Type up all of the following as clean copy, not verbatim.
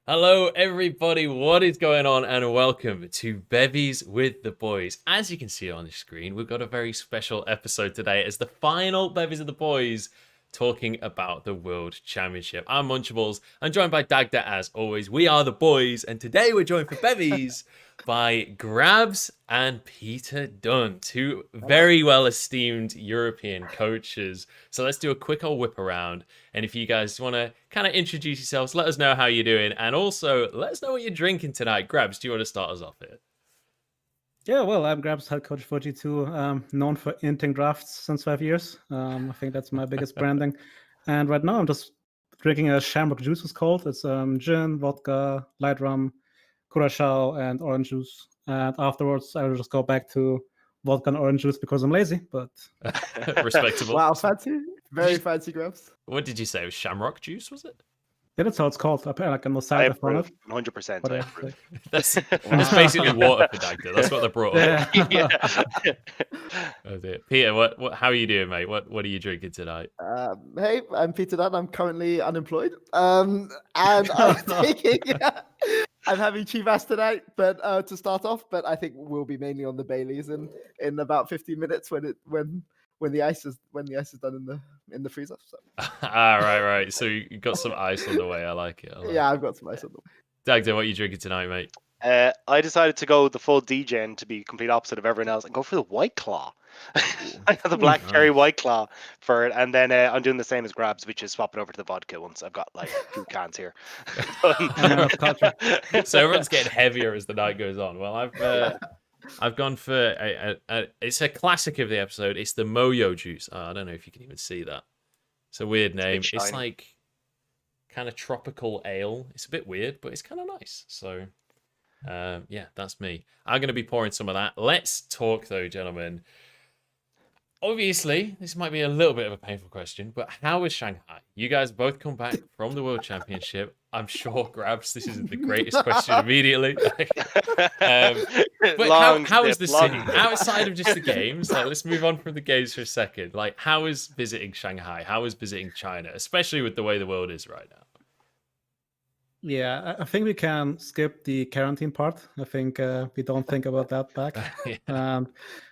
Hello, everybody. What is going on? And welcome to Bevvies with the Boys. As you can see on the screen, we've got a very special episode today as the final Bevvies of the Boys talking about the World Championship. I'm Munchables. I'm joined by Dagda as always. We are the boys, and today we're joined for Bevvies by Grabs and Peter Dunn, two Hello. very well esteemed European coaches. So let's do a quick old whip around. And if you guys want to kind of introduce yourselves, let us know how you're doing. And also, let us know what you're drinking tonight. Grabs, do you want to start us off here? Yeah, well, I'm Grabs head coach for G2, known for inting drafts since 5 years. I think that's my biggest branding. And right now I'm just drinking a Shamrock juice, it's called. It's gin, vodka, light rum, curacao, and orange juice. And afterwards, I will just go back to vodka and orange juice because I'm lazy. But Respectable. Wow, fancy. Very fancy Grabs. What did you say? It was shamrock juice, was it? yeah, that's how it's called. Apparently, like on the I side of approve. it. 100%. But I I approve. That's basically water for Dagda. That's what they brought up. Yeah. Oh dear. Peter, what? How are you doing, mate? What are you drinking tonight? Hey, I'm Peter Dunn. I'm currently unemployed. And I'm taking. I'm having Chivas tonight, but to start off. But I think we'll be mainly on the Baileys in about 15 minutes when the ice is done in the freezer. So. Right. So you got some ice on the way. I like it. Yeah, I've got some ice on them. Dagda, what are you drinking tonight, mate? I decided to go the full DGen to be complete opposite of everyone else and go for the White Claw. I got the black cherry nice. White Claw for it, and then I'm doing the same as Grabs, which is swapping over to the vodka once I've got like 2 cans here. So everyone's getting heavier as the night goes on. Well, I've gone for it's a classic of the episode. It's the Moyo juice. I don't know if you can even see that. It's a weird name. It's shiny. like kind of tropical ale. It's a bit weird, but it's kind of nice. So yeah, that's me. I'm going to be pouring some of that. Let's talk though, gentlemen. Obviously, this might be a little bit of a painful question, but how is Shanghai? You guys both come back from the World Championship. I'm sure, Grabs, this isn't the greatest question immediately. But how is the city? Outside of just the games, like, let's move on from the games for a second. Like, how is visiting Shanghai? How is visiting China, especially with the way the world is right now? Yeah, I think we can skip the quarantine part. I think we don't think about that back. Yeah.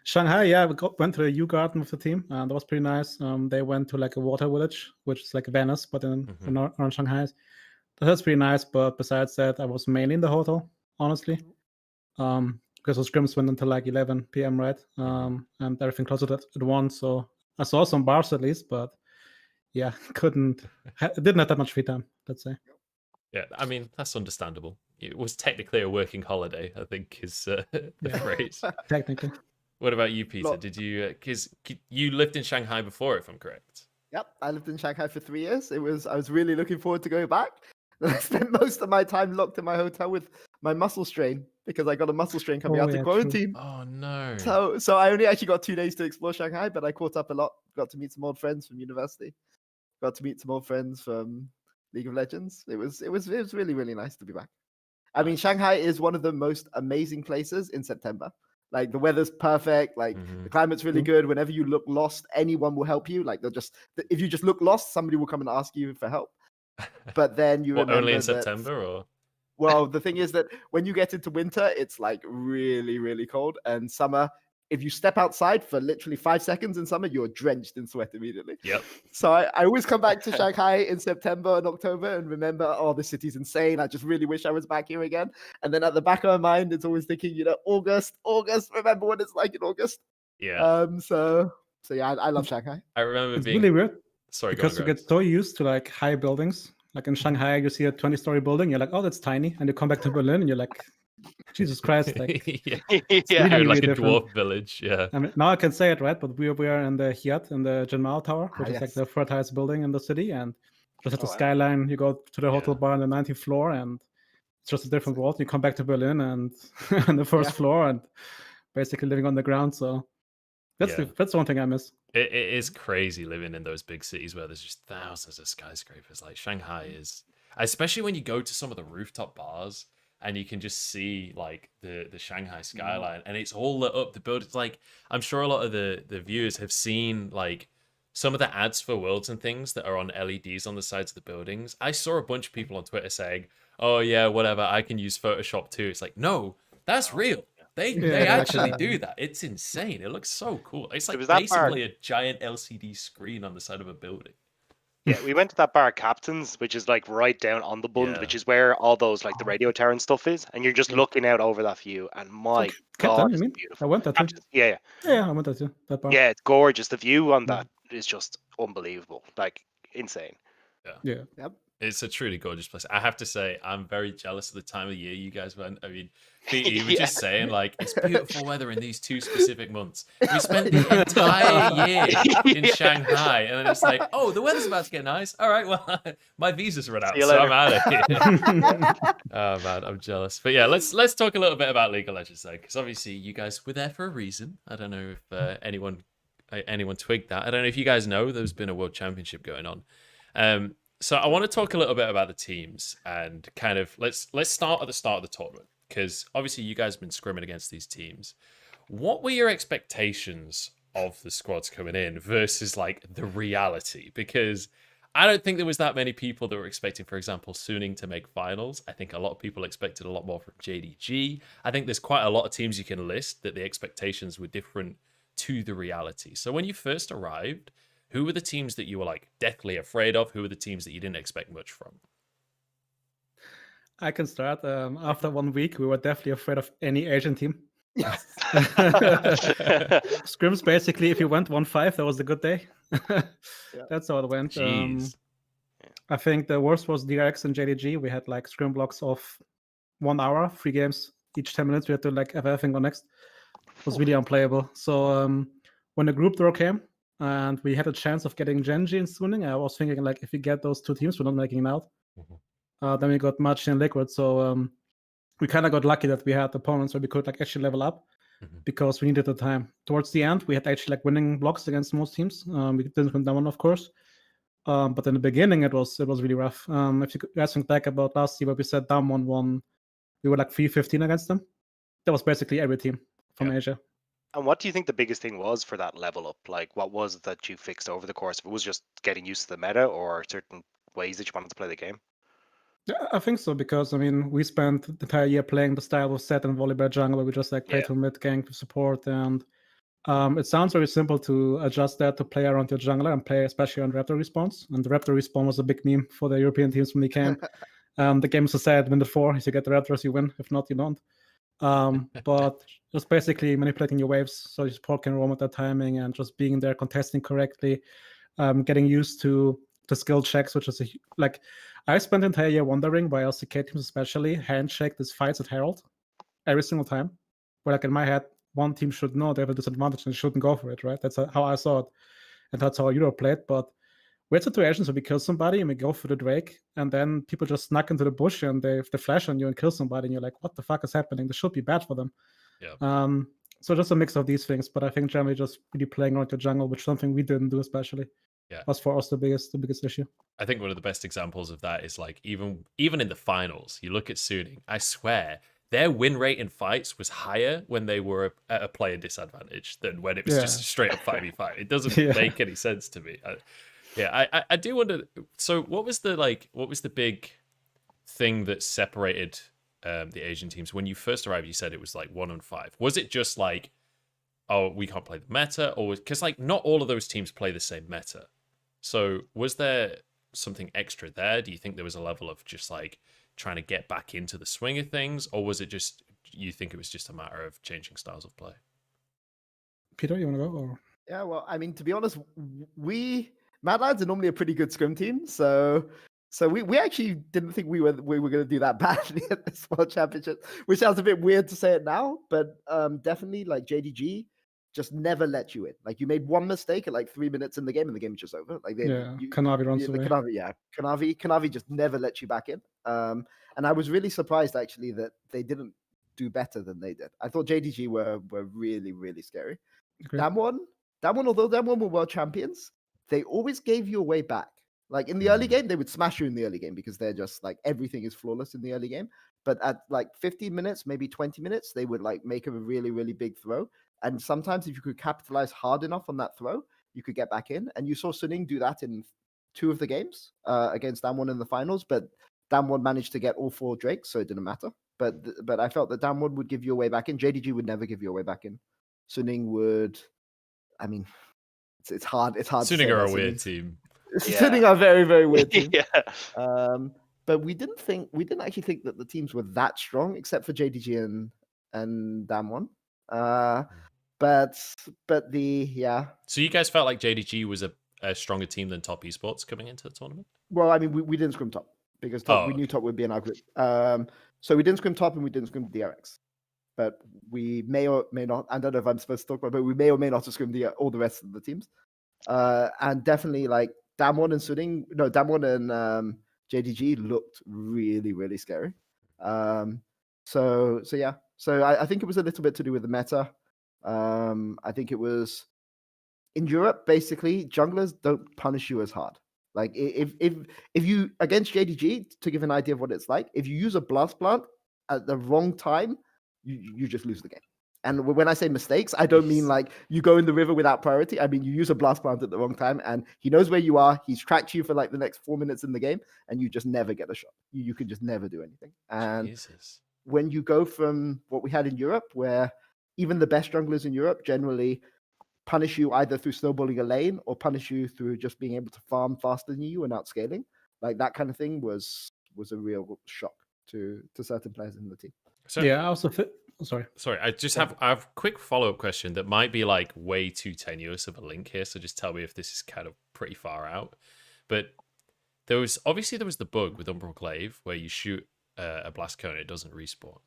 Shanghai, yeah, went to the U Garden with the team, and that was pretty nice. They went to like a water village, which is like Venice, but in around Shanghai. That's pretty nice. But besides that, I was mainly in the hotel, honestly, because those scrims went until like 11 p.m. right, and everything closed at 1. So I saw some bars at least, but yeah, didn't have that much free time, let's say. Yeah, I mean, that's understandable. It was technically a working holiday, I think, is the phrase. Technically. What about you, Peter? Did you, because you lived in Shanghai before, if I'm correct? Yep, I lived in Shanghai for 3 years. I was really looking forward to going back. I spent most of my time locked in my hotel with my muscle strain because I got a muscle strain coming out of quarantine. True. Oh no! So I only actually got 2 days to explore Shanghai, but I caught up a lot. Got to meet some old friends from university. Got to meet some old friends from League of Legends. It was really, really nice to be back. I mean, Shanghai is one of the most amazing places in September. Like the weather's perfect, like the climate's really good. Whenever you look lost, anyone will help you. Like if you just look lost, somebody will come and ask you for help. But then you remember only in September, or well, the thing is that when you get into winter, it's like really, really cold, and summer. If you step outside for literally 5 seconds in summer, you're drenched in sweat immediately. Yep. So I always come back to Shanghai in September and October and remember, oh, this city's insane. I just really wish I was back here again. And then at the back of my mind, it's always thinking, August, remember what it's like in August. Yeah. So yeah, I love Shanghai. I remember it's really weird. Sorry, because you get so used to like high buildings. Like in Shanghai, you see a 20-story building, you're like, oh, that's tiny. And you come back to Berlin and you're like, Jesus Christ. Like, really, like a dwarf village. Yeah. I mean, now I can say it, right? But we are in the Hyatt, in the Jinmao Tower, which is like the third highest building in the city. And just at the skyline, you go to the hotel bar on the 19th floor and it's just a different world. You come back to Berlin and on the first floor and basically living on the ground. So that's one thing I miss. It is crazy living in those big cities where there's just thousands of skyscrapers. Like Shanghai is, especially when you go to some of the rooftop bars and you can just see like the Shanghai skyline and it's all lit up. The buildings, like I'm sure a lot of the viewers have seen like some of the ads for Worlds and things that are on LEDs on the sides of the buildings. I saw a bunch of people on Twitter saying, "Oh yeah, whatever, I can use Photoshop too." It's like, no, that's real. They Yeah, they they actually actually- do that. It's insane. It looks so cool. It's like was that bar- basically a giant LCD screen on the side of a building. Yeah, we went to that bar Captain's, which is like right down on the bund, Yeah. which is where all those like the radio tower and stuff is, and you're just looking out over that view, and my Captain, God, you it's mean? I beautiful. went there too. Captain's, yeah, Yeah, I went there too. That bar. yeah, it's gorgeous. The view on Yeah. that is just unbelievable, like insane. Yeah. Yep. It's a truly gorgeous place. I have to say, I'm very jealous of the time of year you guys went. I mean, Pete, you were Yeah. just saying, like, it's beautiful weather in these 2 specific months. We spent the entire year in Yeah. Shanghai, and then it's like, oh, the weather's about to get nice. All right, well, my visa's run out, See you so I'm later. out of here. Oh man, I'm jealous. But yeah, let's talk a little bit about League of Legends though, because obviously you guys were there for a reason. I don't know if anyone twigged that. I don't know if you guys know there's been a World Championship going on. So I want to talk a little bit about the teams and kind of let's start at the start of the tournament, because obviously you guys have been scrimming against these teams. What were your expectations of the squads coming in versus like the reality? Because I don't think there was that many people that were expecting, for example, Suning to make finals. I think a lot of people expected a lot more from JDG. I think there's quite a lot of teams you can list that the expectations were different to the reality. So when you first arrived, who were the teams that you were like deathly afraid of? Who were the teams that you didn't expect much from? I can start. After 1 week, we were definitely afraid of any Asian team. Yes. Scrims, basically, if you went 1-5, that was a good day. That's how it went. Jeez. I think the worst was DRX and JDG. We had like scrim blocks of 1 hour, 3 games each 10 minutes. We had to like have everything on next. It was really unplayable. So when the group draw came and we had a chance of getting Genji and Suning, I was thinking like if we get those 2 teams, we're not making it out. Then we got Machi and Liquid. So we kind of got lucky that we had opponents where we could like actually level up because we needed the time. Towards the end, we had actually like winning blocks against most teams. We didn't win that one, of course. But in the beginning, it was really rough. If you guys think back about last year where we said down 1-1, we were like 3-15 against them. That was basically every team from Asia. And what do you think the biggest thing was for that level up? Like, what was it that you fixed over the course? If it was just getting used to the meta or certain ways that you wanted to play the game? Yeah, I think so, because I mean we spent the entire year playing the style of set and volleyball jungle where we just like play to mid gank to support, and it sounds very simple to adjust that to play around your jungler and play especially on Raptor respawns. And the Raptor respawn was a big meme for the European teams when they came. The game is so sad, win the 4, if you get the Raptors you win, if not you don't. But just basically manipulating your waves so your support can roam at that timing and just being there contesting correctly, getting used to the skill checks, which is like I spent the entire year wondering why LCK teams especially handshake these fights at Herald every single time. Where like in my head, one team should know they have a disadvantage and shouldn't go for it, right? That's how I saw it, and that's how Europe played. But we had situations where we kill somebody and we go for the Drake, and then people just snuck into the bush and they flash on you and kill somebody, and you're like, what the fuck is happening? This should be bad for them. So just a mix of these things, but I think generally just really playing around the jungle, which is something we didn't do especially. Was for us the biggest issue. I think one of the best examples of that is like even in the finals, you look at Suning, I swear their win rate in fights was higher when they were at a player disadvantage than when it was just straight up 5v5. It doesn't make any sense to me. I do wonder. So what was the big thing that separated the Asian teams when you first arrived? You said it was like 1-5. Was it just like, oh, we can't play the meta, or because like not all of those teams play the same meta? So was there something extra there? Do you think there was a level of just like trying to get back into the swing of things, or was it just you think it was just a matter of changing styles of play? Peter, you want to go? Or? Yeah, well, I mean, to be honest, Mad Lads are normally a pretty good scrim team, so we actually didn't think we were going to do that badly at this World Championship, which sounds a bit weird to say it now, but definitely like JDG just never let you in. Like you made one mistake at like 3 minutes in the game, and the game is just over. Like Kanavi runs away. Kanavi just never let you back in. And I was really surprised actually that they didn't do better than they did. I thought JDG were really, really scary. Damwon, although Damwon were world champions, they always gave you a way back. Like in the early game, they would smash you in the early game because they're just like everything is flawless in the early game. But at like 15 minutes, maybe 20 minutes, they would like make a really, really big throw. And sometimes if you could capitalize hard enough on that throw, you could get back in. And you saw Suning do that in 2 of the games against Damwon in the finals, but Damwon managed to get all 4 Drakes, so it didn't matter. But I felt that Damwon would give you a way back in. JDG would never give you a way back in. Suning would. I mean, it's hard. It's hard. Suning to say are a about weird team. Suning are very, very weird team. Yeah. But we didn't actually think that the teams were that strong, except for JDG and Damwon. But So you guys felt like JDG was a stronger team than Top Esports coming into the tournament? Well, I mean, we didn't scrim top because we knew top would be in our group. So we didn't scrim top and we didn't scrim DRX. But we may or may not. I don't know if I'm supposed to talk about, but we may or may not have scrimmed all the rest of the teams. And definitely like Damwon and JDG looked really, really scary. So yeah. So I think it was a little bit to do with the meta. I think it was in Europe, basically, junglers don't punish you as hard. Like if you against JDG, to give an idea of what it's like, if you use a blast plant at the wrong time, you just lose the game. And when I say mistakes, I don't mean like you go in the river without priority. I mean you use a blast plant at the wrong time, and he knows where you are. He's tracked you for like the next 4 minutes in the game, and you just never get a shot. You can just never do anything. And Jesus. when you go from what we had in Europe, where even the best junglers in Europe generally punish you either through snowballing a lane or punish you through just being able to farm faster than you and outscaling, like that kind of thing was a real shock to certain players in the team. So, yeah, I also sorry. I have a quick follow-up question that might be like way too tenuous of a link here, so just tell me if this is kind of pretty far out. But there was the bug with Umbral Glaive where you shoot a blast cone and it doesn't respawn.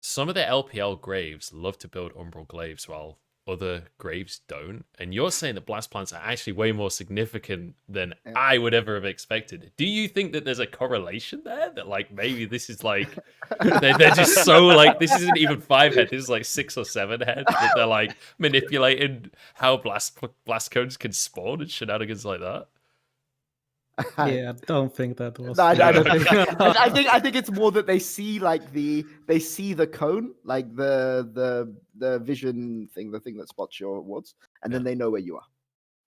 Some of the LPL Graves love to build Umbral Glaives while other Graves don't, and you're saying that blast plants are actually way more significant than I would ever have expected. Do you think that there's a correlation there, that like maybe this is like they're just so like this isn't even 5 head, this is like 6 or 7 head, that they're like manipulating how blast cones can spawn and shenanigans like that? Yeah, I don't think that was. No, I don't think. I think it's more that they see like the cone, like the vision thing, the thing that spots your wards, and then they know where you are,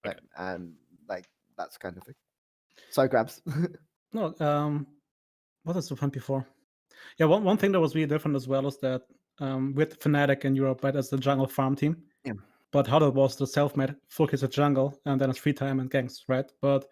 right? And like that's kind of thing. So grabs. No, what is the point before? Yeah, one thing that was really different as well is that with Fnatic in Europe, right, as the jungle farm team. Yeah. But how that was the self-made focus at jungle, and then it's free time and ganks, right? But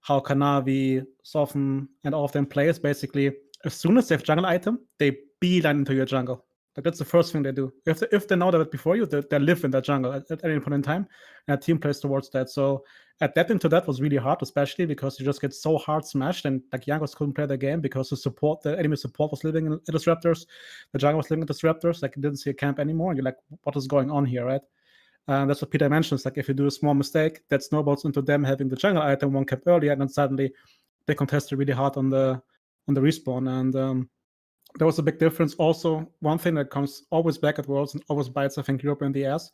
how Kanavi, Soften, and all of them play is basically as soon as they have jungle item, they beeline into your jungle. Like that's the first thing they do. If they know that before you, they live in that jungle at any point in time, and a team plays towards that. So adapting to that was really hard, especially because you just get so hard smashed, and like Jankos couldn't play the game because the enemy support was living in Disruptors, the jungle was living in Disruptors, like you didn't see a camp anymore, and you're like, what is going on here, right? That's what Peter mentions. Like if you do a small mistake, that snowballs into them having the jungle item one cap earlier, and then suddenly they contested really hard on the respawn. And there was a big difference. Also, one thing that comes always back at Worlds and always bites, I think, Europe in the ass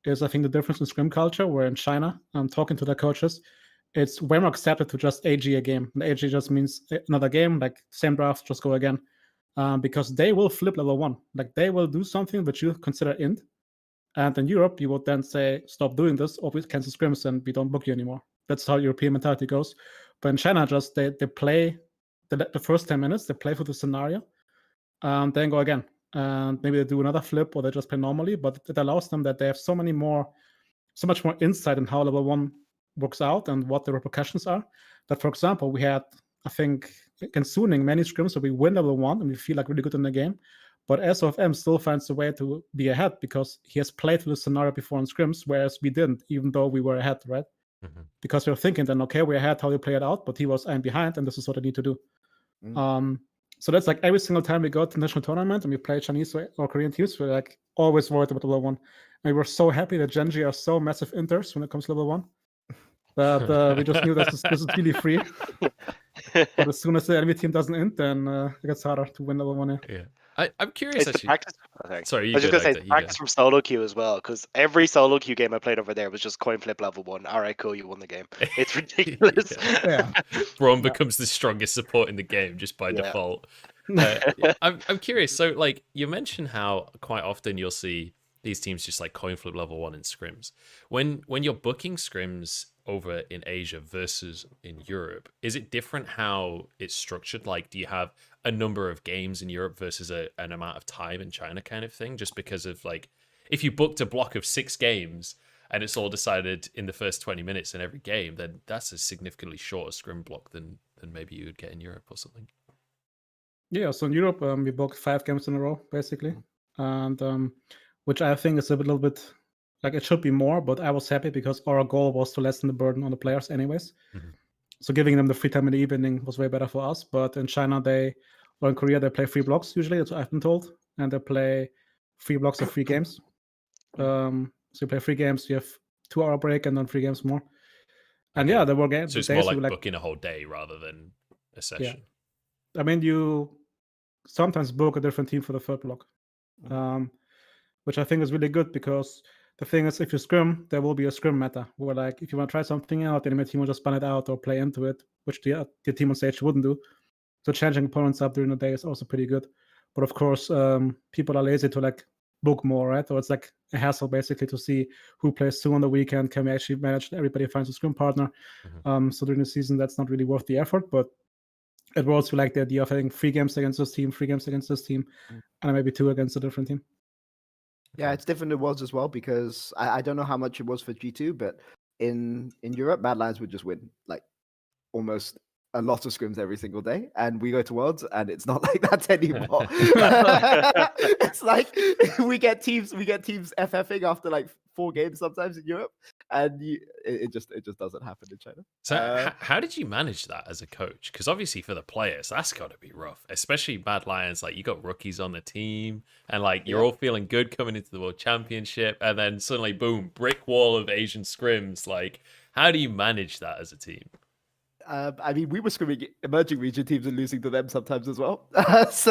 is I think the difference in scrim culture. Where in China, talking to their coaches, it's way more accepted to just AG a game. And AG just means another game, like same draft, just go again, because they will flip level 1. Like they will do something that you consider int. And in Europe, you would then say, stop doing this, or we cancel scrims and we don't book you anymore. That's how European mentality goes. But in China, just they play the first 10 minutes, they play for the scenario, then go again. And maybe they do another flip or they just play normally, but it allows them that they have so much more insight in how level 1 works out and what the repercussions are. That, for example, we had, I think, against Suning, many scrims where we win level 1 and we feel like really good in the game. But SOFM still finds a way to be ahead because he has played through the scenario before in scrims, whereas we didn't, even though we were ahead, right? Mm-hmm. Because we were thinking then, okay, we're ahead, how do you play it out? But he was, I'm behind, and this is what I need to do. Mm. So that's like every single time we go to national tournament and we play Chinese or Korean teams, we're like always worried about level 1. And we were so happy that Genji are so massive inters when it comes to level 1. That we just knew this is really free. But as soon as the enemy team doesn't int, then it gets harder to win level 1. Yeah. I'm curious. It's actually. Sorry, I was just gonna say practice from solo queue as well, because every solo queue game I played over there was just coin flip level 1. All right, cool, you won the game. It's ridiculous. Yeah. Braum becomes the strongest support in the game just by default. I'm curious. So, like, you mentioned how quite often you'll see these teams just like coin flip level 1 in scrims. When you're booking scrims over in Asia versus in Europe, is it different how it's structured? Like, do you have a number of games in Europe versus an amount of time in China kind of thing? Just because of like, if you booked a block of 6 games and it's all decided in the first 20 minutes in every game, then that's a significantly shorter scrim block than maybe you would get in Europe or something. Yeah, so in Europe, we booked 5 games in a row, basically. And which I think is a little bit, like, it should be more, but I was happy because our goal was to lessen the burden on the players anyways. So giving them the free time in the evening was way better for us. But in China, or in Korea, they play 3 blocks usually, as I've been told. And they play 3 blocks of 3 games. So you play 3 games, you have 2-hour break and then 3 games more. And Okay. yeah, there were games. So it's more like booking a whole day rather than a session. I mean, you sometimes book a different team for the 3rd block, which I think is really good because the thing is, if you scrim, there will be a scrim meta where, like, if you want to try something out, then your team will just ban it out or play into it, which the team on stage wouldn't do. So changing opponents up during the day is also pretty good. But of course, people are lazy to like book more, right? Or it's like a hassle basically to see who plays who on the weekend. Can we actually manage that everybody finds a scrim partner? So during the season, that's not really worth the effort. But it was also like the idea of having 3 games against this team, 3 games against this team, and maybe 2 against a different team. Yeah, it's different in Worlds as well because I don't know how much it was for G2, but in Europe, Mad Lions would just win like almost a lot of scrims every single day, and we go to Worlds and it's not like that anymore. It's like we get teams FFing after like 4 games sometimes in Europe, and it just doesn't happen in China. So how did you manage that as a coach? Because obviously for the players, that's got to be rough, especially Mad Lions. Like, you got rookies on the team, and like you're all feeling good coming into the World Championship, and then suddenly, boom, brick wall of Asian scrims. Like, how do you manage that as a team? I mean, we were scrimming emerging region teams and losing to them sometimes as well. But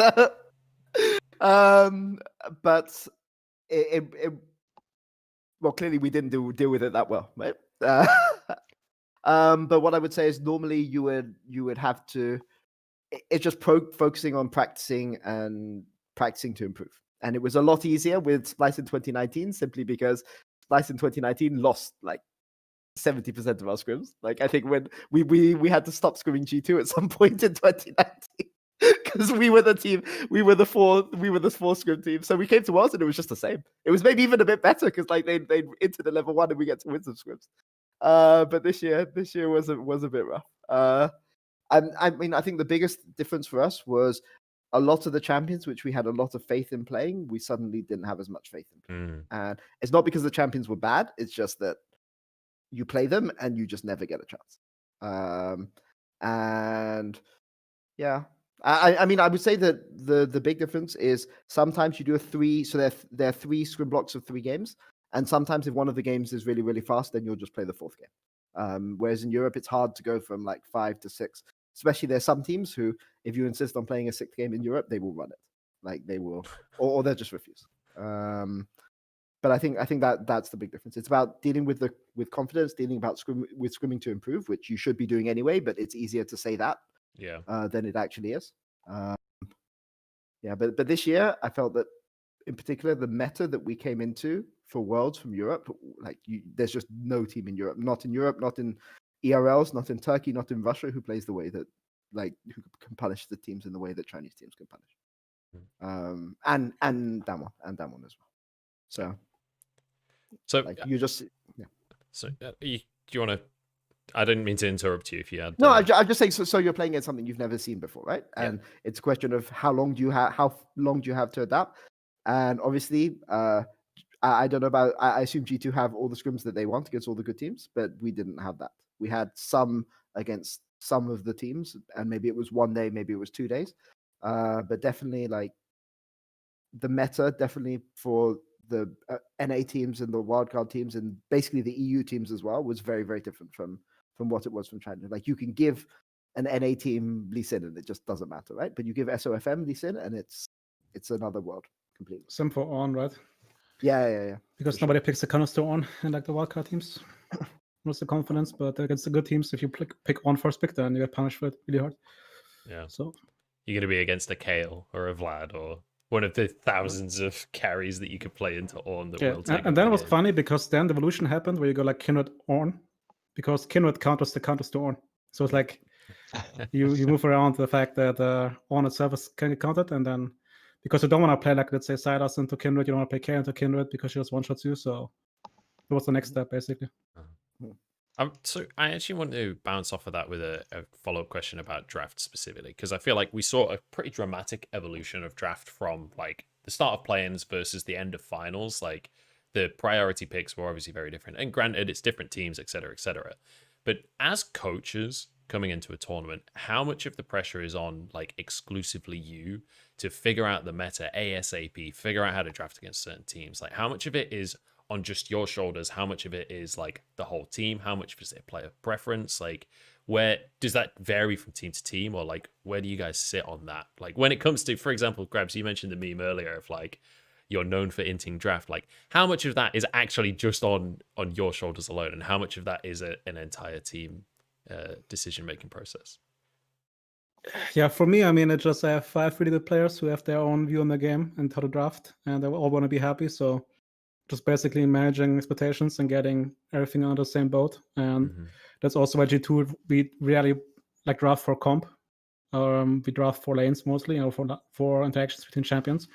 well, clearly we didn't deal with it that well, right? But what I would say is normally you would have to. It's just focusing on practicing to improve, and it was a lot easier with Splice in 2019 simply because Splice in 2019 lost like 70% of our scrims. Like, I think when we had to stop scrimming G2 at some point in 2019 because we were the 4 scrim team. So we came to us and it was just the same. It was maybe even a bit better because like they into the level 1 and we get to win some scrims. But this year was a bit rough. I mean, I think the biggest difference for us was a lot of the champions, which we had a lot of faith in playing, we suddenly didn't have as much faith in playing. And it's not because the champions were bad. It's just that you play them and you just never get a chance. And yeah, I mean, I would say that the big difference is sometimes you do a 3, so there are 3 scrim blocks of 3 games, and sometimes if one of the games is really, really fast, then you'll just play the 4th game. Whereas in Europe, it's hard to go from like 5 to 6. Especially there's some teams who, if you insist on playing a 6th game in Europe, they will run it. Like they will, or they'll just refuse. But I think that's the big difference. It's about dealing with confidence, dealing with scrimming to improve, which you should be doing anyway. But it's easier to say that than it actually is. But this year I felt that, in particular, the meta that we came into for Worlds from Europe, like there's just no team in Europe, not in ERLs, not in Turkey, not in Russia, who plays the way that, like, who can punish the teams in the way that Chinese teams can punish. And Damwon as well. So like, you just So do you want to? I didn't mean to interrupt you if you had. No, I'm just saying. So you're playing against something you've never seen before, right? And it's a question of how long do you have to adapt? And obviously, I don't know about. I assume G2 have all the scrims that they want against all the good teams, but we didn't have that. We had some against some of the teams, and maybe it was 1 day, maybe it was 2 days, but definitely like the meta, definitely for the NA teams and the wildcard teams and basically the EU teams as well, was very, very different from what it was from China. Like, you can give an NA team Lee Sin and it just doesn't matter, right? But you give SOFM Lee Sin and it's another world completely. Same for on, right? Yeah. Because nobody picks the canister on in like the wildcard teams. What's the confidence? But against the good teams, if you pick on first pick, then you get punished for it really hard. Yeah. So you're going to be against a Kale or a Vlad or one of the thousands of carries that you could play into Ornn that will take. And then it was funny because then the evolution happened where you go like Kindred Ornn, because Kindred counters to Ornn. So it's like you move around the fact that Ornn itself is kind of countered, and then because you don't want to play like, let's say, Silas into Kindred, you don't want to play K into Kindred because she just one shots you. So it was the next step basically. So I actually want to bounce off of that with a follow-up question about draft specifically, because I feel like we saw a pretty dramatic evolution of draft from like the start of play-ins versus the end of finals. Like the priority picks were obviously very different, and granted, it's different teams, etc., etc. But as coaches coming into a tournament, how much of the pressure is on like exclusively you to figure out the meta ASAP, figure out how to draft against certain teams? Like how much of it is on just your shoulders? How much of it is like the whole team? How much is it player preference? Like where does that vary from team to team, or like where do you guys sit on that? Like when it comes to, for example, Grabs, you mentioned the meme earlier of like you're known for inting draft. Like how much of that is actually just on your shoulders alone, and how much of that is an entire team decision making process? Yeah, for me, I mean, I just have 5 really good players who have their own view on the game and how to draft, and they all want to be happy. So just basically managing expectations and getting everything on the same boat. And that's also why G2, we rarely like draft for comp. We draft for lanes mostly, for interactions between champions.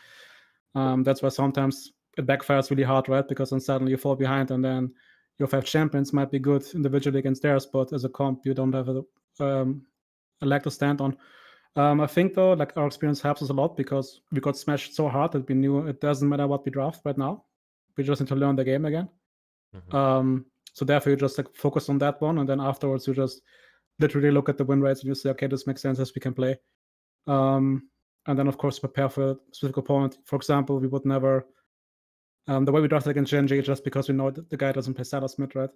That's why sometimes it backfires really hard, right? Because then suddenly you fall behind, and then your 5 champions might be good individually against theirs, but as a comp, you don't have a leg to stand on. I think though, like our experience helps us a lot because we got smashed so hard that we knew it doesn't matter what we draft right now. We just need to learn the game again. So therefore, you just like focus on that one, and then afterwards, you just literally look at the win rates and you say, okay, this makes sense as we can play. And then, of course, prepare for a specific opponent. For example, we would never, the way we drafted against Genji, just because we know that the guy doesn't play Sylas mid, right?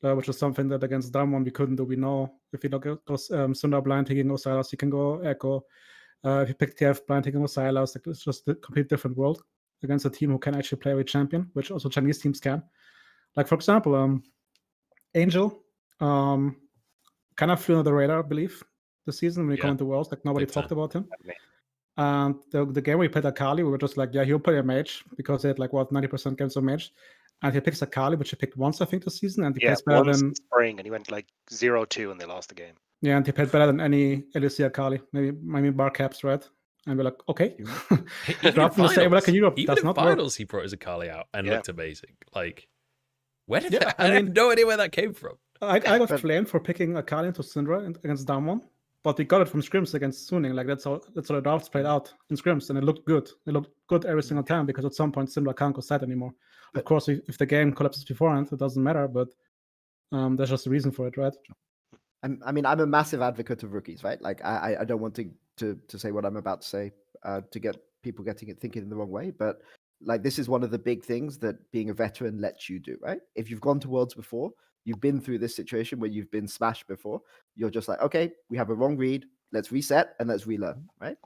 Which is something that against Damwon we couldn't do. We know if you look at Sundar blind, he can go Sylas, he can go Echo. If you pick TF blind, he can go Sylas. Like, it's just a complete different world against a team who can actually play with champion, which also Chinese teams can. Like, for example, Angel kind of flew under the radar, I believe, this season when he came into Worlds. Like, nobody talked about him. And the game we played Akali, we were just like, yeah, he'll play a mage because he had like, 90% games of mage. And he picks Akali, which he picked once, I think, this season. And he plays better than spring, and he went like 0-2 and they lost the game. Yeah, and he played better than any LEC Akali. Maybe bar caps, right? And we're like, okay. Even in finals, That's not finals he brought his Akali out and looked amazing. Like, where did that? I have no idea where that came from. I got flamed for picking Akali into Syndra against Damwon, but we got it from scrims against Suning. Like that's how the drafts played out in scrims, and it looked good. It looked good every single time because at some point Syndra can't go side anymore. Of course, if the game collapses beforehand, it doesn't matter. But there's just a reason for it, right? I mean, I'm a massive advocate of rookies, right? Like, I don't want to say what I'm about to say to get people thinking in the wrong way, but like this is one of the big things that being a veteran lets you do, right? If you've gone to Worlds before, you've been through this situation where you've been smashed before, you're just like, okay, we have a wrong read, let's reset and let's relearn, right?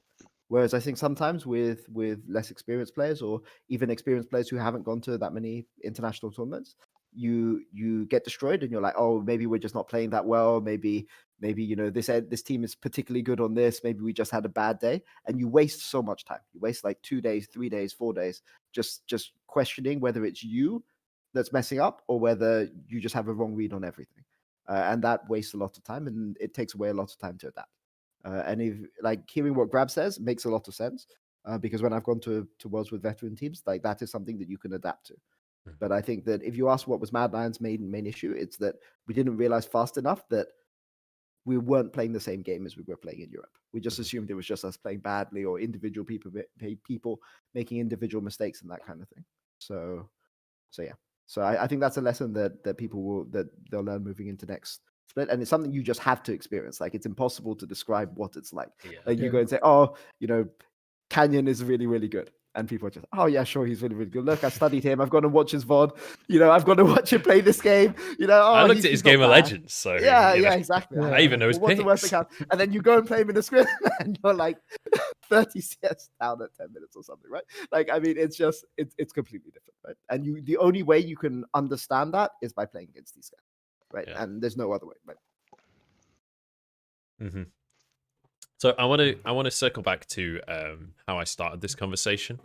Whereas I think sometimes with less experienced players or even experienced players who haven't gone to that many international tournaments, you get destroyed and you're like, oh, maybe we're just not playing that well. Maybe this team is particularly good on this. Maybe we just had a bad day, and you waste so much time. You waste like 2 days, 3 days, 4 days, just questioning whether it's you that's messing up or whether you just have a wrong read on everything, and that wastes a lot of time and it takes away a lot of time to adapt. And if like hearing what Grab says makes a lot of sense because when I've gone to Worlds with veteran teams, like that is something that you can adapt to. But I think that if you ask what was Mad Lion's main issue, it's that we didn't realize fast enough that we weren't playing the same game as we were playing in Europe. We just assumed it was just us playing badly or individual people making individual mistakes and that kind of thing. So yeah. So I think that's a lesson that they'll learn moving into next split, and it's something you just have to experience. Like it's impossible to describe what it's like. You go and say, oh, Canyon is really, really good. And people are just, oh yeah, sure, he's really, really good. Look, I studied him. I've gone to watch his VOD. I've gone to watch him play this game. I looked at his game of Legends. So yeah, exactly. I even know his picks. What's the worst and then you go and play him in a script, and you're like 30 CS down at 10 minutes or something, right? Like, I mean, it's just it's completely different, right? And the only way you can understand that is by playing against these guys, right? Yeah. And there's no other way, right? So I want to circle back to how I started this conversation,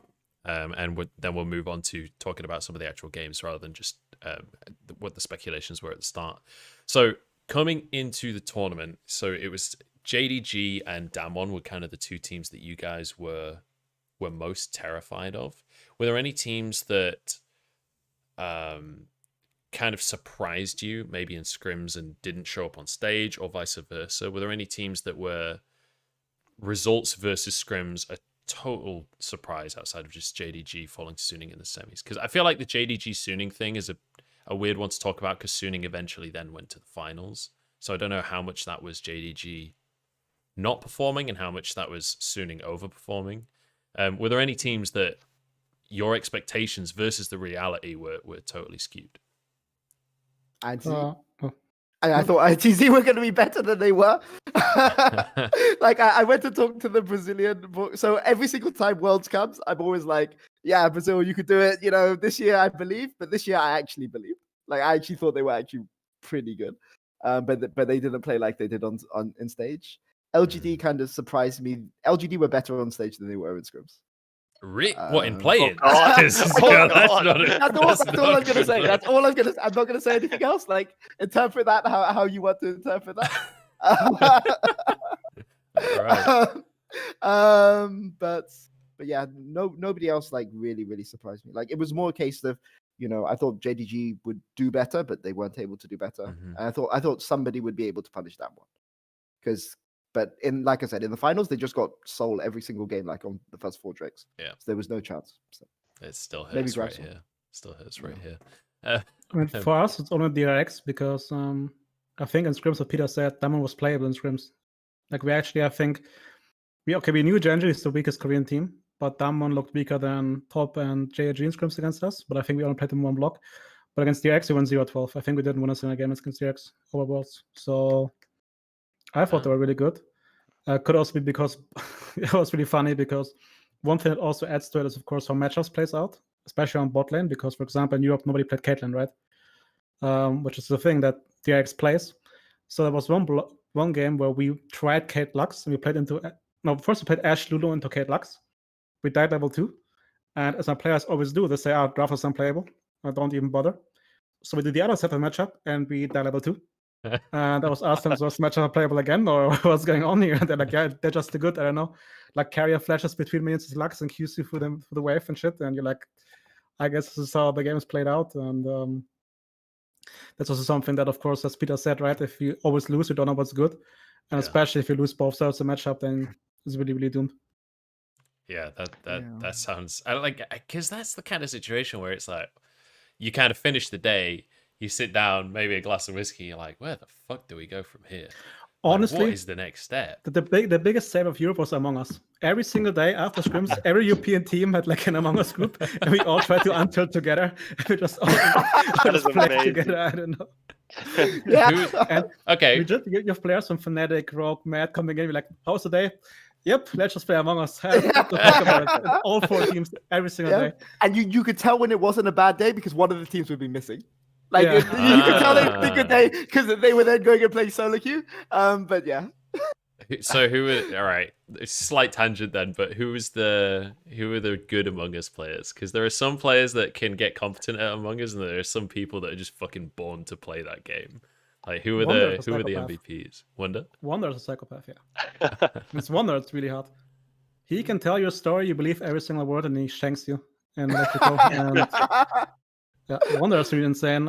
and then we'll move on to talking about some of the actual games rather than just what the speculations were at the start. So coming into the tournament, so it was JDG and Damwon were kind of the two teams that you guys were most terrified of. Were there any teams that kind of surprised you, maybe in scrims and didn't show up on stage, or vice versa? Were there any teams that were results versus scrims a total surprise outside of just JDG falling to Suning in the semis? Because I feel like the JDG Suning thing is a weird one to talk about, because Suning eventually then went to the finals. So I don't know how much that was JDG not performing and how much that was Suning overperforming. Were there any teams that your expectations versus the reality were totally skewed? I thought ITZ were going to be better than they were. Like, I went to talk to the Brazilian. So every single time Worlds comes, I'm always like, yeah, Brazil, you could do it. You know, this year I believe, but this year I actually believe. Like, I actually thought they were actually pretty good. But they didn't play like they did on stage. LGD kind of surprised me. LGD were better on stage than they were in scrims. What, in playing? That's all I'm going to say. That's all I'm going to say. I'm not going to say anything else. Like, interpret that how you want to interpret that. Right. But yeah, nobody else like really surprised me. Like, it was more a case of, you know, I thought JDG would do better, but they weren't able to do better. Mm-hmm. And I thought somebody would be able to punish that one. But like I said, in the finals, they just got soul every single game, like on the first 4 drakes. Yeah. So there was no chance. So. It still hurts right here. Still hurts right here. I mean, for us, it's only DRX because I think in scrims, what Peter said, Damon was playable in scrims. Like, we actually, I think, we knew Genji is the weakest Korean team, but Damon looked weaker than Top and JAG in scrims against us. But I think we only played them one block. But against DRX, we won 0-12. I think we didn't win a single game against DRX over Worlds. So I thought they were really good. Could also be because it was really funny, because one thing that also adds to it is, of course, how matchups plays out, especially on bot lane, because, for example, in Europe, nobody played Caitlyn, right? Which is the thing that DRX plays. So there was one game where we tried Kate Lux, and we played first we played Ashe Lulu into Kate Lux. We died level 2. And as our players always do, they say, draft is unplayable. I don't even bother. So we did the other set of matchup, and we died level 2. And I was asked them, was matchup playable again, or what's going on here? And they're like, yeah, they're just too good. I don't know. Like, carrier flashes between minions is Lux and QC for the wave and shit. And you're like, I guess this is how the game is played out. And that's also something that, of course, as Peter said, right? If you always lose, you don't know what's good. And especially if you lose both sides of the matchup, then it's really, really doomed. Yeah, that sounds, I like, because that's the kind of situation where it's like, you kind of finish the day, you sit down, maybe a glass of whiskey, you're like, where the fuck do we go from here? Honestly, what is the next step? The biggest save of Europe was Among Us. Every single day after scrims, every European team had like an Among Us group, and we all tried to untilt together. We just all just played together. I don't know. Yeah. Okay. You have players from Fnatic, Rogue, Mad coming in. We're like, how's the day? Yep, let's just play Among Us. All 4 teams every single day. And you could tell when it wasn't a bad day because one of the teams would be missing. Like, you could tell they had a good day because they were then going and playing solo queue. But yeah. So all right, slight tangent then, but who are the good Among Us players? Because there are some players that can get competent at Among Us, and there are some people that are just fucking born to play that game. Like, who are the MVPs? Wonder? Wonder's a psychopath, yeah. It's Wonder, it's really hard. He can tell your story, you believe every single word, and he shanks you. And let you go. And yeah, Wonder is really insane.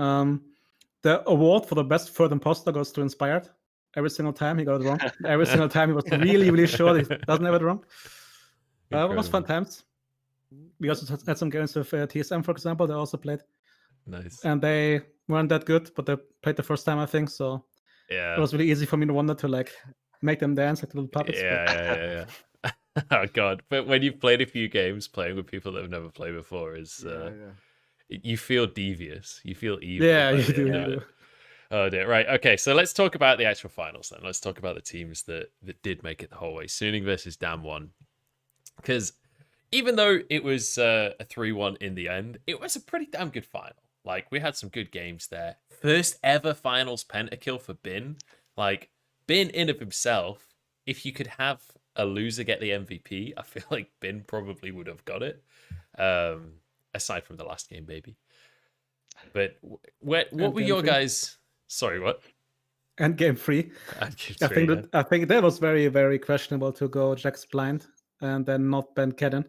The award for the best third imposter goes to Inspired. Every single time he got it wrong. Every single time he was really, really sure he doesn't have it wrong. It was fun times. We also had some games with TSM, for example. They also played. Nice. And they weren't that good, but they played the first time, I think. So yeah, it was really easy for me to Wonder to like make them dance like little puppets. Yeah. Oh god! But when you've played a few games, playing with people that have never played before is you feel devious. You feel evil. Yeah, you do. Oh dear. Right. Okay. So let's talk about the actual finals then. Let's talk about the teams that did make it the whole way. Suning versus Damwon. Because even though it was a 3-1 in the end, it was a pretty damn good final. Like, we had some good games there. First ever finals pentakill for Bin. Like, Bin in of himself, if you could have a loser get the MVP, I feel like Bin probably would have got it. Aside from the last game, baby. But what were game your three. guys? Sorry, what? And game 3. And game I three, think that was very, very questionable to go Jax blind and then not ban Kedden.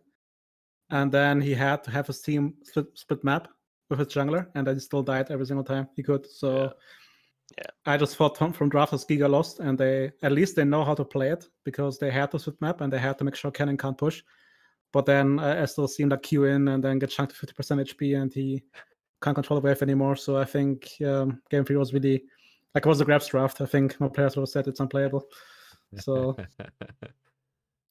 And then he had to have his team split map with his jungler, and then he still died every single time he could. So Yeah. I just thought from draft as Giga lost, and at least they know how to play it because they had to split map and they had to make sure Kennen can't push. But then I still see him like Q in and then get chunked to 50% HP, and he can't control the wave anymore. So I think game 3 was really like it was a grabs draft. I think my players would have said it's unplayable. So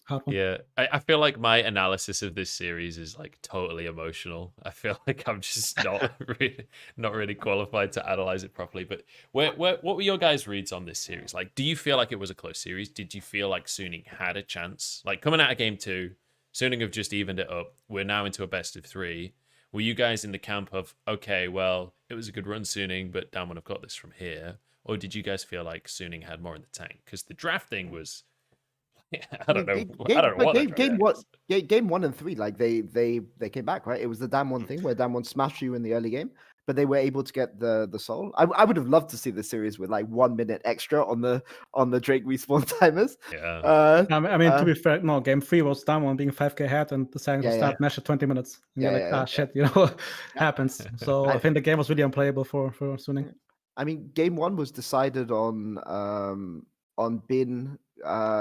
hard one. Yeah, I feel like my analysis of this series is like totally emotional. I feel like I'm just not really qualified to analyze it properly. But what were your guys' reads on this series? Like, do you feel like it was a close series? Did you feel like Suning had a chance? Like coming out of game 2, Suning have just evened it up. We're now into a best of 3. Were you guys in the camp of, okay, well, it was a good run, Suning, but damn, I've got this from here? Or did you guys feel like Suning had more in the tank? Because the drafting was, I don't know what. Game 1 and 3, like they came back, right? It was the Damwon thing where Damwon smashed you in the early game, but they were able to get the soul. I would have loved to see the series with like 1 minute extra on the Drake respawn timers. Yeah. I mean, to be fair, no, game 3 was Damwon being 5k ahead, and the second start Nash at 20 minutes. And you're like, shit, happens. So I think the game was really unplayable for Suning. I mean, game 1 was decided on Bin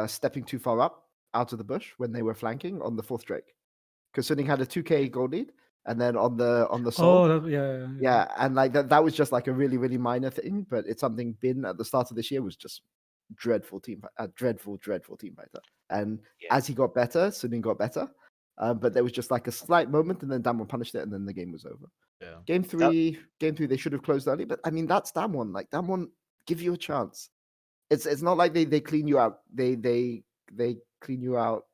stepping too far up out of the bush when they were flanking on the 4th Drake, because Suning had a 2k gold lead, and then on the soul, yeah, and like that was just like a really, really minor thing, but it's something Bin at the start of this year was just dreadful team fighter, and as he got better, Suning got better, but there was just like a slight moment, and then Damwon punished it, and then the game was over. Yeah. Game three, they should have closed early, but I mean that's Damwon. Like Damwon give you a chance. It's not like they clean you out. They clean you out,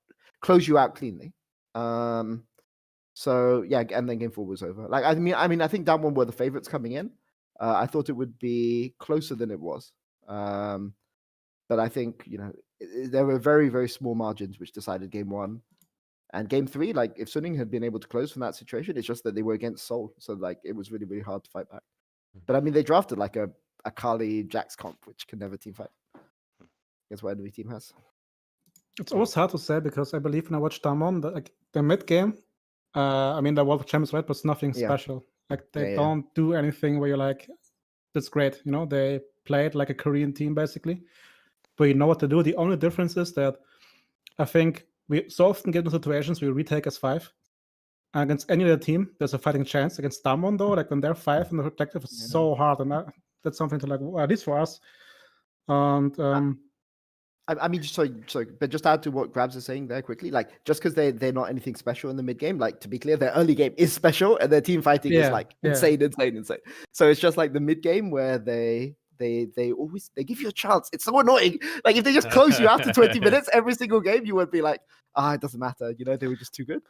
close you out cleanly. So yeah, and then game 4 was over. Like I mean, I think Damwon were the favorites coming in. I thought it would be closer than it was. But I think there were very, very small margins which decided game 1. And game 3, like if Suning had been able to close from that situation, it's just that they were against Seoul, so like it was really, really hard to fight back. But I mean, they drafted like a Kali Jax comp, which can never team fight. That's what every team has. It's always hard to say because I believe when I watched Damwon, the mid game, I mean, the World Champions, right, but it's nothing special. Like they don't do anything where you're like, that's great. They played like a Korean team basically, but you know what to do. The only difference is that I think we so often get into situations where we retake as 5. And against any other team, there's a fighting chance. Against Damwon, though, like when they're 5 and the objective is so hard, and that's something to like, well, at least for us. And I mean, sorry, but just add to what Grabs is saying there quickly. Like, just because they're not anything special in the mid game, like to be clear, their early game is special, and their team fighting is like insane. So it's just like the mid game where they give you a chance. It's so annoying. Like if they just close you out to 20 minutes every single game, you would be like, it doesn't matter. They were just too good.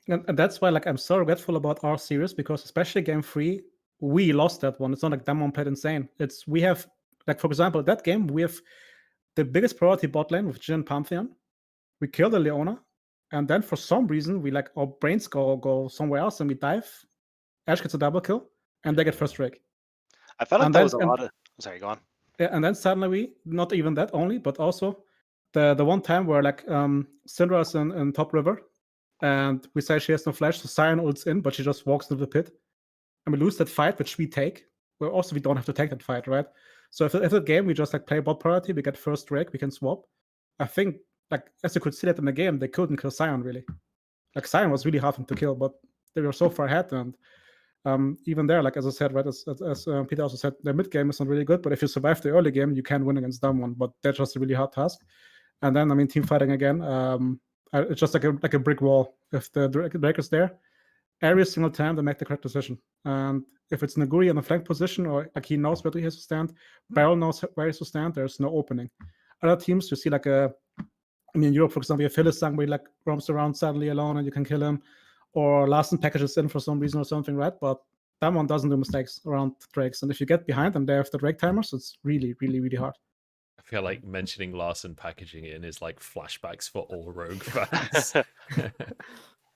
And that's why, like, I'm so regretful about our series because especially game 3, we lost that one. It's not like Damwon played insane. We have, like, for example, that game we have the biggest priority bot lane with Jhin Pantheon. We kill the Leona, and then for some reason we our brains go somewhere else and we dive. Ash gets a double kill, and they get first Drake. I felt like that was a lot of. Sorry, go on. Yeah, and then suddenly we not even that only, but also the one time where like Syndra's in top river, and we say she has no flash, so Sion ults in, but she just walks into the pit, and we lose that fight, which we take. Where also we don't have to take that fight, right? So if the game we just like play bot priority, we get first Drake, we can swap. I think like as you could see that in the game, they couldn't kill Sion really. Like Sion was really hard to kill, but they were so far ahead, and even there, like as I said, right, as Peter also said, the mid game is not really good, but if you survive the early game, you can win against Damwon. But that's just a really hard task. And then I mean, team fighting again, it's just like a brick wall. If the Drake is there, every single time they make the correct decision. And if it's Naguri in the flank position, or like he knows where he has to stand, Beryl knows where he has to stand, there's no opening. Other teams, you see like in Europe, for example, you have Hylissang where he like roams around suddenly alone and you can kill him, or Larsen packages in for some reason or something, right? But that one doesn't do mistakes around Drakes. And if you get behind and they have the Drake timers, it's really, really, really hard. feel like mentioning Larson packaging it in is like flashbacks for all Rogue fans.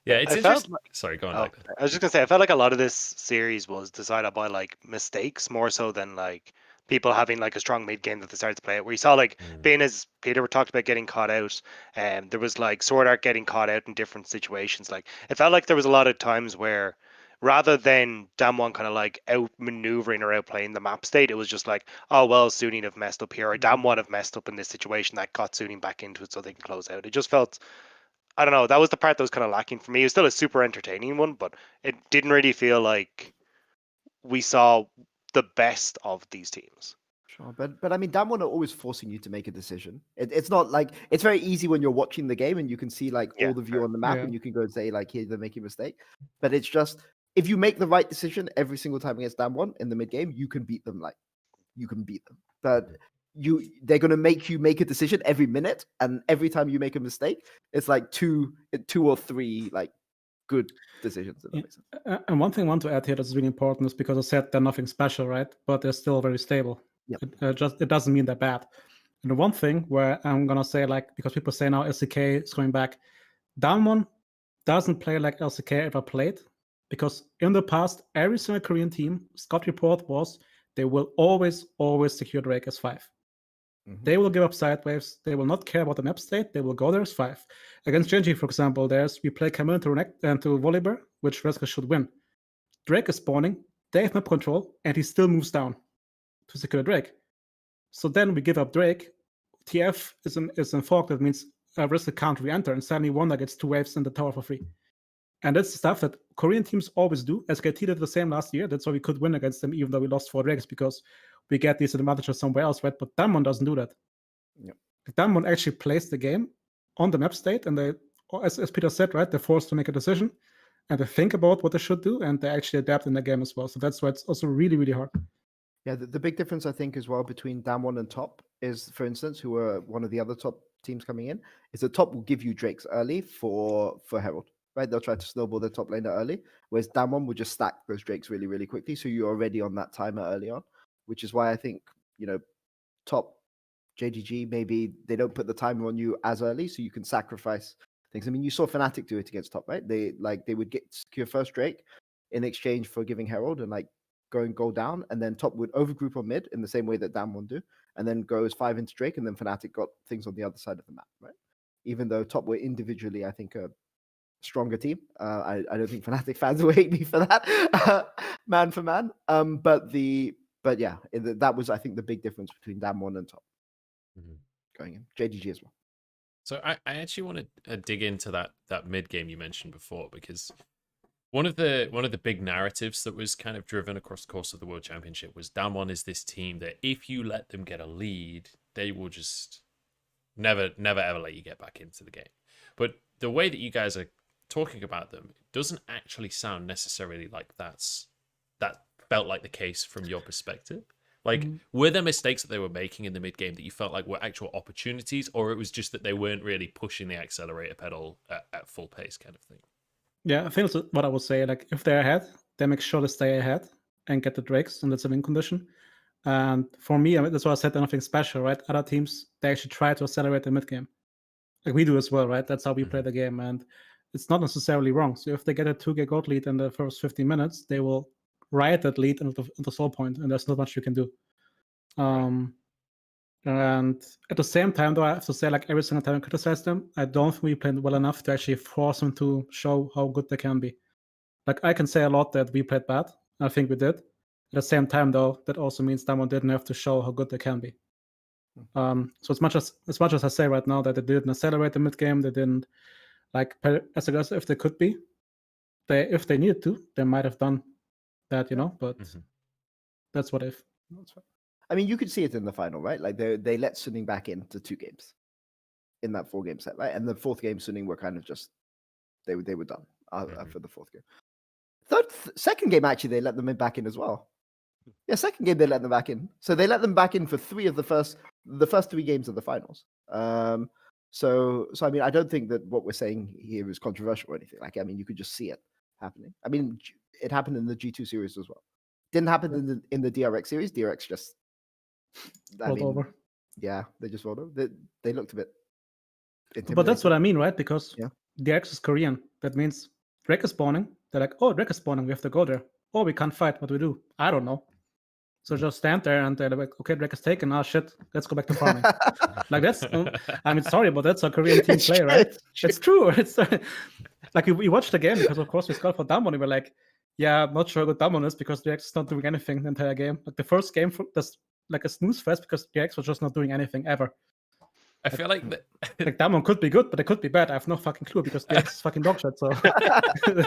Yeah, it's I felt interesting. Sorry, go on, Oh, Declan. I was just gonna say, I felt like a lot of this series was decided by like mistakes more so than like people having like a strong mid game that they started to play it. Where you saw like being as Peter were talked about getting caught out, and there was like Sword Art getting caught out in different situations. Like it felt like there was a lot of times where rather than Damwon kind of like out maneuvering or outplaying the map state, it was just like, oh well, Suning have messed up here, or Damwon have messed up in this situation that got Suning back into it so they can close out. It just felt, I don't know. That was the part that was kind of lacking for me. It was still a super entertaining one, but it didn't really feel like we saw the best of these teams. Sure, but I mean, Damwon are always forcing you to make a decision. It's not like it's very easy when you're watching the game and you can see like Yeah, all the view on the map Yeah. and you can go and say like, here they're making a mistake. But it's just if you make the right decision every single time against Damwon in the mid game, you can beat them. Like you can beat them. But they're gonna make you make a decision every minute, and every time you make a mistake, it's like two or three like good decisions. If that makes sense. And one thing I want to add here that's really important is because I said they're nothing special, right? But they're still very stable. Yep. It doesn't mean they're bad. And the one thing where I'm gonna say, like, because people say now LCK is coming back, Damwon doesn't play like LCK ever played, because in the past every single Korean team scout report was they will always secure Drake as 5. They will give up side waves. They will not care about the map state. They will go there as 5. Against Genji, for example, we play Camille to Volibear, which Reska should win. Drake is spawning, they have map control, and he still moves down to secure Drake. So then we give up Drake. TF is in fork, that means Reska can't re-enter, and suddenly Wanda gets 2 waves in the tower for free. And that's stuff that Korean teams always do. SKT did the same last year. That's why we could win against them, even though we lost 4 Drakes, because we get these advantages somewhere else, right? But Damwon doesn't do that. Yep. Damwon actually plays the game on the map state, and they, as Peter said, right, they're forced to make a decision, and they think about what they should do, and they actually adapt in the game as well. So that's why it's also really, really hard. Yeah, the big difference I think as well between Damwon and Top is, for instance, who are one of the other top teams coming in, is that Top will give you Drakes early for Herald, right? They'll try to snowball their top laner early, whereas Damwon will just stack those Drakes really, really quickly, so you're already on that timer early on, which is why I think, you know, Top JDG, maybe they don't put the timer on you as early, so you can sacrifice things. I mean, you saw Fnatic do it against Top, right? They would get secure first Drake in exchange for giving Herald and like go down, and then Top would overgroup on mid in the same way that Damwon do, and then goes 5 into Drake, and then Fnatic got things on the other side of the map, right? Even though Top were individually, I think, a stronger team. I don't think Fnatic fans will hate me for that, man for man. But yeah, that was, I think, the big difference between Damwon and Top going in. JDG as well. So I actually want to dig into that mid game you mentioned before, because one of the big narratives that was kind of driven across the course of the World Championship was Damwon is this team that if you let them get a lead, they will just never ever let you get back into the game. But the way that you guys are talking about them, it doesn't actually sound necessarily like that felt like the case from your perspective. Like, were there mistakes that they were making in the mid game that you felt like were actual opportunities, or it was just that they weren't really pushing the accelerator pedal at full pace, kind of thing? Yeah, I think that's what I would say. Like, if they're ahead, they make sure to stay ahead and get the Drakes, and that's a win condition. And for me, I mean, that's why I said they're nothing special, right? Other teams, they actually try to accelerate the mid game. Like we do as well, right? That's how we play the game, and it's not necessarily wrong. So if they get a 2K gold lead in the first 15 minutes, they will ride that lead into the soul point, and there's not much you can do. And at the same time, though, I have to say, like, every single time I criticize them, I don't think we played well enough to actually force them to show how good they can be. Like, I can say a lot that we played bad. I think we did. At the same time, though, that also means someone didn't have to show how good they can be. So as much as I say right now that they didn't accelerate the mid game, they didn't like as aggressive if they could be. If they needed to, they might have done that, you know. But that's what if. That's fine. I mean, you could see it in the final, right? Like they let Suning back into 2 games in that 4-game set, right? And the 4th game, Suning were kind of just they were done for the 4th game. Second game, actually, they let them back in as well. Yeah, second game they let them back in. So they let them back in for 3 of the first 3 games of the finals. So I mean, I don't think that what we're saying here is controversial or anything. Like, I mean, you could just see it happening. I mean, it happened in the G2 series as well. Didn't happen in the DRX series. DRX just rolled over. Yeah, they just rolled over. They looked a bit But that's what I intimidating. mean, right? Because Yeah. the X is Korean. That means Drake is spawning. They're like, oh, Drake is spawning. We have to go there. Oh, we can't fight. What do we do? I don't know. So just stand there and they're like, okay, Drake is taken. Oh shit, let's go back to farming. Like that's, I mean, sorry, but that's a Korean team It's play, true, right? it's true. It's true. It's like we watched the game because of course we scored for Damwon. We were like, yeah, I'm not sure how good Damwon is because the X is not doing anything the entire game. Like the first game, that's like a snooze fest because the X was just not doing anything ever. I feel like Like Damwon could be good, but it could be bad. I have no fucking clue because the X is fucking dog shit. So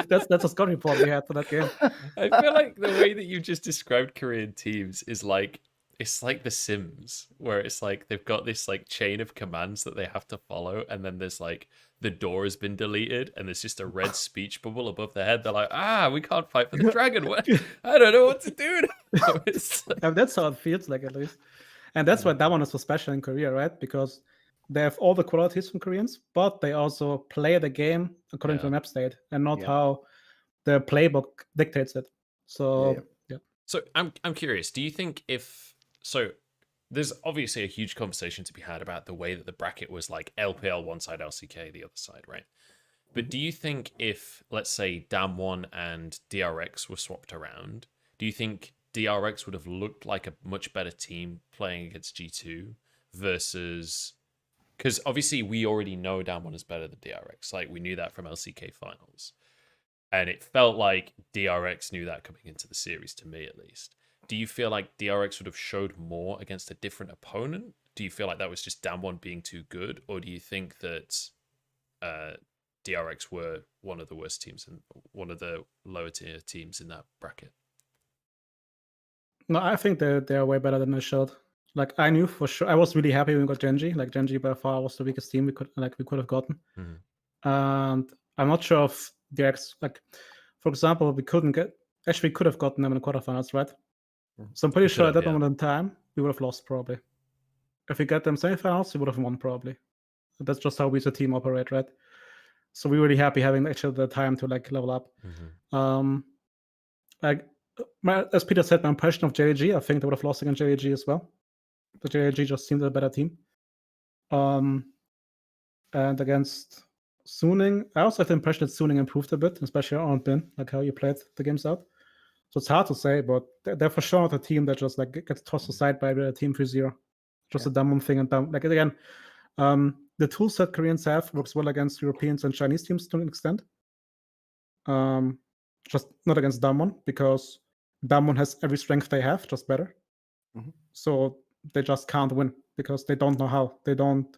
that's a score report we had for that game. I feel like the way that you just described Korean teams is like it's like The Sims, where it's like they've got this like chain of commands that they have to follow, and then there's like the door has been deleted, and there's just a red speech bubble above their head. They're like, we can't fight for the dragon. I don't know what to do now. And that's how it feels like, at least. And that's why Damwon is so special in Korea, right? Because they have all the qualities from Koreans, but they also play the game according to the map state and not how the playbook dictates it. So yeah. So I'm curious. Do you think there's obviously a huge conversation to be had about the way that the bracket was like LPL one side, LCK the other side, right? But do you think if, let's say, Damwon and DRX were swapped around, do you think DRX would have looked like a much better team playing against G2 versus... Because obviously we already know Damwon is better than DRX. Like we knew that from LCK finals. And it felt like DRX knew that coming into the series, to me at least. Do you feel like DRX would have showed more against a different opponent? Do you feel like that was just Damwon being too good? Or do you think that DRX were one of the worst teams and one of the lower tier teams in that bracket? No, I think they are way better than they showed. Like I knew for sure. I was really happy when we got Genji. Like Genji by far was the weakest team we could have gotten. Mm-hmm. And I'm not sure if DRX, like for example, we could have gotten them in the quarterfinals, right? So I'm pretty sure at that moment in time we would have lost probably. If we get them semifinals, we would have won probably. That's just how we as a team operate, right? So we're really happy having actually the time to like level up. Mm-hmm. As Peter said, my impression of JAG, I think they would have lost against JAG as well. But JAG just seemed a better team. And against Suning, I also have the impression that Suning improved a bit, especially on Bin, like how you played the games out. So it's hard to say, but they're for sure not a team that just like gets tossed aside by the team 3-0. Just a dumb thing and dumb. Like again, the tools that Koreans have works well against Europeans and Chinese teams to an extent. Just not against Damwon, because Damwon has every strength they have, just better. Mm-hmm. So they just can't win because they don't know how. They don't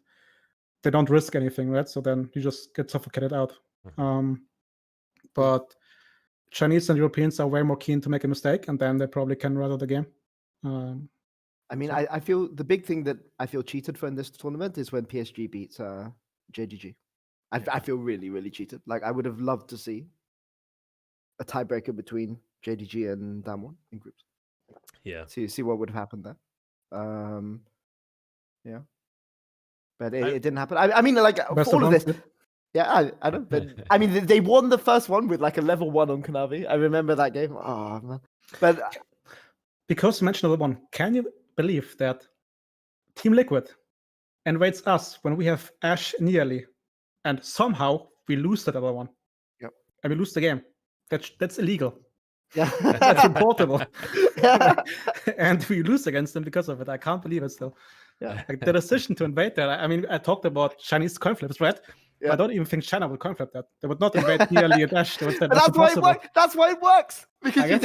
risk anything, right? So then you just get suffocated out. Mm-hmm. But Chinese and Europeans are way more keen to make a mistake, and then they probably can rather the game. I mean, I feel the big thing that I feel cheated for in this tournament is when PSG beats JGG. I feel really, really cheated. Like I would have loved to see a tiebreaker between JDG and Damwon in groups. Yeah. See what would have happened there. Yeah. But it didn't happen. I mean, like for all of this. Yeah, I don't. But I mean, they won the first one with like a level 1 on Kanavi. I remember that game. Oh man. But because you mentioned level 1, can you believe that Team Liquid invades us when we have Ashe nearly, and somehow we lose that level 1? Yep. And we lose the game. That's illegal. Yeah. That's reportable. Yeah. And we lose against them because of it. I can't believe it still. Yeah. Like the decision to invade that. I mean, I talked about Chinese coin flips, right? Yeah. I don't even think China would coin flip that. They would not invade nearly a dash. They would say, that's why it works. That's why it works. Because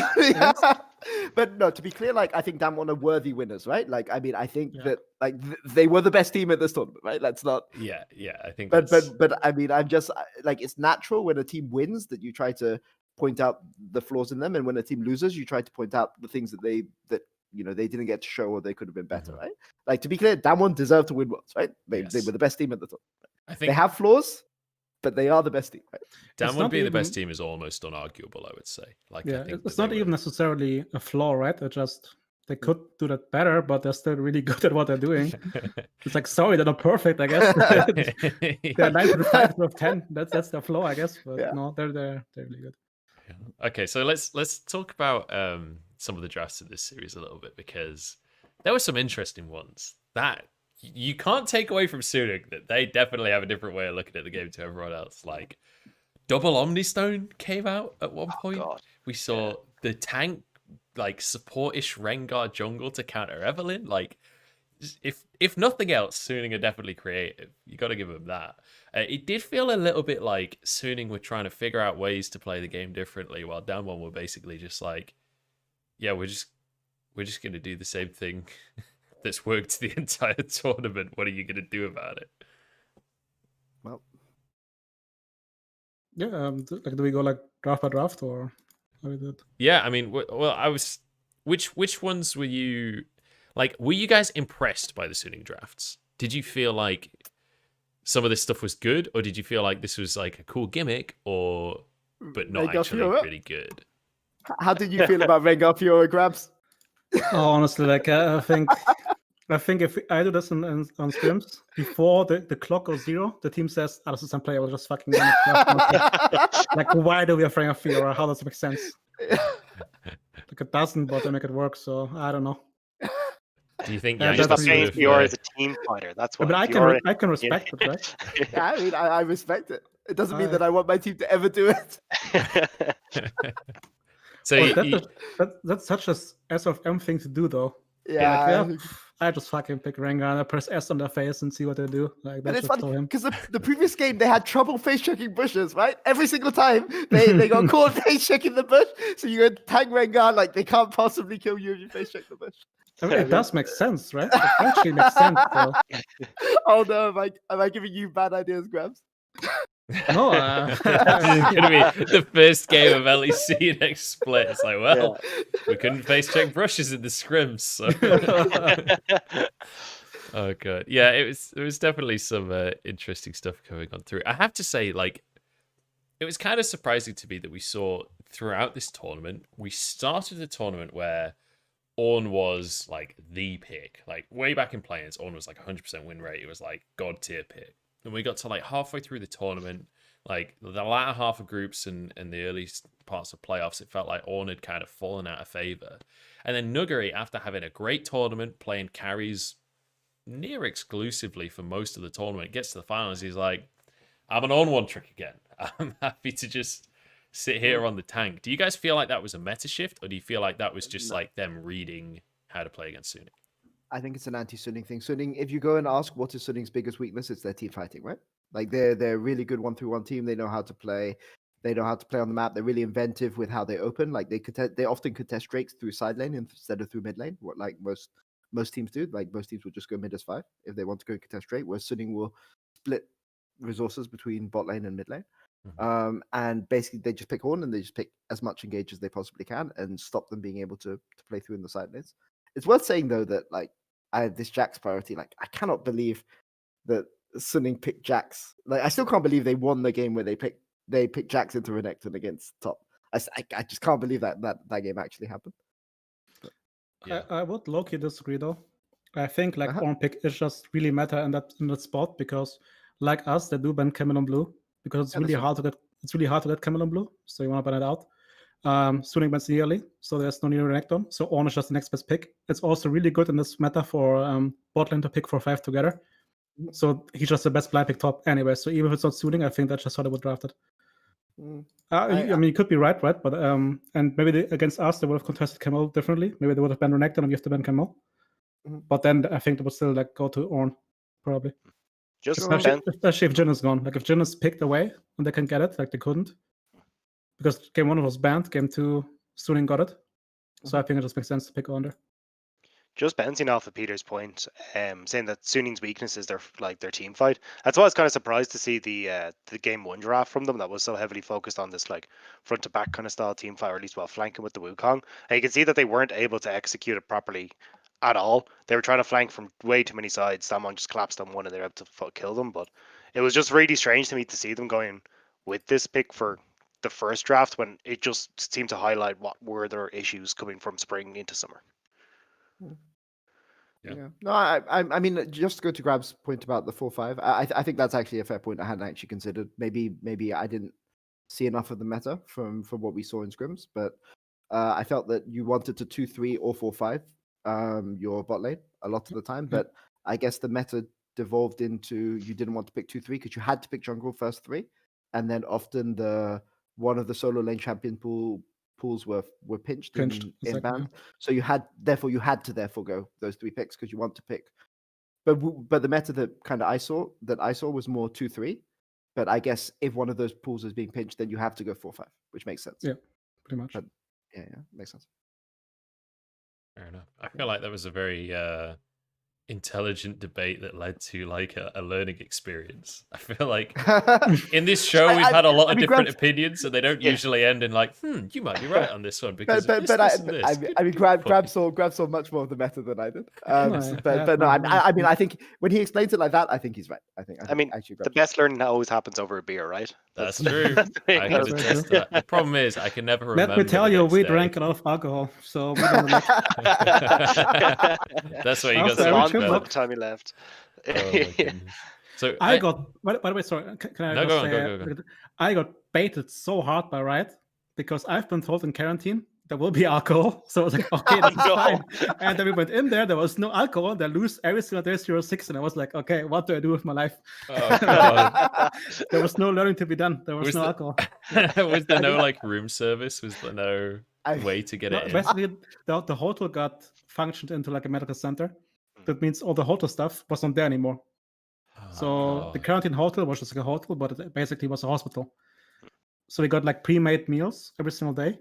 But no, to be clear, like I think Damwon are worthy winners, right? Like I mean, I think that like they were the best team at this tournament, right? Let's not. Yeah, I think. But I mean, I'm just like it's natural when a team wins that you try to point out the flaws in them, and when a team loses, you try to point out the things that they didn't get to show or they could have been better, right? Like to be clear, Damwon deserved to win once, right? They were the best team at the top. I think they have flaws, but they are the best team. Right? Damwon being the best team is almost unarguable, I would say. Like, yeah, it's not even necessarily a flaw, right? They could do that better, but they're still really good at what they're doing. It's like, sorry, they're not perfect, I guess. They're 9 to 5 out of 10. That's their flaw, I guess. But no, they're really good. Yeah. Okay, so let's talk about some of the drafts of this series a little bit, because there were some interesting ones. That you can't take away from Suning that they definitely have a different way of looking at the game to everyone else. Like, Double Omnistone came out at one point. God. We saw the tank, like, support-ish Rengar jungle to counter Evelyn. Like, if nothing else, Suning are definitely creative. You got to give them that. It did feel a little bit like Suning were trying to figure out ways to play the game differently, while Damwon were basically just like, yeah, we're just gonna do the same thing that's worked the entire tournament. What are you gonna do about it? Well, Yeah, like do we go like draft by draft or how we did? Yeah, I mean, well, I was. Which ones were you like? Were you guys impressed by the Suning drafts? Did you feel like some of this stuff was good, or did you feel like this was like a cool gimmick, but not Rengar actually Fiora? pretty good? How did you feel about Rengar Fiora grabs? Oh, honestly, like I think if I do this on scrims before the clock goes 0, the team says, "Oh, this is unplayable, just fucking run it." Like, why do we have Rengar Fiora? How does it make sense? Like, it doesn't, but they make it work. So I don't know. Do you think Yeah, You're just that's not Yankees playing would Fiora have? as a team fighter. That's why. But I Fiora- can respect it, right? Yeah, I mean, I respect it. It doesn't mean that I want my team to ever do it. So That's such a SFM thing to do, though. Yeah. Like, I just fucking pick Rengar and I press S on their face and see what they do. Like, And that's it's just funny so him. because the previous game they had trouble face checking bushes, right? Every single time they got caught face checking the bush. So you go tag Rengar, like they can't possibly kill you if you face check the bush. I mean, it does make sense, right? It actually makes sense, though. Oh no, am I giving you bad ideas, Grabs? No, this is gonna be the first game of LEC next split. It's like, well, we couldn't face check brushes in the scrims, so. Oh god, yeah, there was definitely some interesting stuff going on through. I have to say, like, it was kind of surprising to me that we saw throughout this tournament. We started the tournament where Ornn was like the pick, like way back in play-ins. Ornn was like 100% win rate. It was like god tier pick. And we got to like halfway through the tournament, like the latter half of groups and the early parts of playoffs, it felt like Ornn had kind of fallen out of favor. And then Nuguri, after having a great tournament, playing carries near exclusively for most of the tournament, gets to the finals. He's like, I'm an on one trick again. I'm happy to just sit here on the tank. Do you guys feel like that was a meta shift, or do you feel like that was just like them reading how to play against Suning? I think it's an anti-Suning thing. Suning, if you go and ask what is Suning's biggest weakness, it's their team fighting, right? Like they're really good 1-3-1 team. They know how to play. They know how to play on the map. They're really inventive with how they open. Like they often contest Drakes through side lane instead of through mid lane. What like most teams do. Like most teams will just go mid as 5 if they want to go contest Drake. Whereas Suning will split resources between bot lane and mid lane. And basically they just pick Ornn and they just pick as much engage as they possibly can and stop them being able to play through in the side lanes. It's worth saying though that like I have this Jax priority. Like I cannot believe that Suning picked Jax. Like I still can't believe they won the game where they picked Jax into Renekton against top. I just can't believe that game actually happened. But yeah. I would low-key disagree though. I think like Ornn pick is just really meta in that spot because like us they do ban Camelon Blue because it's really hard to get Camelon Blue, so you want to ban it out. Suning bans nearly, so there's no need to Renekton. So Ornn is just the next best pick. It's also really good in this meta for bot lane to pick 4-5 together. So he's just the best blind pick top anyway. So even if it's not Suning, I think that's just how they would draft it. I mean, you could be right, but and maybe against us they would have contested Camel differently. Maybe they would have banned Renekton and we have to ban Camel. But then I think they would still like go to Ornn, probably. Especially if Jhin is gone. Like if Jhin is picked away and they can get it, like they couldn't. Because game 1 was banned, game 2 Suning got it. So I think it just makes sense to pick Ornn. Just bouncing off of Peter's point, saying that Suning's weakness is their team fight. That's why I was kind of surprised to see the game 1 draft from them that was so heavily focused on this like front to back kind of style team fight, or at least while flanking with the Wukong. And you can see that they weren't able to execute it properly at all. They were trying to flank from way too many sides. Someone just collapsed on one and they were able to kill them. But it was just really strange to me to see them going with this pick for the first draft when it just seemed to highlight what were their issues coming from spring into summer. Yeah. No, I mean, just to go to Grab's point about the 4-5, I think that's actually a fair point. I hadn't actually considered. Maybe I didn't see enough of the meta from what we saw in scrims, but I felt that you wanted to 2-3 or 4-5 your bot lane a lot of the time. But I guess the meta devolved into you didn't want to pick 2-3 because you had to pick jungle first 3, and then often one of the solo lane champion pools were pinched in exactly, band. So you had to go those 3 picks because you want to pick. But the meta that I saw was more 2-3. But I guess if one of those pools is being pinched, then you have to go 4-5, which makes sense. Yeah, pretty much. But, yeah, makes sense. Fair enough. I feel like that was a very intelligent debate that led to like a learning experience. I feel like in this show we've had a lot of different opinions, and they don't usually end in like, you might be right on this one because Grab saw much more of the meta than I did. I think when he explains it like that, I think he's right. I mean, actually, the best learning always happens over a beer, right? That's true. I can attest to that. The problem is I can never remember. Let me tell you, we drank a lot of alcohol, so we don't like... That's why you got so so long by the time he left. So I got. By the way, sorry. Can I no, just go. I got baited so hard by Riot because I've been told in quarantine there will be alcohol. So I was like, okay, that's fine. And then we went in there was no alcohol. They lose every single day 0-6, and I was like, okay, what do I do with my life? Oh, God. There was no learning to be done. There was no alcohol. Was there no like room service? Was there no way to get it in? Basically, the hotel got functioned into like a medical center. That means all the hotel stuff was not there anymore. So the quarantine hotel was just like a hotel, but it basically was a hospital. So we got like pre-made meals every single day,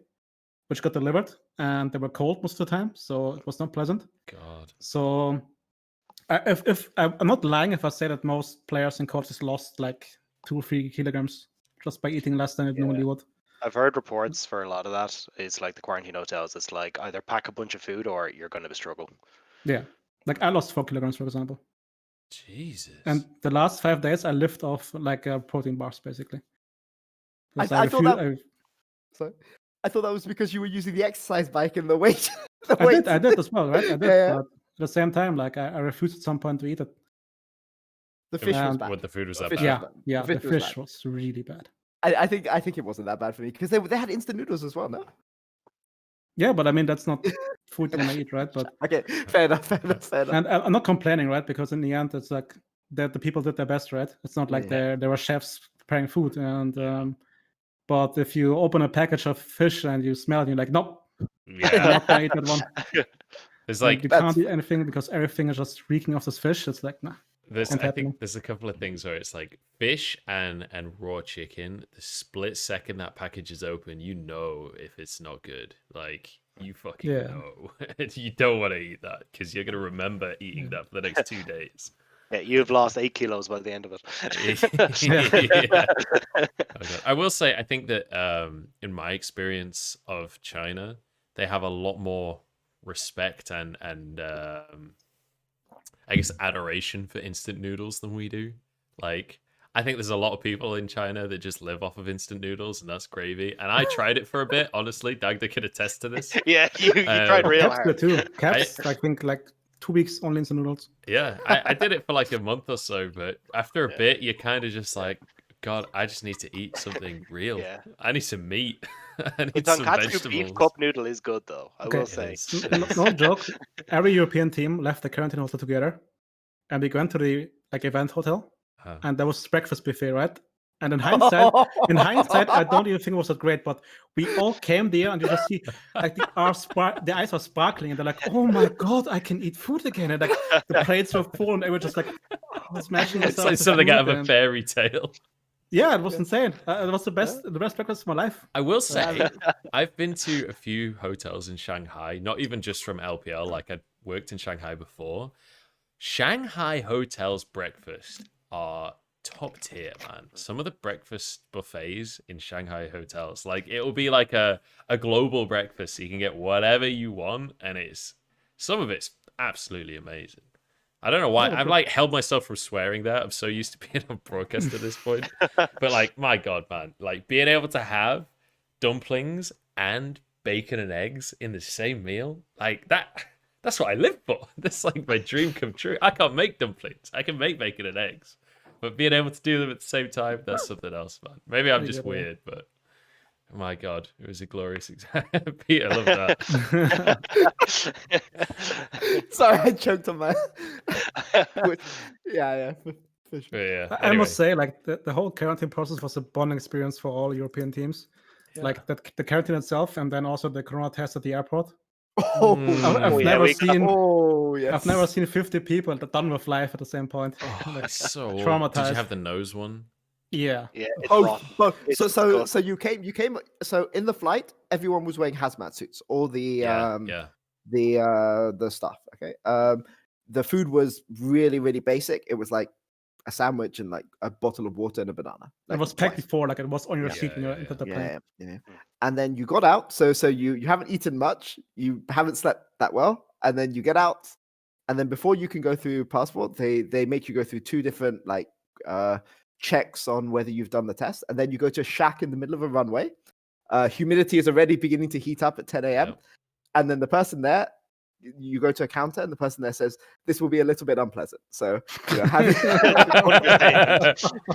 which got delivered, and they were cold most of the time, so it was not pleasant. God. So if I'm not lying if I say that most players and coaches lost like 2 or 3 kilograms just by eating less than it normally would. I've heard reports for a lot of that. It's like the quarantine hotels. It's like either pack a bunch of food or you're going to struggle. Yeah. Like I lost 4 kilograms, for example. Jesus. And the last 5 days I lived off like protein bars, basically. I thought that was because you were using the exercise bike and the weight. I did as well, right? I did. Yeah. But at the same time, like I refused at some point to eat it. The fish was bad. What the food was The that fish bad? Yeah, The the fish was fish bad. was really bad. I think it wasn't that bad for me because they had instant noodles as well, no? Yeah, but I mean that's not food you want to eat, right? But okay, fair enough. And I'm not complaining, right? Because in the end, it's like that the people did their best, right? It's not like there were chefs preparing food, and but if you open a package of fish and you smell it, you're like, nope, I'm not gonna eat that one. It's like you can't eat anything because everything is just reeking of this fish. It's like, nah. I think there's a couple of things where it's like fish and raw chicken. The split second that package is open, you know if it's not good. Like you fucking know. You don't want to eat that because you're gonna remember eating that for the next 2 days. Yeah, you've lost 8 kilos by the end of it. Okay. I will say, I think that in my experience of China, they have a lot more respect and I guess adoration for instant noodles than we do. Like, I think there's a lot of people in China that just live off of instant noodles, and that's gravy. And I tried it for a bit, honestly. Dagda can attest to this. Yeah, you tried real Caps hard. too. Caps, I think like 2 weeks only instant noodles. Yeah, I did it for like a month or so, but after a bit, you're kind of just like, God, I just need to eat something real. Yeah. I need some meat. I need The some tonkatsu vegetables. beef cup noodle is good, though. I will say. No joke. Every European team left the quarantine hotel together, and we went to the like event hotel, and there was breakfast buffet, right? And in hindsight, I don't even think it was that great, but we all came there and you just see like the eyes are sparkling, and they're like, "Oh my god, I can eat food again!" And like the plates were full, and they were just like smashing. It's like something out of a fairy tale. Yeah, it was insane. It was the best breakfast of my life. I will say, I've been to a few hotels in Shanghai, not even just from LPL, like I'd worked in Shanghai before. Shanghai hotels breakfast are top tier, man. Some of the breakfast buffets in Shanghai hotels, like it will be like a global breakfast, so you can get whatever you want, and some of it's absolutely amazing. I don't know why I've like held myself from swearing there. I'm so used to being on broadcast at this point. But like, my God, man, like being able to have dumplings and bacon and eggs in the same meal, like that's what I live for. That's like my dream come true. I can't make dumplings. I can make bacon and eggs. But being able to do them at the same time, that's something else, man. Maybe I'm just weird, but My God, it was a glorious exam. Peter, I love that. Sorry, I choked on my. Yeah, for But sure. yeah, I anyway. must say, like the whole quarantine process was a bonding experience for all European teams. Yeah. Like the quarantine itself, and then also the corona test at the airport. Oh, I've yeah, never we got- seen. oh yes. I've never seen 50 people done with life at the same point. Oh, Like, it's so awful. Did traumatized. you have the nose one? Yeah. Yeah, it's Oh, rotten. but It's so disgusting. you came. So in the flight, everyone was wearing hazmat suits. All the Yeah. the stuff. Okay. The food was really basic. It was like a sandwich and like a bottle of water and a banana. It Like, was packed twice. before, like it was on your Yeah, seat when you yeah, entered the plane. Yeah. And then you got out. So you haven't eaten much. You haven't slept that well. And then you get out. And then before you can go through passport, they make you go through two different like checks on whether you've done the test. And then you go to a shack in the middle of a runway. Humidity is already beginning to heat up at 10 a.m. Yep. And then the person there, you go to a counter and the person there says, this will be a little bit unpleasant. So, you know, having...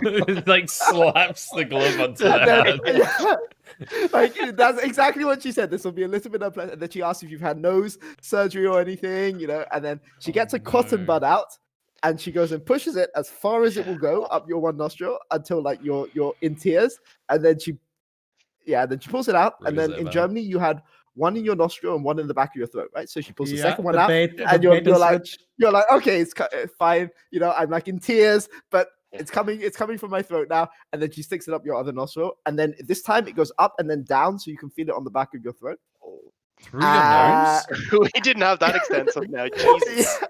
It like slaps the glove onto the hand. Like, that's exactly what she said. This will be a little bit unpleasant. And then she asks if you've had nose surgery or anything, you know, and then she gets a cotton bud out and she goes and pushes it as far as it will go up your one nostril until like you're in tears. And then she pulls it out. And then in Germany, you had one in your nostril and one in the back of your throat, right? So she pulls the second one out, and you're like, okay, it's fine. You know, I'm like in tears, but it's coming from my throat now. And then she sticks it up your other nostril, and then this time it goes up and then down, so you can feel it on the back of your throat. Through your nose? We didn't have that extensive now. Jesus. Yeah.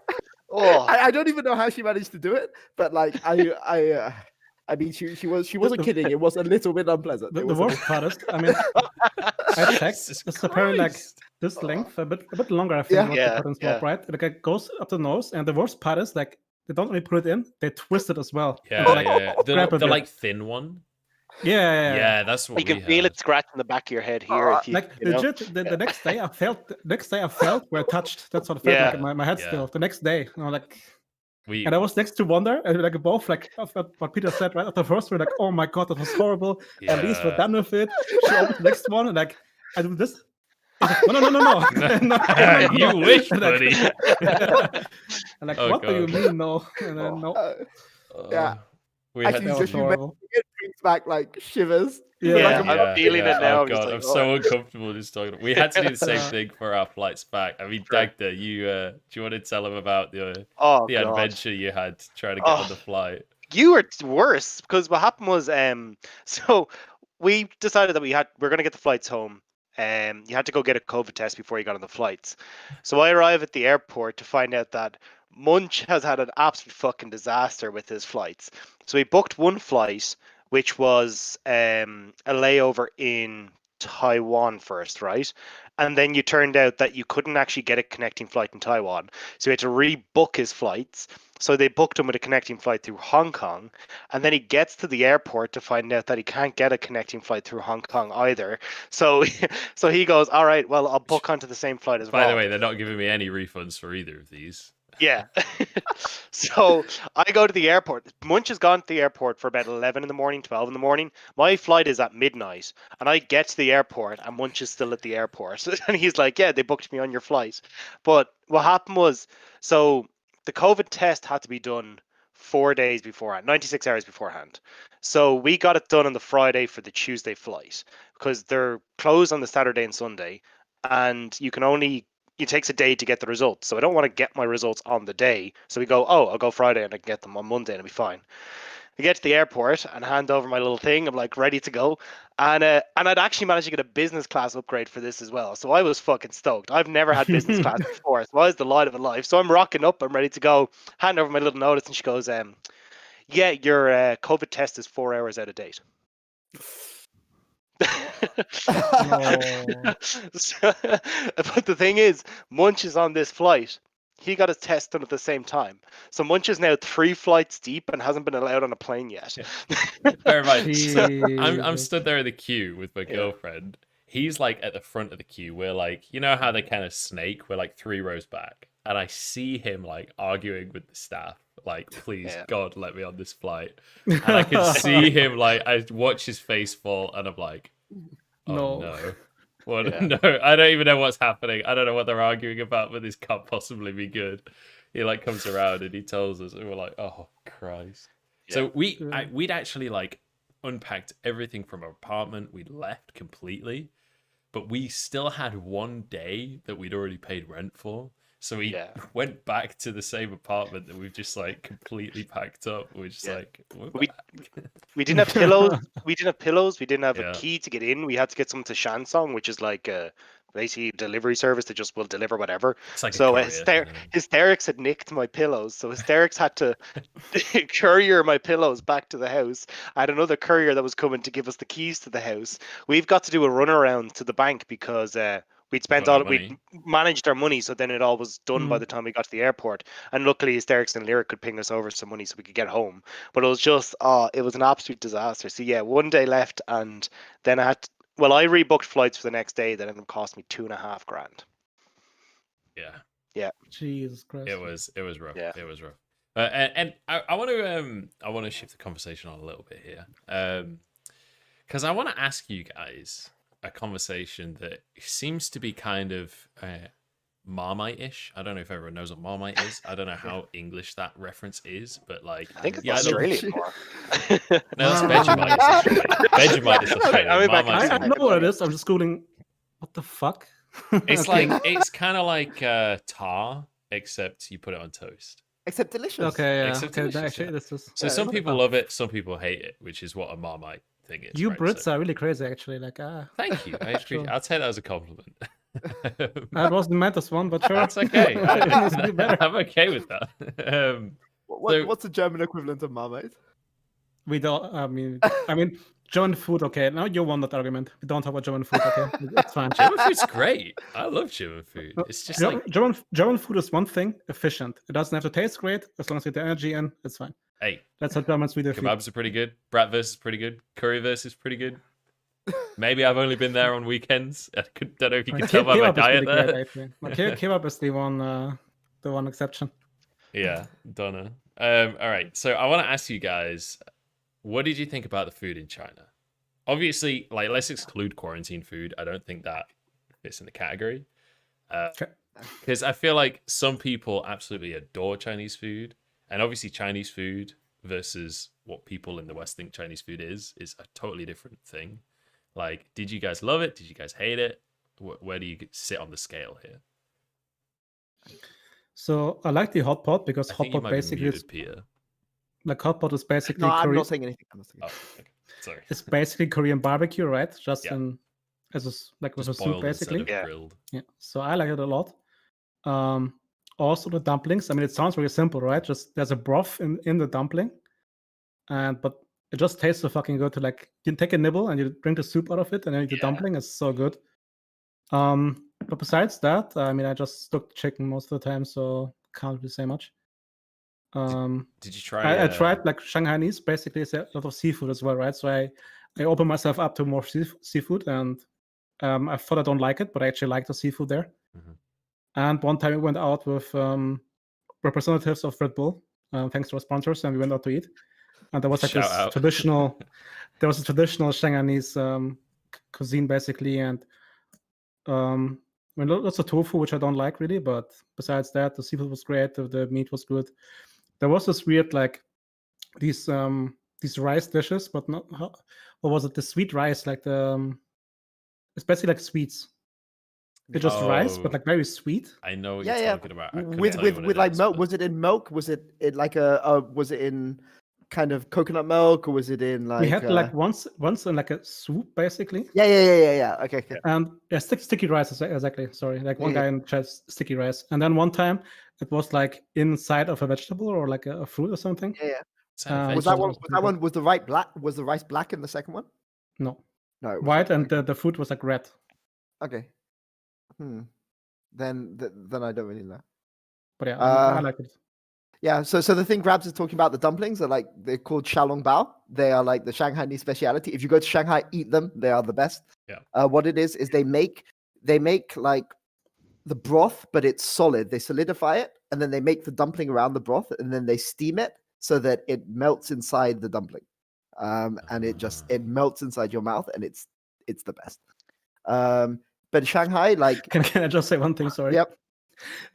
Oh, I don't even know how she managed to do it, but like I mean, she wasn't kidding. It was a little bit unpleasant. The worst part is, I mean, I checked. It's apparently like this length, a bit longer. I think what the buttons swap, right? Like it goes up the nose, and the worst part is like they don't only put it in; they twist it as well. Yeah. The like thin one. Yeah, that's what you can feel it scratching the back of your head here. If you, like you know? legit, the next day I felt where I touched. That's what I felt like my head still. The next day, you know, like. And I was next to Wonder, and like both, like what Peter said right after first, we're like, "Oh my god, that was horrible." Yeah. At least we're done with it. She opens the next one, and like, I do this. Like, no. You wish, buddy. And like, what do you mean, no? And then no. Yeah. We actually, had just it brings back like shivers. I'm feeling it now. Oh god, I'm so uncomfortable just talking. We had to do the same thing for our flights back. I mean, Dagda, do you want to tell them about the adventure you had trying to get on the flight? You were worse, because what happened was, so we decided that we're going to get the flights home. You had to go get a COVID test before you got on the flights. So I arrive at the airport to find out that Munch has had an absolute fucking disaster with his flights. So he booked one flight, which was a layover in Taiwan first, right? And then you turned out that you couldn't actually get a connecting flight in Taiwan. So he had to rebook his flights. So they booked him with a connecting flight through Hong Kong. And then he gets to the airport to find out that he can't get a connecting flight through Hong Kong either. So he goes, all right, well, I'll book onto the same flight as well. By the way, they're not giving me any refunds for either of these. Yeah. So I go to the airport. Munch has gone to the airport for about 11 in the morning, 12 in the morning. My flight is at midnight. And I get to the airport and Munch is still at the airport. And he's like, yeah, they booked me on your flight. But what happened was, so the COVID test had to be done 4 days beforehand, 96 hours beforehand. So we got it done on the Friday for the Tuesday flight because they're closed on the Saturday and Sunday. And it takes a day to get the results. So I don't want to get my results on the day. So we go, I'll go Friday and I can get them on Monday and it'll be fine. I get to the airport and hand over my little thing. I'm like ready to go. And I'd actually managed to get a business class upgrade for this as well. So I was fucking stoked. I've never had business class before. So I was the light of a life. So I'm rocking up. I'm ready to go. Hand over my little notice and she goes, yeah, your COVID test is 4 hours out of date. But the thing is, Munch is on this flight. He got his test done at the same time. So Munch is now 3 flights deep and hasn't been allowed on a plane yet. Bear in mind, I'm stood there in the queue with my girlfriend. He's like at the front of the queue. We're like, you know how they kind of snake? We're like 3 rows back. And I see him like arguing with the staff. Like, please, God, let me on this flight. And I can see him, like, I watch his face fall and I'm like, Oh No. no. What? Yeah. No, I don't even know what's happening. I don't know what they're arguing about, but this can't possibly be good. He like comes around and he tells us, and we're like, "Oh Christ!" So Yeah. we'd actually like unpacked everything from our apartment. We'd left completely, but we still had one day that we'd already paid rent for. So we Yeah. went back to the same apartment that we've just like completely packed up. We're just Yeah. like, we're We- back. We didn't have pillows. We didn't have pillows. We didn't have Yeah. a key to get in. We had to get something to Shansong, which is like basically a delivery service that just will deliver whatever. It's like So a courier kind of thing. Hysterics had nicked my pillows. So Hysterics had to courier my pillows back to the house. I had another courier that was coming to give us the keys to the house. We've got to do a runaround to the bank because we'd spent Got our all we'd money. managed our money, so then it all was done by the time we got to the airport. And luckily, Hysterics and Lyric could ping us over some money so we could get home. But it was just, it was an absolute disaster. So yeah, one day left, and then I had to, well, I rebooked flights for the next day. That ended up costing me $2.5 grand. Yeah. Jesus Christ. It was rough. Yeah. It was rough. And I want to shift the conversation on a little bit here, because I want to ask you guys a conversation that seems to be kind of Marmite-ish. I don't know if everyone knows what Marmite is. I don't know how English that reference is, but like, I think it's yeah, I don't- Australian more. No, that's Vegemite. Is Australian. Vegemite is Australian. I mean, back in Marmite's I English. know what it is. I'm just Googling. What the fuck? It's Okay. like it's kind of like tar, except you put it on toast. Except delicious. Okay, yeah. Except Okay, delicious, actually, yeah. this is. So Yeah, some what people about- love it, some people hate it, which is what a Marmite thing is. You right? Brits So- are really crazy, actually. Like, Thank you. I appreciate. Sure. I'll take that as a compliment. that wasn't meant as one, but sure. That's okay. It needs to be better. I'm okay with that. So- What's the German equivalent of Marmite? We don't. I mean, German food. Okay, now you won that argument. We don't talk about German food. Okay, it's fine. German food's great. I love German food. It's just like, German food is one thing, efficient. It doesn't have to taste great as long as you get the energy in. It's fine. hey, That's how Germans do their food. kebabs are pretty good. Bratwurst is pretty good. Currywurst is pretty good. Maybe I've only been there on weekends. I don't know if you can tell by my Kebab is diet really there. great, actually. Like, kebab is the one exception. Yeah, Donna. All right. So I want to ask you guys, what did you think about the food in China? Obviously, like, let's exclude quarantine food. I don't think that fits in the category. Okay. Because I feel like some people absolutely adore Chinese food, and obviously Chinese food versus what people in the West think Chinese food is a totally different thing. Like, did you guys love it? Did you guys hate it? Where do you sit on the scale here? So I like the hot pot because I hot think you pot might be basically muted, is Peter. like hot pot is basically No, I'm Korean. not saying anything. I'm not saying Oh, anything. okay. Sorry. It's basically Korean barbecue, right? Just Yeah. in as a, like with Just a soup, boiled instead basically. of Yeah. grilled. Yeah. So I like it a lot. Also the dumplings. I mean, it sounds really simple, right? Just there's a broth in the dumpling, but it just tastes so fucking good. To like, you take a nibble and you drink the soup out of it, and then eat the Yeah. dumpling. It's so good. But besides that, I mean, I just stuck chicken most of the time, so can't really say much. Did you try? I tried like Shanghainese. Basically, it's a lot of seafood as well, right? So I opened myself up to more seafood, and I thought I don't like it, but I actually like the seafood there. Mhm. And one time we went out with representatives of Red Bull, thanks to our sponsors, and we went out to eat. And there was like Shout this out. traditional, Shanghainese cuisine basically, and I mean, lots of tofu, which I don't like really, but besides that, the seafood was great. The meat was good. There was this weird like these rice dishes, but not what was it? The sweet rice, like it's basically like sweets. It's just rice, but Oh, like very sweet. I know what Yeah, you're yeah. talking about. I couldn't With tell you what with it like is, milk. but- Was it in milk? Was it in like was it in kind of coconut milk, or was it in like? We had like once in like a soup basically, Yeah. Okay. and yeah, sticky rice exactly. Sorry, like one Yeah, guy in chat sticky rice, and then one time it was like inside of a vegetable or like a fruit or something. Yeah. Is that a Was Was that vegetable? one? Was that one? Was the right black? Was the rice black in the second one? No, No, it was white, not. and the fruit was like red. Okay. Then I don't really know. But yeah, I Uh, like it. Yeah, so the thing Grabs is talking about, the dumplings are like, they're called xiaolong bao. They are like the Shanghainese speciality. If you go to Shanghai, eat them. They are the best. Yeah. What it is they make like the broth, but it's solid. They solidify it, and then they make the dumpling around the broth, and then they steam it so that it melts inside the dumpling. And it melts inside your mouth, and it's the best. But Shanghai, like, Can I just say one thing? Sorry. yep.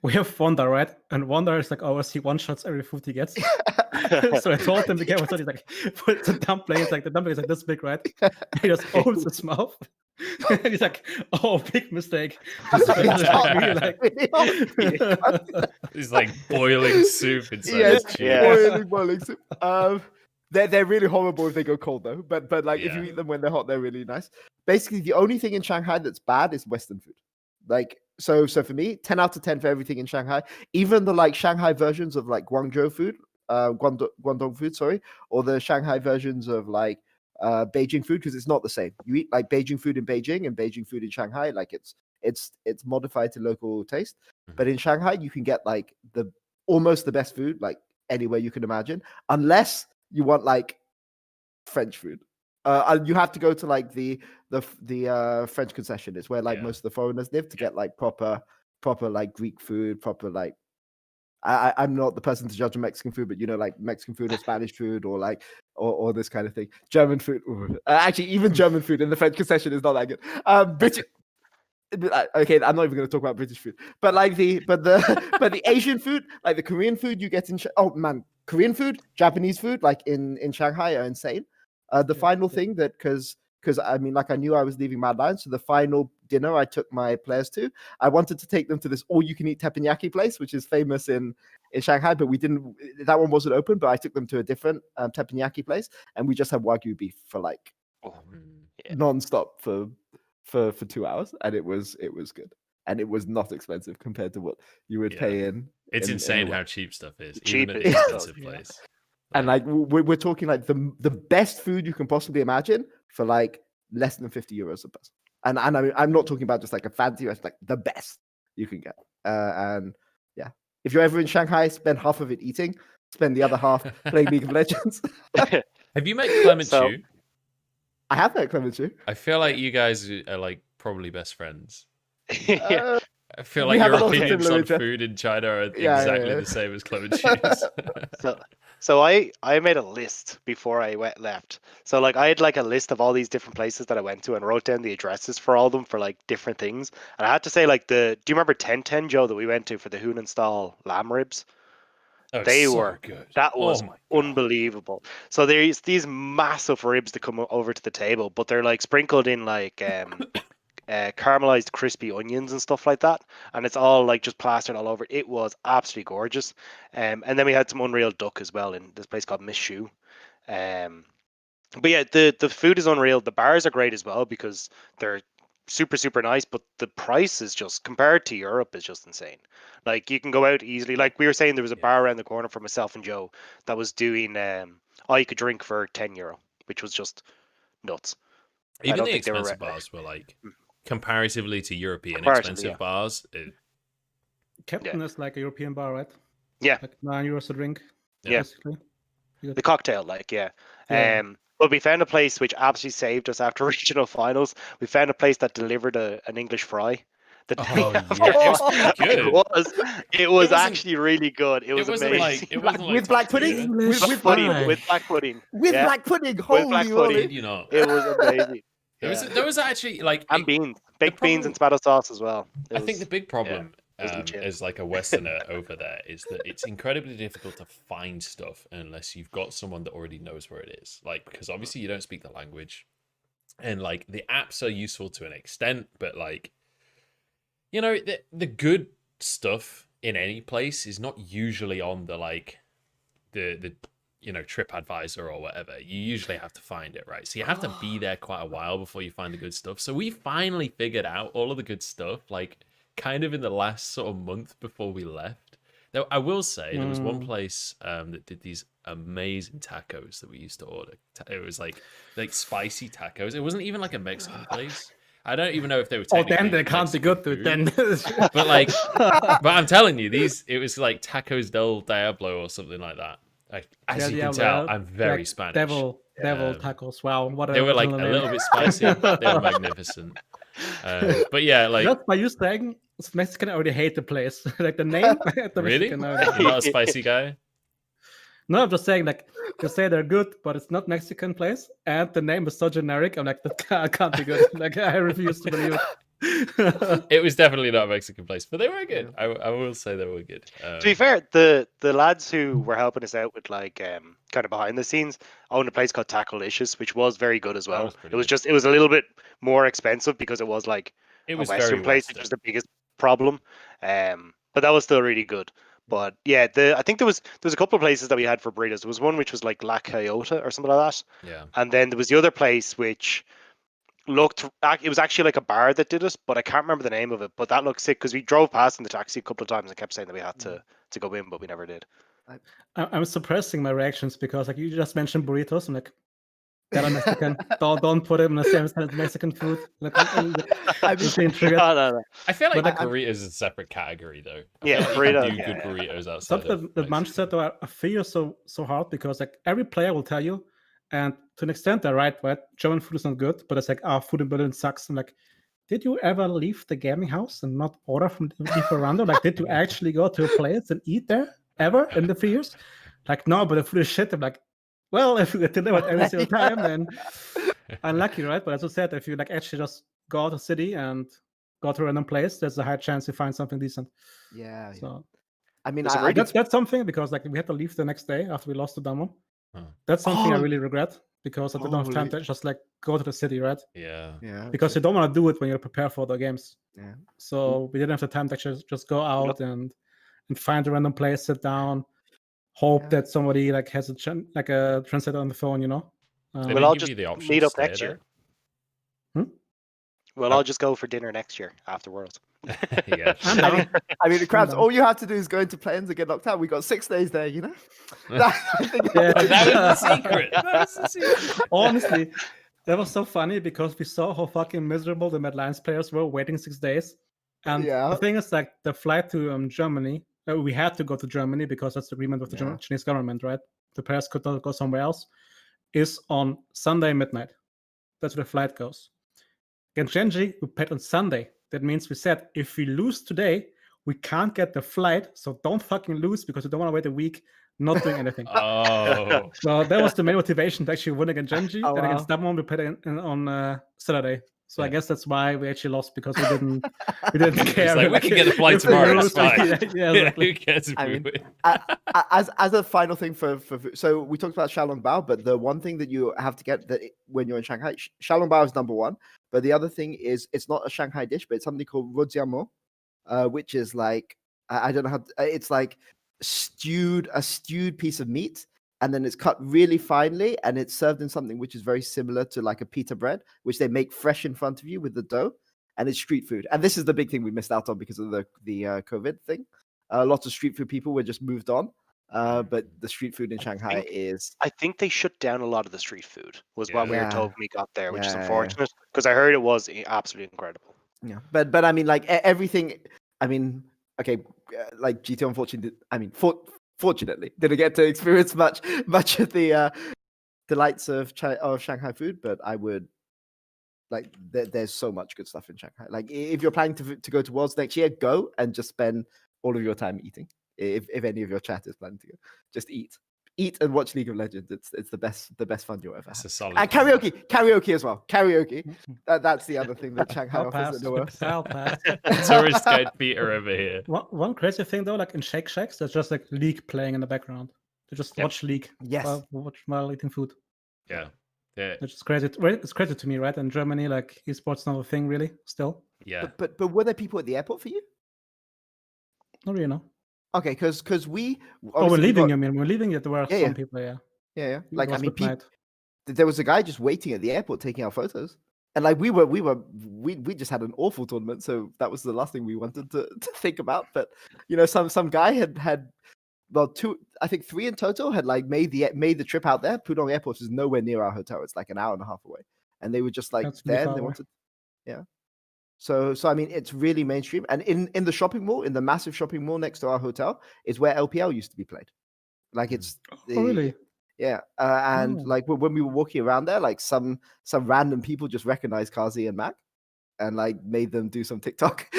We have Wanda, right? And Wanda is like, always he one shots every food he gets. So I told him to get one shot. He's like, put the dumpling. It's like the dumpling is like this big, right? He just opens his mouth. And he's like, oh, big mistake. Just really like, It's like boiling soup inside Yes, his tube. Yeah. boiling soup. They're really horrible if they go cold though. But like if you Yeah. eat them when they're hot, they're really nice. Basically, the only thing in Shanghai that's bad is Western food. Like so for me, 10 out of 10 for everything in Shanghai. Even the like Shanghai versions of like Guangzhou food, Guangdong food, sorry, or the Shanghai versions of like Beijing food, because it's not the same. You eat like Beijing food in Beijing and Beijing food in Shanghai, like it's modified to local taste. Mhm. But in Shanghai, you can get like almost the best food, like anywhere you can imagine, unless you want like French food. And you have to go to like the French concession. It's where like Yeah. most of the foreigners live to get like proper like Greek food, proper like. I'm not the person to judge Mexican food, but you know, like Mexican food or Spanish food or like or this kind of thing. German food, actually, even German food in the French concession is not that good. British. Okay, I'm not even going to talk about British food, but like but the Asian food, like the Korean food you get in Korean food, Japanese food, like in Shanghai, are insane. The final thing that because I mean, like I knew I was leaving Mad Lions, so the final dinner I took my players to, I wanted to take them to this all-you-can-eat teppanyaki place, which is famous in Shanghai, but we didn't. That one wasn't open, but I took them to a different teppanyaki place, and we just had Wagyu beef for like Yeah. non-stop for 2 hours, and it was good, and it was not expensive compared to what you would Yeah. pay in. It's in insane the how West. cheap stuff is, Cheap even at is an stuff, expensive yeah. place. And like we're talking like the best food you can possibly imagine for like less than 50 euros a person. And I mean, I'm not talking about just like a fancy restaurant, like the best you can get. And yeah, if you're ever in Shanghai, spend half of it eating, spend the other half playing League of Legends. Have you met Clement So- Chu? I have met Clement Chu. I feel like you guys are like probably best friends. Yeah. I feel We like have your a lot of opinions similar on interests. food in China are Yeah, exactly yeah. the same as Clement Chu's. So I made a list before I left. So like I had like a list of all these different places that I went to and wrote down the addresses for all of them for like different things. And I had to say like do you remember 1010 Joe that we went to for the Hunenstall lamb ribs? Oh, it's They so were good. that was oh my God. unbelievable. So there's these massive ribs that come over to the table, but they're like sprinkled in like caramelized crispy onions and stuff like that, and it's all like just plastered all over. It was absolutely gorgeous. And then we had some unreal duck as well in this place called Miss Shoe. But yeah, the food is unreal. The bars are great as well because they're super nice, but the price is just compared to Europe is just insane. Like you can go out easily. Like we were saying, there was a bar around the corner for myself and Joe that was doing all you could drink for €10, which was just nuts. I Even don't the think they were expensive bars were like comparatively to European Comparatively, expensive yeah. bars. Captain is like a European bar, right? Yeah. Like €9 a drink. Yeah. Basically. The cocktail, like, yeah. Yeah. But we found a place which absolutely saved us after regional finals. We found a place that delivered an English fry. The day Oh, after yeah, it was pretty good. It was wasn't- actually really good. It was wasn't amazing. like it wasn't like With black top pudding? tier. English Black pudding, fry. with black pudding. With Yeah. black pudding, With holy black moly. pudding. Did you not? It was amazing. There was actually like And beans, baked beans and tomato sauce as well. I think the big problem it was legit. as like a Westerner over there is that it's incredibly difficult to find stuff unless you've got someone that already knows where it is. Like, because obviously you don't speak the language, and like the apps are useful to an extent, but like, you know, the good stuff in any place is not usually on the like the you know, TripAdvisor or whatever. You usually have to find it, right? So you have to be there quite a while before you find the good stuff. So we finally figured out all of the good stuff, like kind of in the last sort of month before we left. Though I will say there was one place that did these amazing tacos that we used to order. It was like spicy tacos. It wasn't even like a Mexican place. I don't even know if they were. Oh, then technically they can't be Mexican good, dude. food. Then. But like, but I'm telling you, it was like Tacos del Diablo or something like that. Like, as you can tell, I'm very like Spanish. Devil tacos. Wow, what They were like a little bit spicy. They were magnificent. But yeah, like just by you saying it's Mexican, I already hate the place. Like the name. The really, Mexican, you're not a spicy guy. No, I'm just saying, like, you say they're good, but it's not Mexican place, and the name is so generic. I'm like, that can't be good. Like, I refuse to believe it. It was definitely not a Mexican place, but they were good. Yeah. I will say they were good. To be fair, the lads who were helping us out with like kind of behind the scenes owned a place called Tacklicious, which was very good as That well. was pretty It was good. just it was a little bit more expensive because it was like It a was Western very place, which Western. was the biggest problem. But that was still really good. But yeah, I think there was a couple of places that we had for burritos. There was one which was like La Coyote or something like that, Yeah. and then there was the other place which it was actually like a bar that did it, but I can't remember the name of it. But that looked sick because we drove past in the taxi a couple of times and kept saying that we had to go in, but we never did. I'm suppressing my reactions because, like, you just mentioned burritos. I'm like, they're Mexican. don't put them in the same sense as Mexican food. Like, I'm just being triggered. No. I feel like But, burritos is a separate category, though. I Yeah, feel like you burritos, can do good yeah. burritos outside Something of that Munch Mexican. said, though, I feel so hard because, like, every player will tell you, and to an extent they're right? German food is not good, but it's like, food in Berlin sucks. I'm like, did you ever leave the gaming house and not order from Lieferando? Like, did you actually go to a place and eat there ever in the 3 years? Like, no, but the food is shit. I'm like, well, if you get delivered every single time, then unlucky, right? But as I said, if you like actually just go out of city and go to a random place, there's a high chance you find something decent. Yeah. So I mean, There's a I very good that's something because like we had to leave the next day after we lost the demo. Huh. That's something I Oh. really regret because I didn't have time Holy- to just like go to the city, right? Yeah. Yeah. Because you don't want to do it when you're prepared for the games. Yeah. So we didn't have the time to actually just go out look- and find a random place, sit down, hope Yeah. that somebody like has a like a translator on the phone, you know. They Um, didn't We'll all give just you the option meet to up stay next there. year. Hmm? We'll all just go for dinner next year after Worlds. Yeah. I'm down. I mean, crabs. down. All you have to do is go into plans and get knocked out. We got 6 days there, you know. I think Yeah. But that was the secret. That was the secret. Honestly, that was so funny because we saw how fucking miserable the Mad Lions players were waiting 6 days. And Yeah. the thing is, like, the flight to Germany, we had to go to Germany because that's the agreement with the Yeah. Chinese government, right? The players could not go somewhere else, is on Sunday midnight. That's where the flight goes. Against Genji, we played on Sunday. That means we said, if we lose today, we can't get the flight, so don't fucking lose because we don't want to wait a week not doing anything. Oh. So that was the main motivation to actually win against Genji, Oh, and against wow. that one we played on Saturday. So I Yeah. guess that's why we actually lost because we didn't care. It's like, we can get the flight if we tomorrow. It's lose, like, fine. yeah, exactly. Who cares if I we mean, win? as a final thing for so we talked about Xiaolong Bao, but the one thing that you have to get when you're in Shanghai, Xiaolong Bao is number one. But the other thing is it's not a Shanghai dish, but it's something called rujiamo, which is like I don't know how it's like a stewed piece of meat, and then it's cut really finely, and it's served in something which is very similar to like a pita bread, which they make fresh in front of you with the dough, and it's street food. And this is the big thing we missed out on because of the COVID thing. Lots of street food people were just moved on, but the street food in Shanghai is. I think they shut down a lot of the street food, was what we were Yeah. told when we got there, which is Yeah, yeah. unfortunate because I heard it was absolutely incredible. Yeah, but I mean, like everything. I mean, okay, like GT unfortunately, fortunately, didn't get to experience much of the delights of Shanghai food. But I would like there's so much good stuff in Shanghai. Like if you're planning to go to Worlds next year, go and just spend all of your time eating. If any of your chat is planning to go, just eat and watch League of Legends. It's the best fun you'll ever It's have. a solid. And karaoke as well. Karaoke. That's the other thing that Shanghai I'll offers pass. at the Worlds. I'll pass. Tourist guide Peter over here. One crazy thing though, like in Shake Shacks, there's just like League playing in the background. To just Yep. watch League Yes. while eating food. Yeah. Yeah. Which is crazy. It's crazy to me, right? In Germany, like esports not a thing really still. Yeah. But were there people at the airport for you? Not really, no. Okay, because we. Oh, we're obviously we leaving. got- I mean, we're leaving. Yet there were Yeah, some yeah. people. Yeah. Yeah. It Like I was mean, good night. there was a guy just waiting at the airport taking our photos, and like we just had an awful tournament, so that was the last thing we wanted to think about. But you know, some guy had well I think 3 in total had like made the trip out there. Pudong Airport is nowhere near our hotel; it's like an hour and a half away, and they were just like That's really there, and far they away. wanted. Yeah. So I mean, it's really mainstream, and in the shopping mall, in the massive shopping mall next to our hotel, is where LPL used to be played. Like it's Oh, really? yeah, and Oh. like when we were walking around there, like some random people just recognized Kazi and Mac, and like made them do some TikTok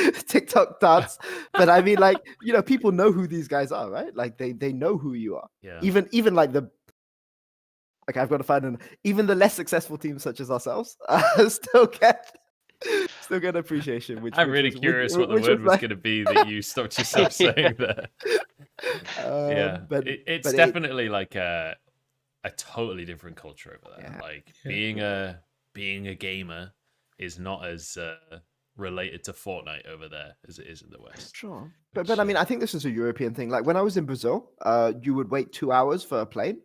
dance. But I mean, like, you know, people know who these guys are, right? Like they know who you are. Yeah. Even like okay, I've got to find even the less successful teams such as ourselves still get appreciation. Which I'm really curious what the word was going to be that you stopped yourself saying there. Yeah, but it's but definitely like a totally different culture over there. Yeah. Like Yeah. being a gamer is not as related to Fortnite over there as it is in the West. Sure, but I mean, I think this is a European thing. Like when I was in Brazil, you would wait 2 hours for a plane,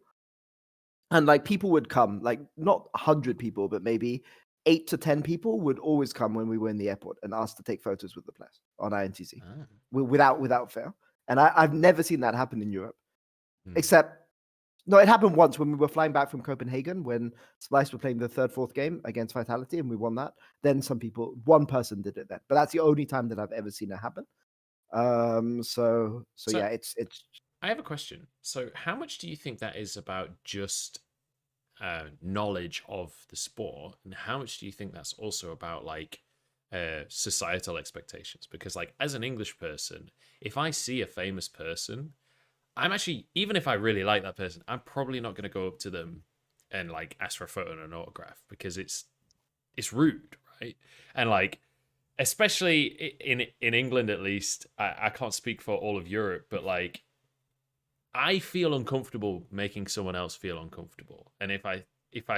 and like people would come, like not 100 people, but maybe 8 to 10 people would always come when we were in the airport and ask to take photos with the players on INTZ without fail. And I've never seen that happen in Europe, except. No, it happened once when we were flying back from Copenhagen when Splice were playing the third, fourth game against Vitality and we won that. Then one person did it then. But that's the only time that I've ever seen it happen. So yeah, it's. I have a question. So how much do you think that is about just knowledge of the sport, and how much do you think that's also about like societal expectations? Because like as an English person, if I see a famous person, I'm actually, even if I really like that person, I'm probably not going to go up to them and like ask for a photo and an autograph because it's rude, right? And like, especially in England, at least, I can't speak for all of Europe, but like, I feel uncomfortable making someone else feel uncomfortable. And if I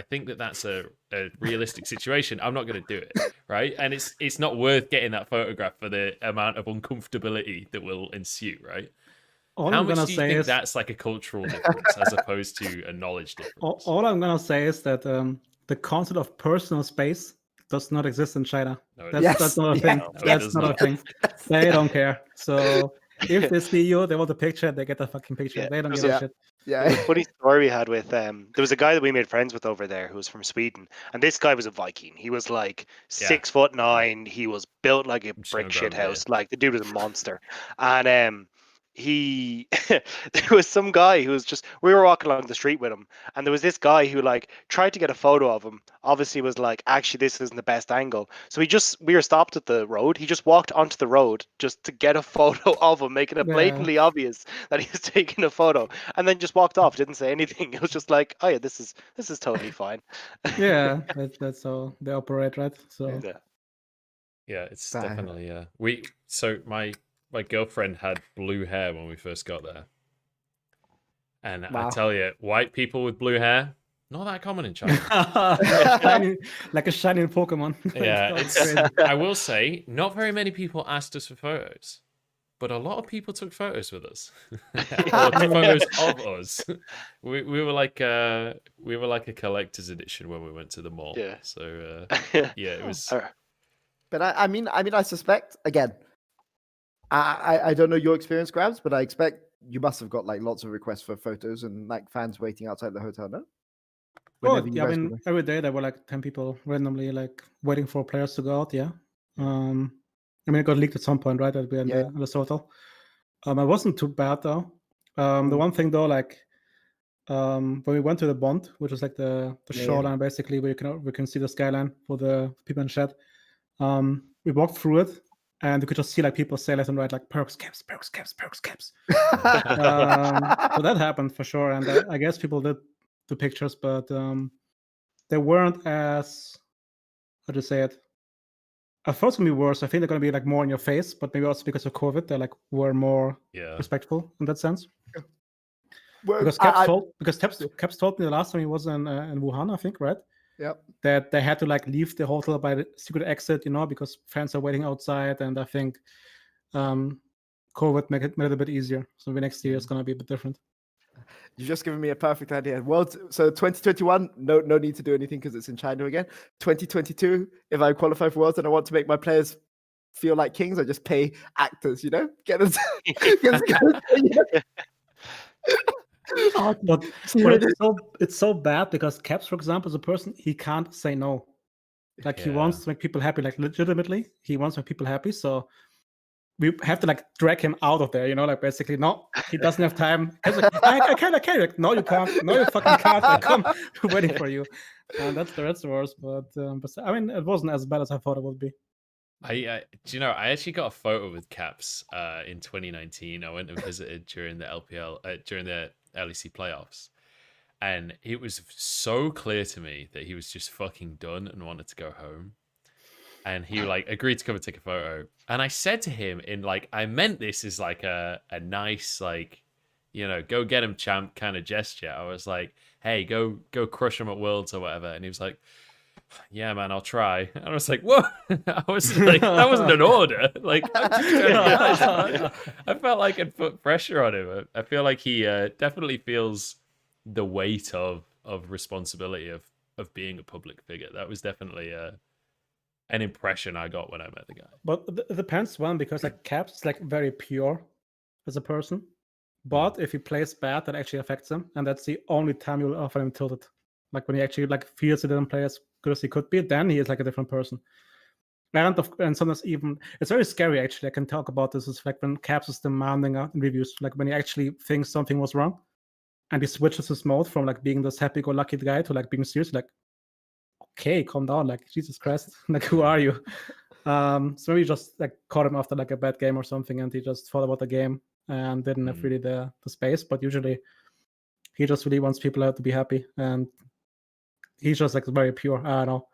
think that that's a realistic situation, I'm not going to do it, right? And it's not worth getting that photograph for the amount of uncomfortability that will ensue, right? How much do you think that's like a cultural difference as opposed to a knowledge difference? All I'm gonna say is that the concept of personal space does not exist in China. No, that's not a thing. No, that's not a thing. They don't care. So if they see you, they want a picture, they get a fucking picture. Yeah. They don't give a shit. Yeah. There's a funny story we had with there was a guy that we made friends with over there who was from Sweden, and this guy was a Viking. He was like 6'9". He was built like a brick shit house. Like the dude was a monster, and he there was some guy who was just, we were walking along the street with him, and there was this guy who like tried to get a photo of him, obviously was like, actually this isn't the best angle, so we were stopped at the road, he just walked onto the road just to get a photo of him, making it blatantly obvious that he was taking a photo, and then just walked off, didn't say anything. It was just like, oh yeah, this is totally fine. Yeah, that's how they operate, right? So yeah, it's definitely so my girlfriend had blue hair when we first got there. And I tell you, white people with blue hair, not that common in China. Like a shiny Pokemon. Yeah, I will say, not very many people asked us for photos, but a lot of people took photos with us. Or took photos of us. We were like a collector's edition when we went to the mall. Yeah. So yeah, it was. But I mean, I suspect, again, I don't know your experience, Grabs, but I expect you must have got like lots of requests for photos and like fans waiting outside the hotel, no? Oh, yeah, I mean, every day there were like 10 people randomly like waiting for players to go out, yeah. I mean, it got leaked at some point, right, that we had in the hotel. It wasn't too bad, though. The one thing, though, like, when we went to the Bond, which is like the shoreline, basically, where we can see the skyline for the people in chat, we walked through it, and we could just see like people say left and right, like perks caps. So that happened for sure, and I guess people did the pictures, but they weren't as, how to say it. At first, gonna be worse. I think they're gonna be like more in your face, but maybe also because of COVID, they like were more respectful in that sense. Well, because Caps told me the last time he was in Wuhan, I think, right? Yep. That they had to like leave the hotel by the secret exit, because fans are waiting outside, and I think COVID made it a bit easier. So the next year is gonna be a bit different. You've just given me a perfect idea. So 2021, no need to do anything because it's in China again. 2022, if I qualify for Worlds and I want to make my players feel like kings, I just pay actors, get them. But it's so bad because Caps, for example, is a person, he can't say no. Like he wants to make people happy, like legitimately, he wants to make people happy. So we have to like drag him out of there, like basically, no, he doesn't have time. Like, I can't. Like, no, you can't. No, you fucking can't. I come waiting for you. And that's the worst. But I mean, it wasn't as bad as I thought it would be. Do you know, I actually got a photo with Caps in 2019. I went and visited during the LPL, during the LEC playoffs. And it was so clear to me that he was just fucking done and wanted to go home. And he like agreed to come and take a photo. And I said to him in like, I meant this as like a nice, like, you know, go get him champ kind of gesture. I was like, hey, go crush him at Worlds or whatever. And he was like, yeah, man, I'll try. And I was like, whoa. I was like, that wasn't an order. Like, I'm just trying to be nice. I felt like I'd put pressure on him. I feel like he definitely feels the weight of responsibility of being a public figure. That was definitely an impression I got when I met the guy. But it depends one because like Caps is like very pure as a person. But if he plays bad, that actually affects him, and that's the only time you'll offer him tilted. Like when he actually like feels he didn't play as good as he could be, then he is like a different person. And sometimes even it's very scary actually. I can talk about this. It's like when Caps is demanding reviews, like when he actually thinks something was wrong, and he switches his mode from like being this happy-go-lucky guy to like being serious. Like, okay, calm down. Like Jesus Christ, like who are you? So we just like caught him after like a bad game or something, and he just thought about the game and didn't have really the space. But usually, he just really wants people to be happy, and he's just like very pure. I don't know.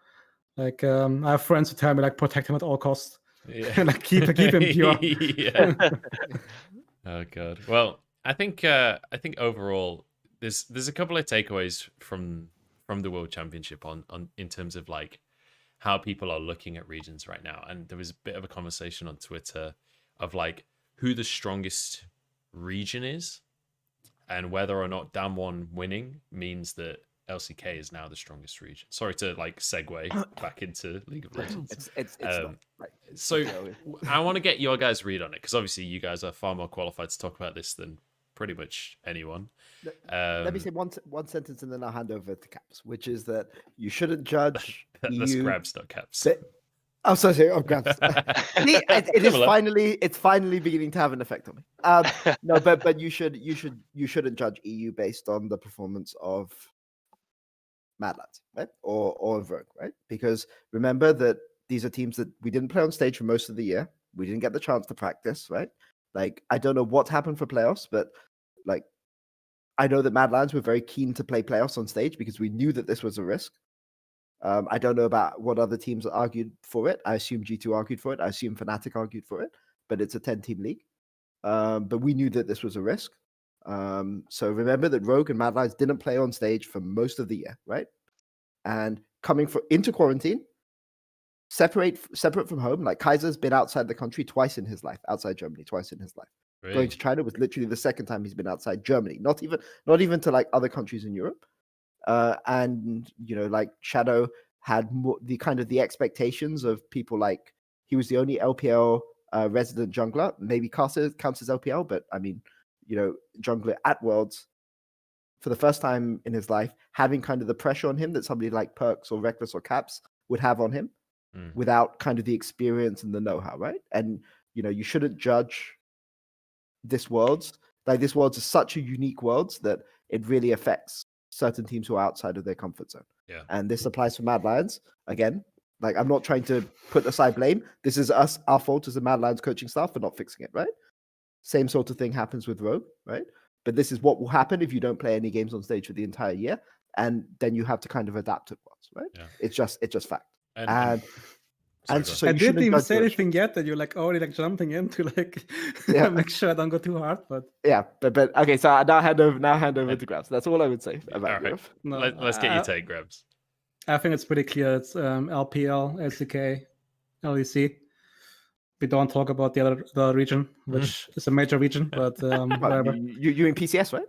Like I have friends who tell me like protect him at all costs. Yeah. Like keep him pure. Yeah. Oh god. Well, I think overall there's a couple of takeaways from the World Championship on in terms of like how people are looking at regions right now. And there was a bit of a conversation on Twitter of like who the strongest region is and whether or not Damwon winning means that LCK is now the strongest region. Sorry to like segue back into League of Legends. It's not, right. So I want to get your guys' read on it because obviously you guys are far more qualified to talk about this than pretty much anyone. Let me say one sentence and then I'll hand over to Caps, which is that you shouldn't judge. That's grabs.caps. I'm sorry, I'm Grabs. It's finally beginning to have an effect on me. No, but you shouldn't judge EU based on the performance of Mad Lads, right? Or Rogue, right? Because remember that these are teams that we didn't play on stage for most of the year. We didn't get the chance to practice, right? Like, I don't know what happened for playoffs, but like, I know that Mad Lions were very keen to play playoffs on stage because we knew that this was a risk. I don't know about what other teams argued for it. I assume G2 argued for it. I assume Fnatic argued for it, but it's a 10-team league. But we knew that this was a risk. So remember that Rogue and Mad Lions didn't play on stage for most of the year, right? And coming into quarantine, separate from home. Like Kaiser's been outside the country twice in his life, outside Germany twice in his life. Really? Going to China was literally the second time he's been outside Germany. Not even to like other countries in Europe. And you know, like Shadow had the expectations of people. Like he was the only LPL resident jungler. Maybe counts as LPL, but I mean, you know, jungler at Worlds for the first time in his life, having kind of the pressure on him that somebody like Perks or Reckless or Caps would have on him, without kind of the experience and the know-how, right? And you know, you shouldn't judge this Worlds. Like this Worlds is such a unique Worlds that it really affects certain teams who are outside of their comfort zone. Yeah. And this applies for Mad Lions. Again, like I'm not trying to put aside blame. This is our fault as the Mad Lions coaching staff for not fixing it, right? Same sort of thing happens with Rogue, right? But this is what will happen if you don't play any games on stage for the entire year. And then you have to kind of adapt it, right? Yeah. It's just fact. And so I didn't even say anything yet that you're like already like jumping into like make sure I don't go too hard. But but okay, so I now hand over to Grabs. That's all I would say about Europe. No, let's get your take, Grabs. I think it's pretty clear. It's LPL, LCK, LEC. We don't talk about the other region, which is a major region, but whatever. You in PCS, right?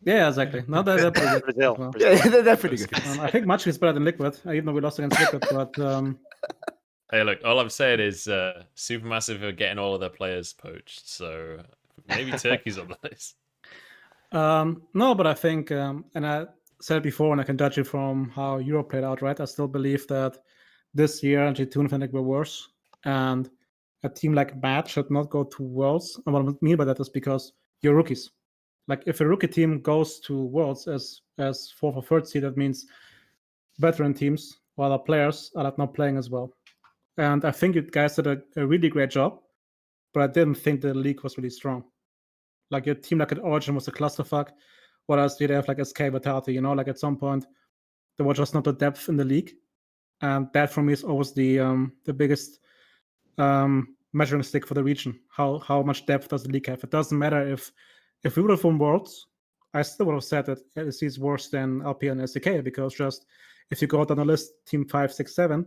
Yeah, exactly. No, they're pretty good. Brazil. Well. Yeah, they're pretty good. I think Machi is better than Liquid, even though we lost against Liquid. But hey, look, all I'm saying is Supermassive are getting all of their players poached, so maybe Turkey's on the list. No, but I think, and I said it before, and I can judge it from how Europe played out, right? I still believe that this year G2 and Fnatic were worse, and a team like Mad should not go to Worlds. And what I mean by that is because you're rookies. Like if a rookie team goes to Worlds as 4th or 3rd seed, that means veteran teams or other players are like not playing as well. And I think you guys did a really great job, but I didn't think the league was really strong. Like your team, like at Origin, was a clusterfuck. What else did they have? Like SK Vitality, like at some point there was just not the depth in the league, and that for me is always the biggest measuring stick for the region. How much depth does the league have? It doesn't matter if we would have won Worlds, I still would have said that LEC is worse than LP and SDK, because just if you go down the list, team 5, 6, 7,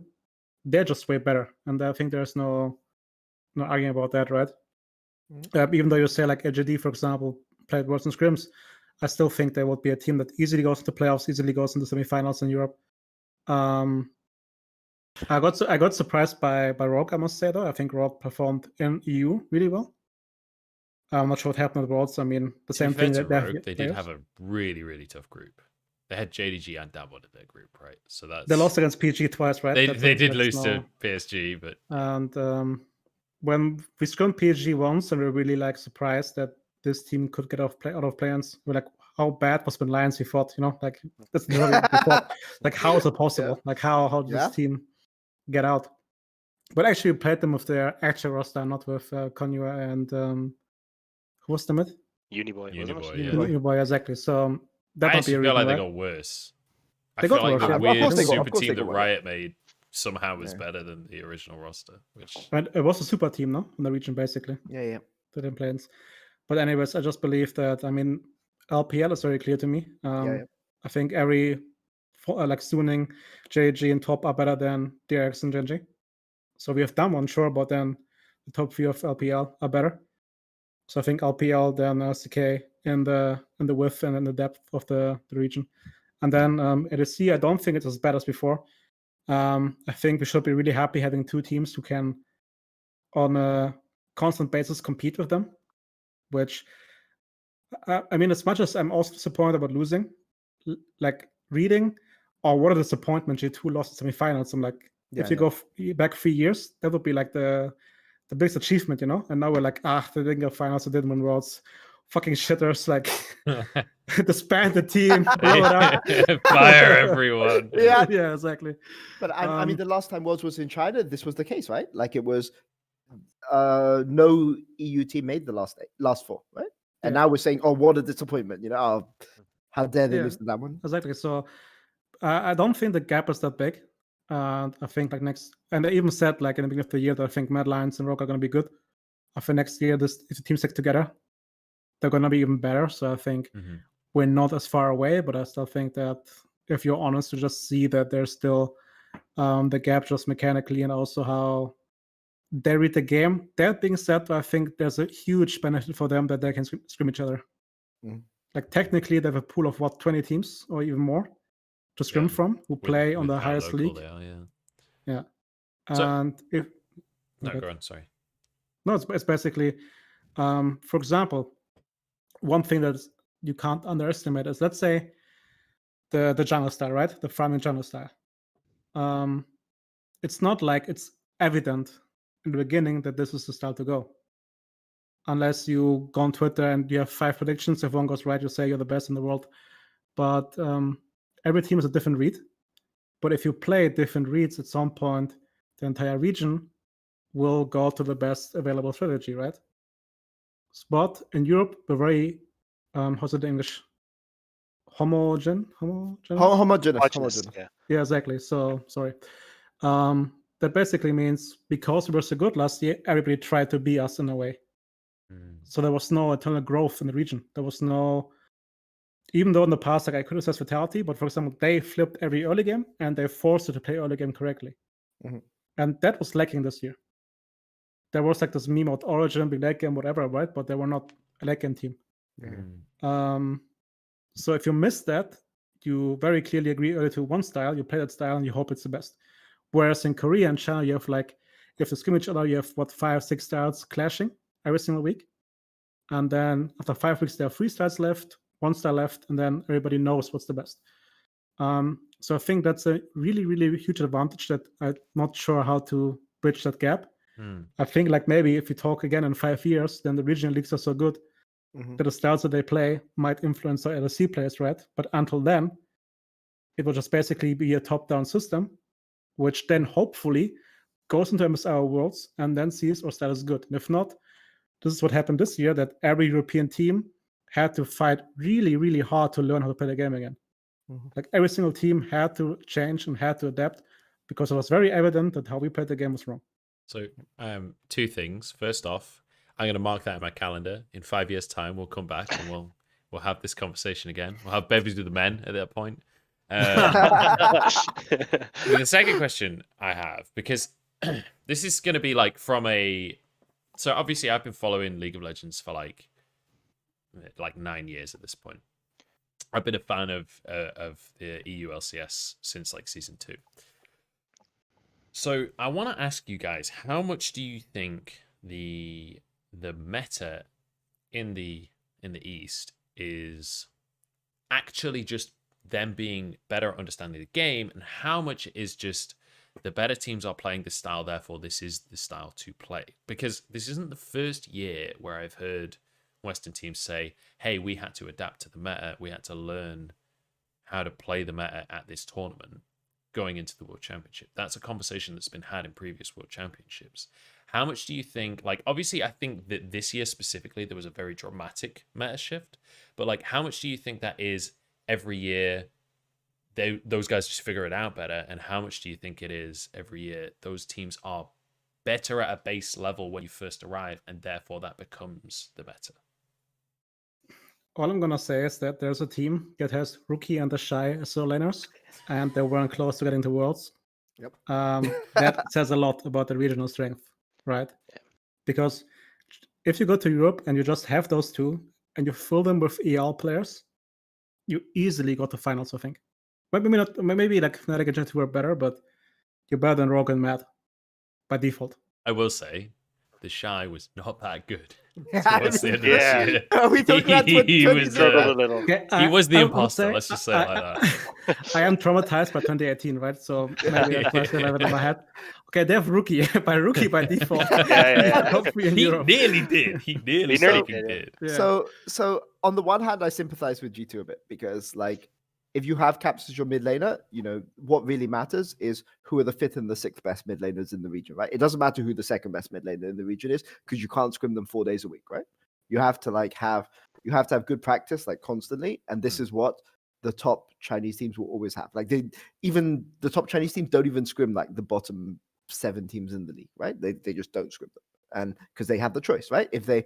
they're just way better, and I think there's no arguing about that, right? Even though you say like LGD, for example, played worse in scrims, I still think there would be a team that easily goes into playoffs, easily goes into semifinals in Europe. I got surprised by Rogue, I must say, though. I think Rogue performed in EU really well. I'm not sure what happened at Worlds. I mean, the same thing that Rogue, they did have a really, really tough group. They had JDG and Dabbled in their group, right? So they lost against PG twice, right? They did lose to PSG, but and when we scrummed PSG once, and we were really like surprised that this team could get out of play-ins. We're like, how bad was when Lions? We thought, like that's like how is it possible? Yeah. Like how did this team get out? But actually, we played them with their actual roster, not with Konua and who was the mid? Uniboy, Uniboy, exactly. So that I might be a feel like right? they got worse. They got worse. The weird super team that Riot made somehow was better than the original roster. And it was a super team, no, in the region basically. Yeah. They didn't play. But anyways, I just believe that. I mean, LPL is very clear to me. I think every like Suning, JG, and top are better than DRX and Genji. So we have done one, sure, but then the top 3 of LPL are better. So I think LPL, then CK in the width and in the depth of the region. And then ADC, I don't think it's as bad as before. I think we should be really happy having 2 teams who can, on a constant basis, compete with them. Which, I mean, as much as I'm also disappointed about losing, like reading, what a disappointment G2 lost in semifinals. I'm like, if you go back 3 years, that would be like the biggest achievement, And now we're like, they didn't go finals, they didn't win Worlds. Fucking shitters, like disband the team, blow it up, fire everyone. Yeah, exactly. But I mean, the last time Worlds was in China, this was the case, right? Like it was no EU team made the last 4, right? And now we're saying, oh, what a disappointment, how dare they lose to that one? Exactly. So I don't think the gap is that big. I think like and I even said like in the beginning of the year that I think Mad Lions and Rogue are going to be good. I think next year, if the teams stick together, they're going to be even better. So I think we're not as far away, but I still think that if you're honest, to just see that there's still the gap just mechanically, and also how they read the game. That being said, I think there's a huge benefit for them that they can scrim each other. Like technically, they have a pool of 20 teams or even more to scrim from, who play on the highest league. They are, yeah. So, and if go on. Sorry. No, it's basically, for example, one thing that you can't underestimate is, let's say, the jungle style, right? The farming jungle style. It's not like it's evident in the beginning that this is the style to go. Unless you go on Twitter and you have 5 predictions. If one goes right, you say you're the best in the world. But every team is a different read. But if you play different reads, at some point, the entire region will go to the best available strategy, right? But in Europe, we're very, how's it in English? Homogeneous. Yeah, exactly. So, sorry. That basically means because we were so good last year, everybody tried to be us in a way. So there was no internal growth in the region. There was no, even though in the past, like I criticized Vitality, but for example, they flipped every early game and they forced you to play early game correctly. And that was lacking this year. There was like this meme about Origin, big late game, whatever, right? But they were not a late game team. So if you miss that, you very clearly agree early to one style, you play that style and you hope it's the best. Whereas in Korea and China, you have if you scrimmage each other, you have 5, 6 styles clashing every single week. And then after 5 weeks, there are 3 styles left, 1 style left, and then everybody knows what's the best. So I think that's a really, really huge advantage that I'm not sure how to bridge that gap. I think like maybe if you talk again in 5 years, then the regional leagues are so good that the styles that they play might influence our LEC players, right? But until then, it will just basically be a top-down system, which then hopefully goes into our worlds, and then sees our style is good. And if not, this is what happened this year, that every European team had to fight really, really hard to learn how to play the game again. Like every single team had to change and had to adapt because it was very evident that how we played the game was wrong. So, two things. First off, I'm going to mark that in my calendar. In 5 years' time, we'll come back and we'll have this conversation again. We'll have Bevvies with the men at that point. The second question I have, because this is going to be like so obviously I've been following League of Legends for like 9 years at this point. I've been a fan of the EU LCS since like season 2. So I want to ask you guys, how much do you think the meta in the East is actually just them being better at understanding the game, and how much is just the better teams are playing this style, therefore this is the style to play? Because this isn't the first year where I've heard Western teams say, hey, we had to adapt to the meta, we had to learn how to play the meta at this tournament going into the World Championship. That's a conversation that's been had in previous World Championships. How much do you think, like, obviously I think that this year specifically there was a very dramatic meta shift, but like how much do you think that is every year those guys just figure it out better, and how much do you think it is every year those teams are better at a base level when you first arrive, and therefore that becomes the meta? All I'm gonna say is that there's a team that has Rookie and the Shy as solo laners, and they weren't close to getting to Worlds. Yep. That says a lot about the regional strength, right? Because if you go to Europe and you just have those two and you fill them with EL players, you easily got to finals, I think. Maybe not. Maybe like Fnatic and Gen2 were better, but you're better than Rogue and Mad by default. I will say, the Shy was not that good. Yeah. Towards the end of this year. We talked about He was, Struggled a little. Okay, he was the I'm imposter. saying- Let's just say it like that. I am traumatized by 2018, right? So maybe that's why I still have it in my head. Okay, they have Rookie by default. Yeah. Hopefully in He Europe. nearly did. He nearly nearly fucking did, did. Yeah. So on the one hand, I sympathize with G2 a bit because, like, if you have Caps as your mid laner, you know what really matters is who are the 5th and the 6th best mid laners in the region, right? It doesn't matter who the 2nd best mid laner in the region is because you can't scrim them 4 days a week, right? You have to have good practice like constantly, and this is what the top Chinese teams will always have. Like even the top Chinese teams don't even scrim like the bottom 7 teams in the league, right? They just don't scrim them. And because they have the choice, right? If they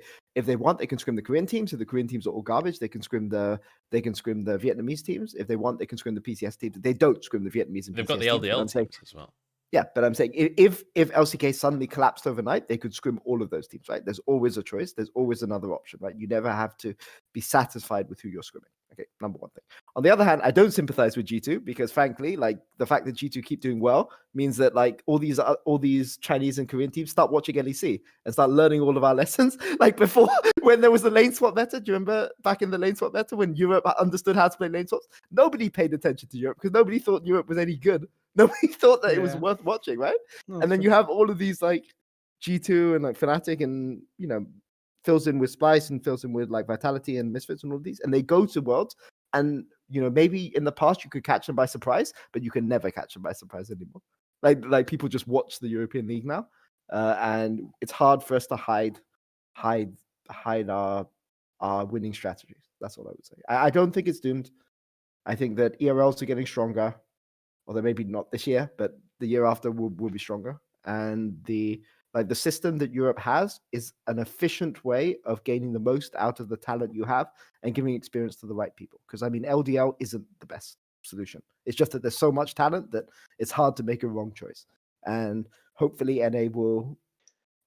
want, they can scrim the Korean teams. If the Korean teams are all garbage, they can scrim the Vietnamese teams. If they want, they can scrim the PCS teams. They don't scrim the Vietnamese and They've PCS got the teams, but LDL I'm saying- teams as well. Yeah, but I'm saying if LCK suddenly collapsed overnight, they could scrim all of those teams, right? There's always a choice. There's always another option, right? You never have to be satisfied with who you're scrimming. Okay, number one thing. On the other hand, I don't sympathize with G2 because, frankly, like the fact that G2 keep doing well means that like all these Chinese and Korean teams start watching LEC and start learning all of our lessons. Like before, when there was the lane swap meta, do you remember back in the lane swap meta when Europe understood how to play lane swaps? Nobody paid attention to Europe because nobody thought Europe was any good. Nobody thought that it was Yeah. worth watching, right? No, And then for you sure. have all of these like G2 and like Fnatic and, you know, fills in with Splice and fills in with like Vitality and Misfits and all of these. And they go to Worlds and, you know, maybe in the past you could catch them by surprise, but you can never catch them by surprise anymore. Like people just watch the European League now. And it's hard for us to hide our winning strategies. That's all I would say. I don't think it's doomed. I think that ERLs are getting stronger. Although maybe not this year, but the year after will be stronger. And the system that Europe has is an efficient way of gaining the most out of the talent you have and giving experience to the right people. Because I mean, LDL isn't the best solution. It's just that there's so much talent that it's hard to make a wrong choice. And hopefully NA will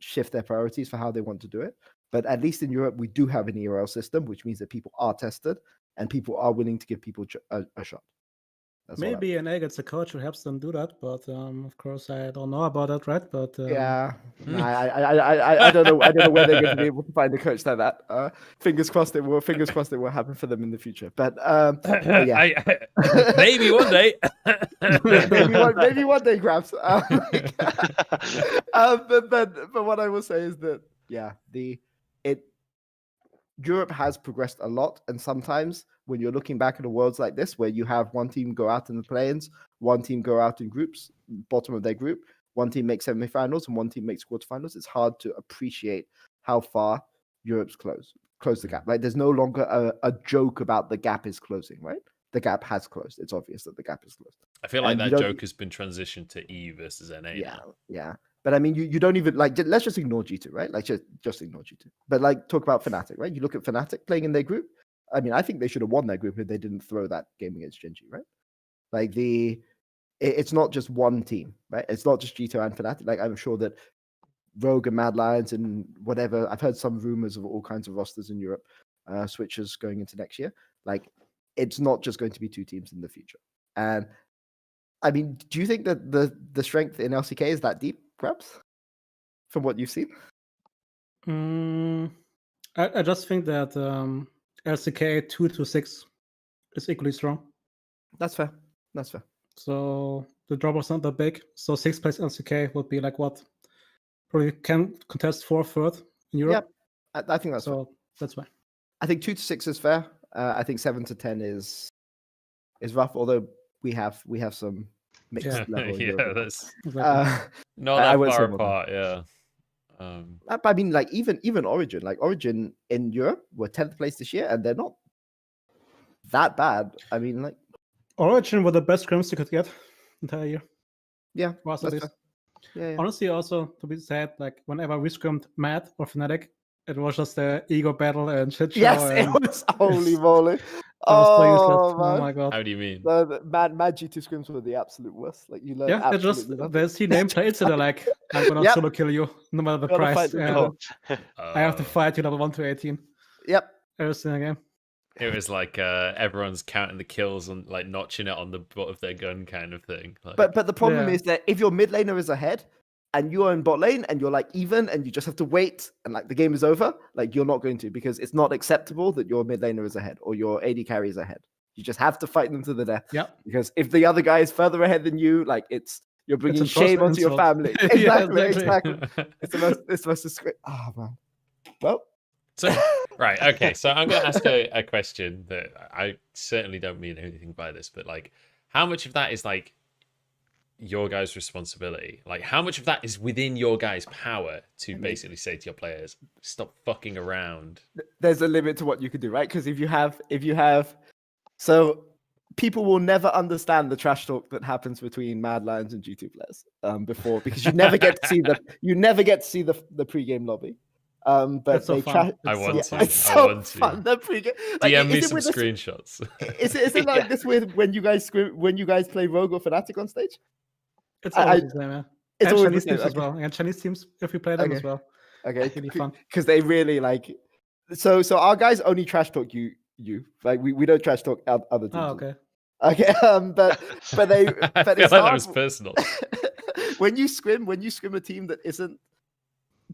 shift their priorities for how they want to do it. But at least in Europe, we do have an ERL system, which means that people are tested and people are willing to give people a shot. That's all I- Maybe NA gets a coach who helps them do that, but of course I don't know about that, right? But Yeah, I don't know. I don't know where they're going to be able to find a coach like that. Fingers crossed it will. Fingers crossed it will happen for them in the future. But yeah, Maybe one day. maybe one day, Grabs. But what I will say is that Europe has progressed a lot, and sometimes when you're looking back at the worlds like this, where you have one team go out in the play-ins, one team go out in groups, bottom of their group, one team makes semifinals and one team makes quarterfinals, it's hard to appreciate how far Europe's closed the gap. Like there's no longer a joke about the gap is closing, right? The gap has closed. It's obvious that the gap is closed. I feel like And you that don't- joke has been transitioned to E versus NA now. Yeah. But I mean, you don't even like. Let's just ignore G2, right? Like just ignore G2. But like, talk about Fnatic, right? You look at Fnatic playing in their group. I mean, I think they should have won their group if they didn't throw that game against Genji, right? Like it's not just one team, right? It's not just G2 and Fnatic. Like I'm sure that Rogue and Mad Lions and whatever. I've heard some rumors of all kinds of rosters in Europe, switches going into next year. Like it's not just going to be two teams in the future. And I mean, do you think that the strength in LCK is that deep, perhaps, from what you've seen? I just think that LCK 2-6 is equally strong. That's fair. That's fair. So the drop was not that big. So 6th place LCK would be like what? Probably can contest 4th, 3rd in Europe. Yeah, I think that's fair. So that's why. I think 2-6 is fair. I think 7-10 is rough. Although we have some mixed level. In Yeah, Europe. that's Exactly. not I that wouldn't far say more than- apart. Yeah. I mean, like even Origin, like Origin in Europe were 10th place this year, and they're not that bad. I mean, like Origin were the best scrims you could get entire year. yeah, For us at that's least. fair. Yeah. Honestly, also to be said, like whenever we scrimmed Mad or Fnatic, it was just a ego battle and shit show. Yes, and it was holy moly. It was so useless. Oh Oh man. my god. How do you mean? The Mad G2 scrims were the absolute worst. Like you learn Yeah, it just absolutely nothing. they see nameplates and they're like, I'm gonna Yep. solo kill you no matter the Gotta price. fight the And goal. I have to fight you level 1 to 18 Yep. every single game. It was like everyone's counting the kills and like notching it on the butt of their gun kind of thing. Like, But the problem Yeah. is that if your mid laner is ahead and you're in bot lane and you're like even and you just have to wait and like the game is over, like you're not going to, because it's not acceptable that your mid laner is ahead or your AD carry is ahead. You just have to fight them to the death. Yeah. Because if the other guy is further ahead than you, like you're bringing a shame trust onto your insult. family. Yeah, Exactly. exactly. It's the most disgrace. Oh man. Well. So right, okay. So I'm going to ask a question that I certainly don't mean anything by this, but like, how much of that is like your guys' responsibility? Like, how much of that is within your guys' power to basically say to your players, stop fucking around? There's a limit to what you can do, right? Because if you have, so people will never understand the trash talk that happens between Mad Lions and G2 players before, because you never get to see the pre-game lobby. But That's so they fun. I want to. It's I so want to. fun. The pre-game. Like, DM me is it some with the- screenshots. Is it like this with when you guys play Rogue or Fnatic on stage? It's I- always the same, yeah. It's And always the Chinese same, teams as okay. well. And Chinese teams, if we play them as Okay. well. Okay, Really fun. because they really like. So our guys only trash talk you. Like we don't trash talk other teams. Oh, okay. Okay, but they I but feel it's like that hard was personal. when you scrim a team that isn't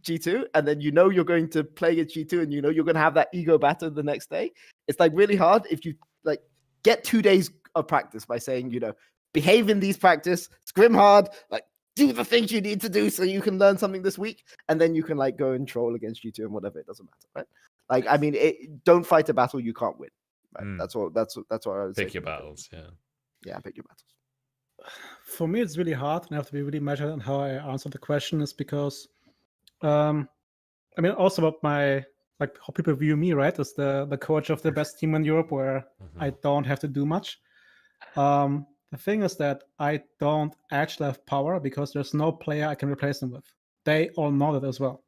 G2, and then you know you're going to play against G2, and you know you're going to have that ego battle the next day. It's like really hard if you like get 2 days of practice by saying, behave in these practice, scrim hard, like do the things you need to do so you can learn something this week, and then you can like go and troll against G2 and whatever. It doesn't matter, right? Like I mean, don't fight a battle you can't win. Right? Mm. That's what I would say. Pick your battles, yeah. Yeah, pick your battles. For me, it's really hard, and I have to be really measured on how I answer the question, is because, I mean, also about like how people view me, right, as the coach of the best team in Europe, where I don't have to do much. The thing is that I don't actually have power because there's no player I can replace them with. They all know that as well.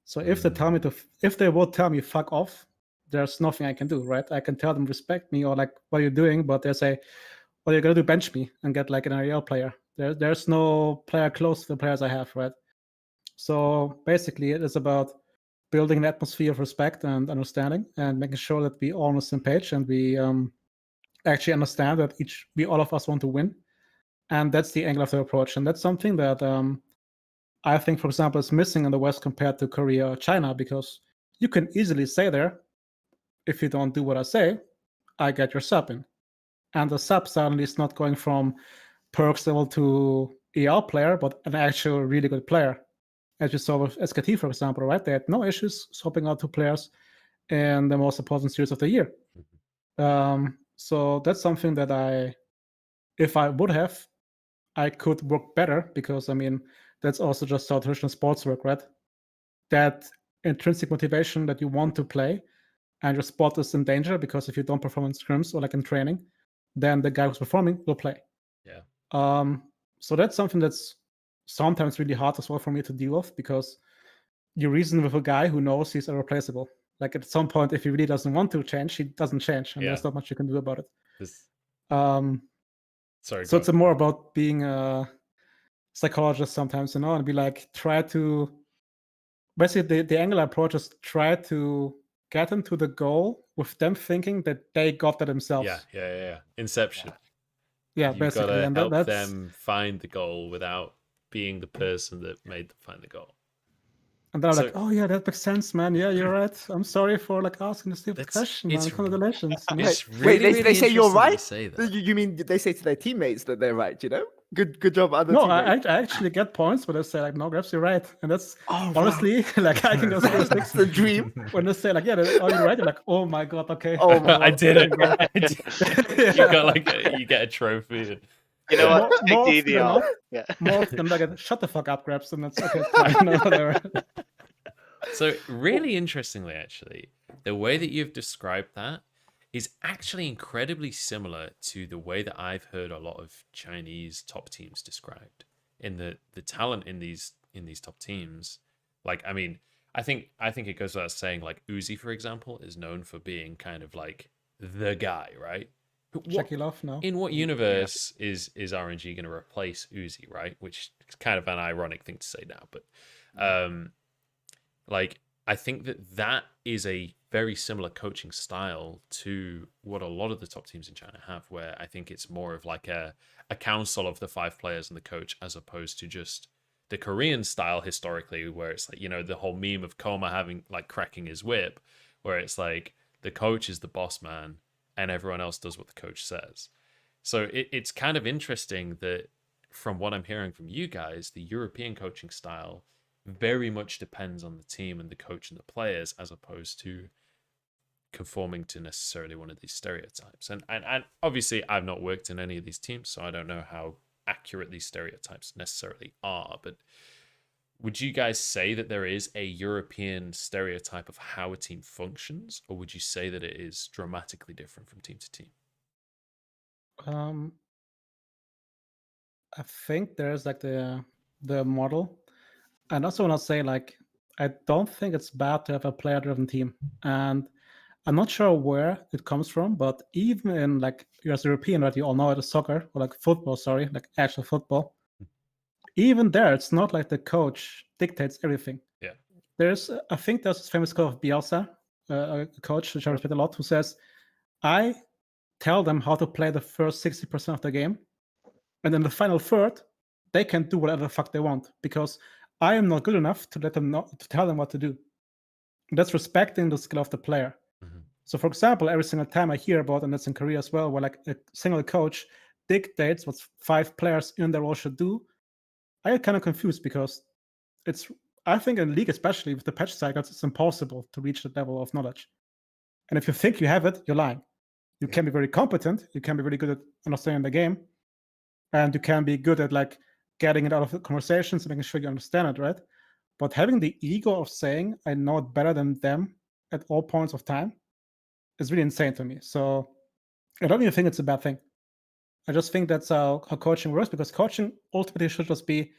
So if they would tell me fuck off, there's nothing I can do, right? I can tell them respect me or like what you're doing, but they say, well, you're gonna do bench me and get like an REL player. There's no player close to the players I have, right? So basically, it is about building an atmosphere of respect and understanding, and making sure that we all on the same page and we actually understand that all of us want to win, and that's the angle of the approach. And that's something that I think, for example, is missing in the West compared to Korea or China, because you can easily say there, if you don't do what I say, I get your sub in. And the sub suddenly is not going from perks level to ER player, but an actual really good player. As you saw with SKT, for example, right? They had no issues swapping out 2 players in the most important series of the year. So that's something that if I would have I could work better, because I mean that's also just how traditional sports work, right? That intrinsic motivation that you want to play, and your spot is in danger because if you don't perform in scrims or like in training, then the guy who's performing will play. Yeah. So that's something that's sometimes really hard as well for me to deal with, because you reason with a guy who knows he's irreplaceable. Like at some point, if he really doesn't want to change, he doesn't change, and Yeah. there's not much you can do about it. This... Um, Sorry. so go it's on. more about being a psychologist sometimes, and be like, try to basically the angle approach is try to get them to the goal with them thinking that they got that themselves. Yeah. Inception. Yeah, You've basically, got to and help that's them find the goal without being the person that made them find the goal. and they're So- like, oh yeah, that makes sense, man. Yeah, you're right. I'm sorry for like asking a stupid That's- question, man. it's- Congratulations. You know? It's Wait, really, they really say you're interesting that you right? say that. You mean they say to their teammates that they're right? You know, good job, other No, teammates. I actually get points where they say like, no, Grabs, you're right, and that's Oh, wow. honestly like I can go through That's the dream. when they say like, yeah, you're right. You're like, oh my god, okay. Oh my I God. did it. There I did. You got like you get a trophy. And... You know what? Take More the often easy than off. not, Yeah. more often like, shut the fuck up, Grabs, and that's okay. It's fine. No, whatever. So really interestingly, actually, the way that you've described that is actually incredibly similar to the way that I've heard a lot of Chinese top teams described. In the talent in these top teams, like I mean, I think it goes without saying, like Uzi, for example, is known for being kind of like the guy, right? Check you love now. In what universe is RNG going to replace Uzi, right? Which is kind of an ironic thing to say now, but like I think that is a very similar coaching style to what a lot of the top teams in China have, where I think it's more of like a council of the 5 players and the coach, as opposed to just the Korean style historically, where it's like, you know, the whole meme of Koma having like cracking his whip, where it's like the coach is the boss man and everyone else does what the coach says. So it's kind of interesting that from what I'm hearing from you guys, the European coaching style very much depends on the team and the coach and the players, as opposed to conforming to necessarily one of these stereotypes. And obviously I've not worked in any of these teams, so I don't know how accurate these stereotypes necessarily are, but would you guys say that there is a European stereotype of how a team functions, or would you say that it is dramatically different from team to team? I think there's like the model, and also want to say like I don't think it's bad to have a player-driven team, and I'm not sure where it comes from, but even in like you as European, right, you all know it is soccer or like football, sorry, like actual football. Even there, it's not like the coach dictates everything. Yeah. I think there's this famous quote of Bielsa, a coach which I respect a lot, who says, I tell them how to play the first 60% of the game, and then the final third, they can do whatever the fuck they want, because I am not good enough to let them know, to tell them what to do. That's respecting the skill of the player. Mm-hmm. So, for example, every single time I hear about, and that's in Korea as well, where like a single coach dictates what 5 players in their role should do, I get kind of confused, because I think in league, especially with the patch cycles, it's impossible to reach that level of knowledge. And if you think you have it, you're lying. You can be very competent, you can be really good at understanding the game, and you can be good at like getting it out of the conversations and making sure you understand it, right? But having the ego of saying I know it better than them at all points of time is really insane to me. So I don't even think it's a bad thing. I just think that's how coaching works, because coaching ultimately should just be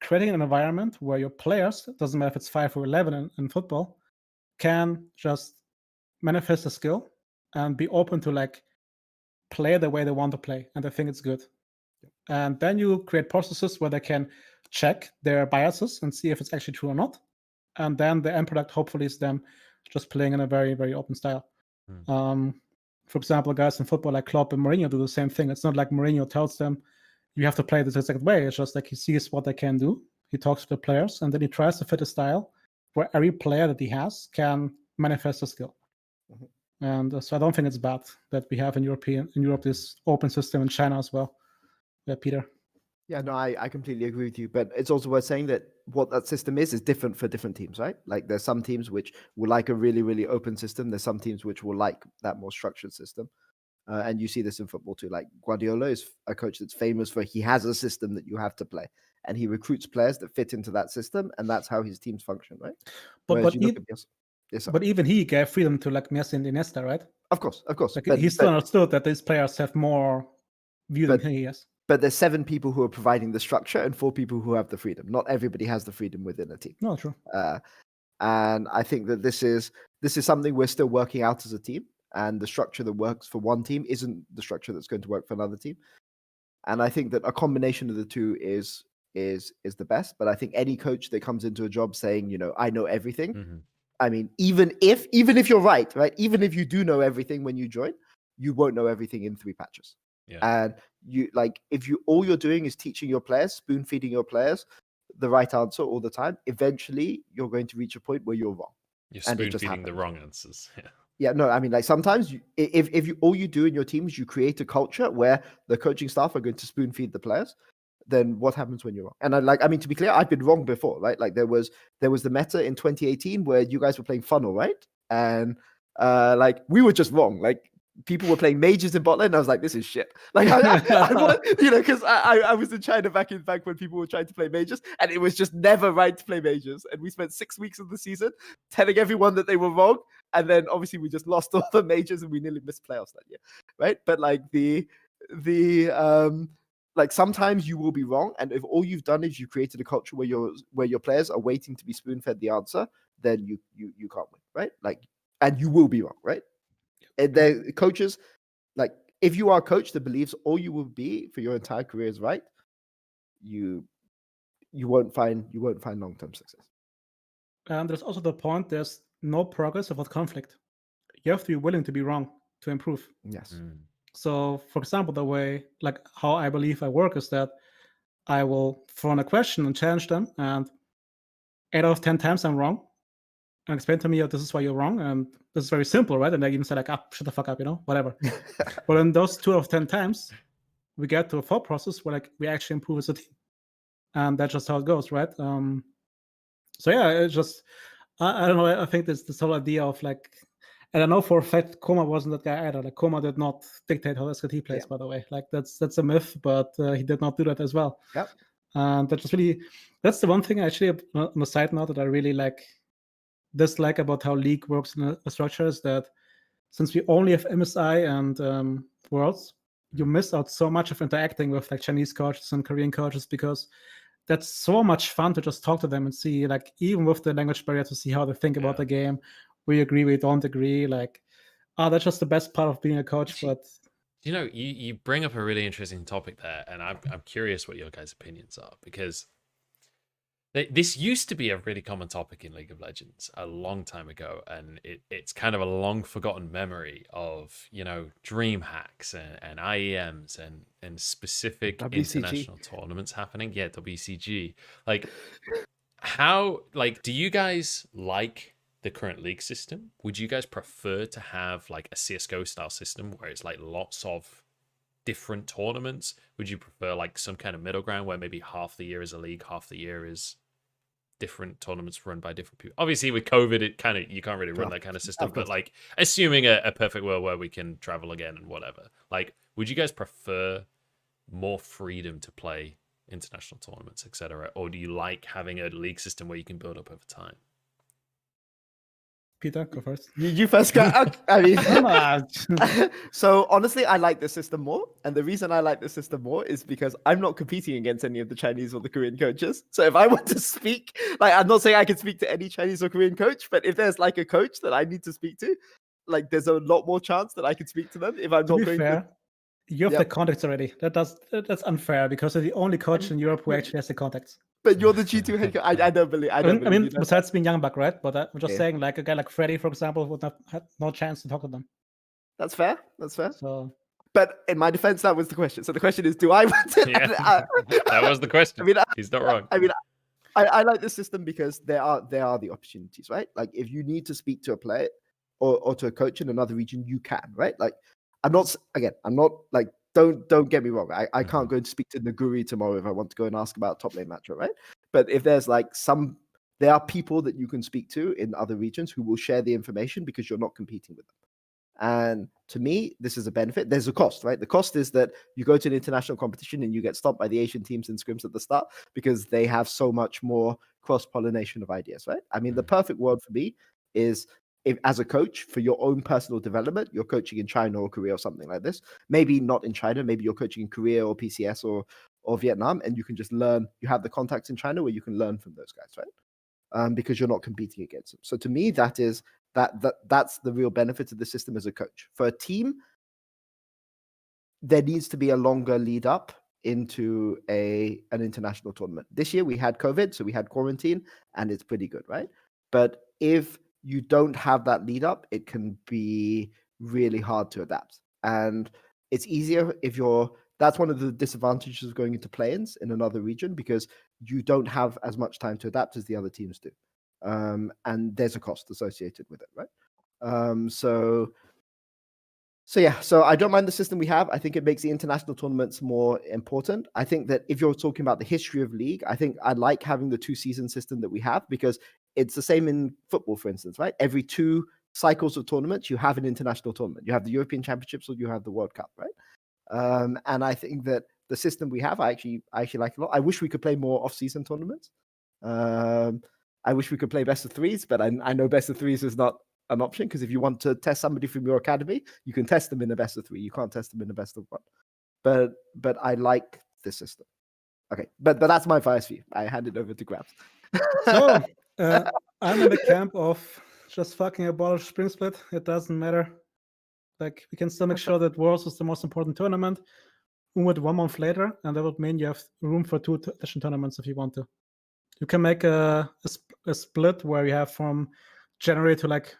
creating an environment where your players, doesn't matter if it's 5 or 11 in football, can just manifest a skill and be open to like play the way they want to play. And I think it's good. And then you create processes where they can check their biases and see if it's actually true or not. And then the end product hopefully is them just playing in a very, very open style. For example, guys in football like Klopp and Mourinho do the same thing. It's not like Mourinho tells them you have to play this exact way. It's just like he sees what they can do. He talks to the players, and then he tries to fit a style where every player that he has can manifest a skill. Mm-hmm. And so I don't think it's bad that we have in Europe this open system, in China as well. Yeah, Peter. Yeah, no, I completely agree with you. But it's also worth saying that what that system is different for different teams, right? Like there's some teams which will like a really, really open system. There's some teams which will like that more structured system. And you see this in football too. Like Guardiola is a coach that's famous for he has a system that you have to play, and he recruits players that fit into that system, and that's how his teams function, right? But you look at yes, but even he gave freedom to like Messi and Iniesta, right? of course. Like But, he still understood that these players have more view than he has. but there's 7 people who are providing the structure and 4 people who have the freedom. Not everybody has the freedom within a team. No, true. And I think that this is something we're still working out as a team. And the structure that works for one team isn't the structure that's going to work for another team. And I think that a combination of the two is the best. But I think any coach that comes into a job saying, you know, I know everything. Mm-hmm. I mean, even if you're right, even if you do know everything when you join, you won't know everything in 3 patches. Yeah. And you like if you all you're doing is teaching your players, spoon feeding your players the right answer all the time, eventually you're going to reach a point where you're wrong. You're And it spoon just feeding the happens. wrong answers. Yeah. Yeah, no, I mean, like sometimes if you all you do in your teams, you create a culture where the coaching staff are going to spoon feed the players, then what happens when you're wrong? And I mean, to be clear, I've been wrong before, right? Like there was the meta in 2018 where you guys were playing funnel, right? And like we were just wrong. Like people were playing mages in bot lane, and I was like, this is shit. Like you know, because I was in China back when people were trying to play mages, and it was just never right to play mages. And we spent 6 weeks of the season telling everyone that they were wrong. And then obviously we just lost all the majors and we nearly missed playoffs that year, right? But like like sometimes you will be wrong, and if all you've done is you created a culture where your players are waiting to be spoon fed the answer, then you can't win, right? Like, and you will be wrong, right? And the coaches, like if you are a coach that believes all you will be for your entire career is right, you won't find long-term success. And there's also the point: there's no progress without conflict. You have to be willing to be wrong to improve. Yes. So, for example, the way, like how I believe I work is that I will throw in a question and challenge them, and 8 out of 10 times I'm wrong, and explain to me, oh, this is why you're wrong, and this is very simple, right? And they even say like, shut the fuck up, you know, whatever. But in those 2 out of 10 times, we get to a thought process where like we actually improve as a team, and that's just how it goes, right? So yeah, it's just I don't know. I think this whole idea of like, and I know for a fact Koma wasn't that guy either. Like Koma did not dictate how SKT plays, by the way. Like that's a myth, but he did not do that as well. Yep. And that's the one thing actually on a side note that I really dislike about how League works in the structure is that since we only have MSI and Worlds, you miss out so much of interacting with like Chinese coaches and Korean coaches, because that's so much fun to just talk to them and see, like, even with the language barrier, to see how they think about the game. We agree, we don't agree. Like, that's just the best part of being a coach. But you know, you bring up a really interesting topic there, and I'm curious what your guys' opinions are, because this used to be a really common topic in League of Legends a long time ago, and it's kind of a long forgotten memory of, you know, dream hacks and IEMs and specific WCG. international tournaments happening. Yeah, WCG. Like, how, like, do you guys like the current league system? Would you guys prefer to have like a CSGO style system where it's like lots of different tournaments? Would you prefer like some kind of middle ground where maybe half the year is a league, half the year is different tournaments run by different people? Obviously with COVID, you can't really run that kind of system, but like assuming a perfect world where we can travel again and whatever, like, would you guys prefer more freedom to play international tournaments, etc., or do you like having a league system where you can build up over time? Peter, go first. You first go. I mean, so honestly, I like the system more, and the reason I like the system more is because I'm not competing against any of the Chinese or the Korean coaches. So if I want to speak, like, I'm not saying I can speak to any Chinese or Korean coach, but if there's like a coach that I need to speak to, like, there's a lot more chance that I can speak to them if I'm to not be going fair, to. you have the contacts already. That's unfair, because you're the only coach in Europe who actually has the contacts. But you're the G2 head coach. I don't believe. I mean, you know besides being Youngbuck, right? But I'm just Yeah. saying, like a guy like Freddy, for example, would have had no chance to talk to them. That's fair. That's fair. So, but in my defense, that was the question. So the question is, do I want to? Yeah, that was the question. I mean, he's not wrong. I mean, I like this system because there are the opportunities, right? Like, if you need to speak to a player or to a coach in another region, you can, right? Like, I'm not like, don't get me wrong. I can't go and speak to Naguri tomorrow if I want to go and ask about top lane matchup, right? But if there's like there are people that you can speak to in other regions who will share the information because you're not competing with them. And to me, this is a benefit. There's a cost, right? The cost is that you go to an international competition and you get stopped by the Asian teams in scrims at the start because they have so much more cross-pollination of ideas, right? I mean, the perfect world for me is if, as a coach, for your own personal development, you're coaching in China or Korea or something like this. Maybe not in China, maybe you're coaching in Korea or PCS or Vietnam, and you can just learn. You have the contacts in China where you can learn from those guys, right? Because you're not competing against them. So to me, that's the real benefit of the system as a coach. For a team, there needs to be a longer lead up into an international tournament. This year we had COVID, so we had quarantine, and it's pretty good, right? But if you don't have that lead up, it can be really hard to adapt. And it's easier if that's one of the disadvantages of going into play-ins in another region, because you don't have as much time to adapt as the other teams do. And there's a cost associated with it, right? So I don't mind the system we have. I think it makes the international tournaments more important. I think that if you're talking about the history of league, I think I like having the 2-season system that we have, because it's the same in football, for instance, right? Every 2 cycles of tournaments, you have an international tournament. You have the European Championships or you have the World Cup, right? And I think that the system we have, I actually like a lot. I wish we could play more off-season tournaments. I wish we could play best of 3s, but I know best of 3s is not an option, because if you want to test somebody from your academy, you can test them in a best of 3. You can't test them in a best of 1. But I like this system. Okay, but that's my advice for you. I hand it over to Grabs. So I'm in the camp of just fucking abolish spring split. It doesn't matter. Like, we can still make sure that Worlds is the most important tournament. With 1 month later, and that would mean you have room for 2 additional tournaments if you want to. You can make a split where you have from January to like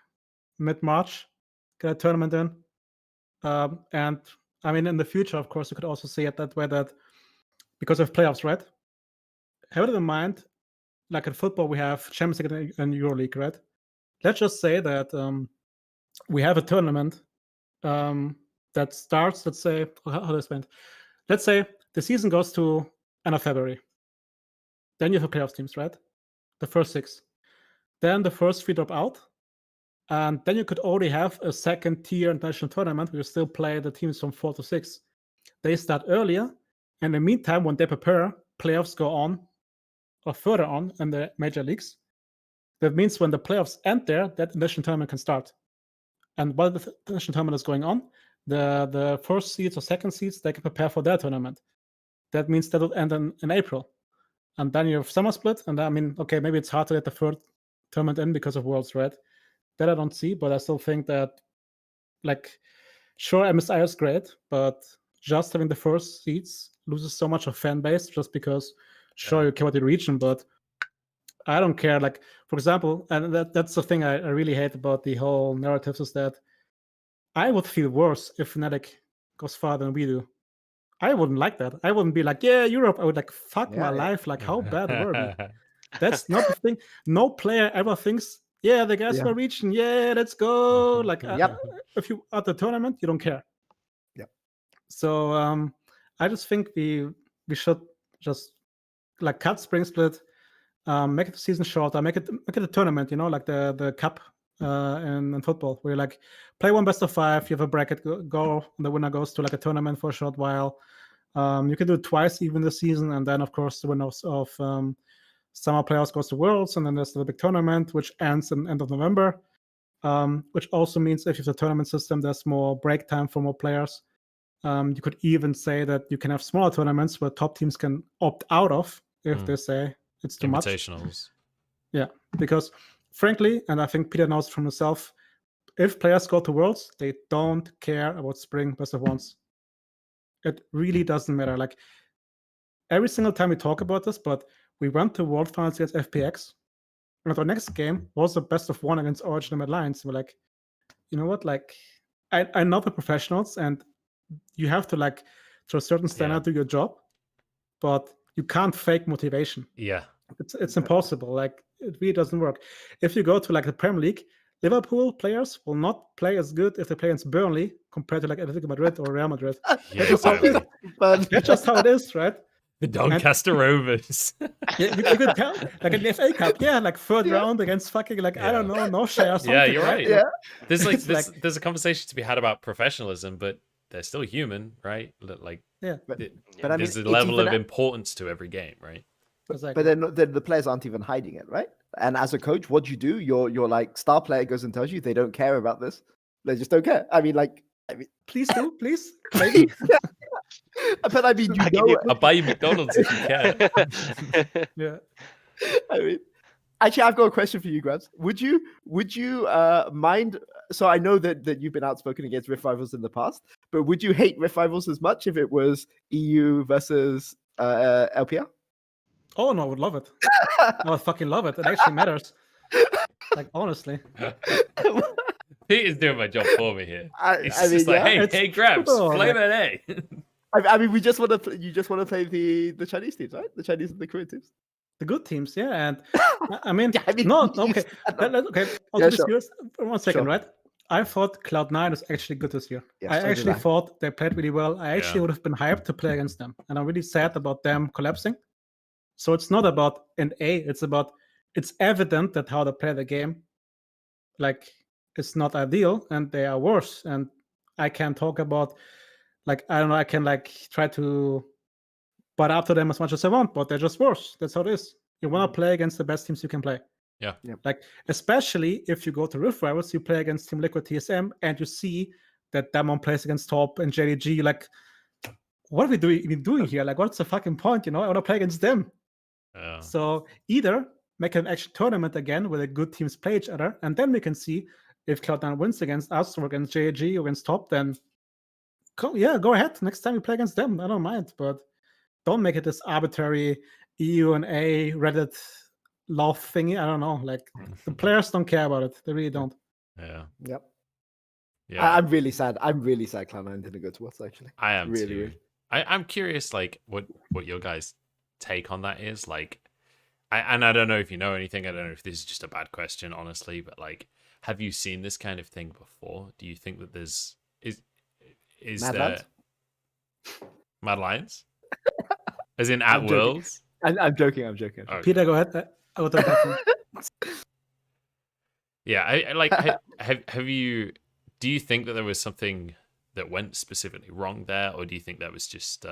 mid-March, get a tournament in. And I mean, in the future, of course, you could also see it that way, that because of playoffs, right? Have it in mind, like in football, we have Champions League and EuroLeague, right? Let's just say that we have a tournament that starts, let's say, how do I explain it? Let's say the season goes to end of February. Then you have playoff teams, right? The first 6. Then the first 3 drop out. And then you could already have a second-tier international tournament where you still play the teams from 4 to 6. They start earlier. And in the meantime, when they prepare, playoffs go on or further on in the major leagues. That means when the playoffs end there, that international tournament can start. And while the international tournament is going on, the first seeds or second seeds, they can prepare for their tournament. That means that will end in April. And then you have summer split. And I mean, okay, maybe it's hard to get the third tournament in because of Worlds, right? That I don't see, but I still think that, like, sure, MSI is great, but just having the first seeds loses so much of fan base just because, sure, you care about the region, but I don't care. Like, for example, and that's the thing I really hate about the whole narratives, is that I would feel worse if Fnatic goes farther than we do. I wouldn't like that. I wouldn't be like, yeah, Europe. I would like, fuck my life. Like, how bad were we? That's not the thing. No player ever thinks, yeah, the guys were reaching, yeah, let's go. Like, if you at the tournament, you don't care. Yeah. So I just think we should just like cut spring split, make it the season shorter, make it a tournament, you know, like the cup in football, where you like play 1 best of 5, you have a bracket, go, and the winner goes to like a tournament for a short while. You can do it twice even this season, and then of course the winners of summer playoffs goes to Worlds, and then there's the big tournament which ends in end of November, which also means if you have a tournament system, there's more break time for more players. You could even say that you can have smaller tournaments where top teams can opt out of if they say it's too much. Invitationals. Yeah, because frankly, and I think Peter knows from himself, if players go to Worlds, they don't care about spring best of ones. It really doesn't matter. Like, every single time we talk about this, but we went to World Finals against FPX, and our next game was a best of 1 against Origin and Mad Lions. We're like, you know what? Like, I know the professionals, and you have to, like, to a certain standard, do your job, but you can't fake motivation. Yeah. It's impossible. Like, it really doesn't work. If you go to like the Premier League, Liverpool players will not play as good if they play against Burnley compared to like Atletico Madrid or Real Madrid. Yeah, That's just how it is, right? The Doncaster Rovers. Yeah, you could tell, like in the FA Cup, yeah, like third round against fucking, like, I don't know, no share or something. Yeah, you're right. Yeah. There's like It's like- there's a conversation to be had about professionalism, but they're still human, right? Like, Yeah. But th- but I mean, there's a it's level even of at- importance to every game, right? Exactly. But then the players aren't even hiding it, right? And as a coach, what do you do? Your like star player goes and tells you they don't care about this. They just don't care. I mean, Please do, please. Maybe. but I mean, you I'll give know, you- I'll buy you McDonald's if you care. Yeah. I mean, actually, I've got a question for you, Grabs. Would you mind? So I know that you've been outspoken against Rift Rivals in the past, but would you hate Rift Rivals as much if it was EU versus LPR? Oh no, I would love it. I would fucking love it. It actually matters. Like, honestly. Pete is doing my job for me here. He's I mean, just like, yeah. hey, It's hey, Grabs, true, play like- that A. I mean, we just want to. You just want to play the Chinese teams, right? The Chinese and the Korean teams. The good teams, yeah. And I mean, Yeah, I mean, no, you okay. said Okay, Yeah, also sure. serious. 1 second, Sure. right? I thought Cloud9 was actually good this year. Yes, I so did actually I. thought they played really well. I actually Yeah. would have been hyped to play against them. And I'm really sad about them collapsing. So it's not about an A, it's evident that how they play the game, like, it's not ideal and they are worse. And I can talk about, like, I don't know, I can like try to butt up to them as much as I want, but they're just worse. That's how it is. You want to play against the best teams you can play. Yeah. Yep. Like, especially if you go to Rift Rivals, you play against Team Liquid TSM and you see that Demon plays against Top and JDG. Like, what are we doing here? Like, what's the fucking point? You know, I want to play against them. Yeah. So either make an actual tournament again where the good teams play each other, and then we can see if Cloud9 wins against us or against JAG or against Top, then go ahead. Next time you play against them, I don't mind. But don't make it this arbitrary EU and A Reddit love thingy. I don't know. Like, the players don't care about it. They really don't. Yeah. Yep. Yeah. I'm really sad. I'm really sad Cloud9 didn't go to us, actually. I am really, too. really. I'm curious, like, what your guys' take on that is. Like, I don't know if you know anything. I don't know if this is just a bad question, honestly, but like, have you seen this kind of thing before? Do you think that there's is Mad there Lads? Mad Lions? As in at I'm joking. Worlds? I'm joking. Okay. Peter, go ahead. I will talk back to you. Yeah, I like. Have you? Do you think that there was something that went specifically wrong there, or do you think that was just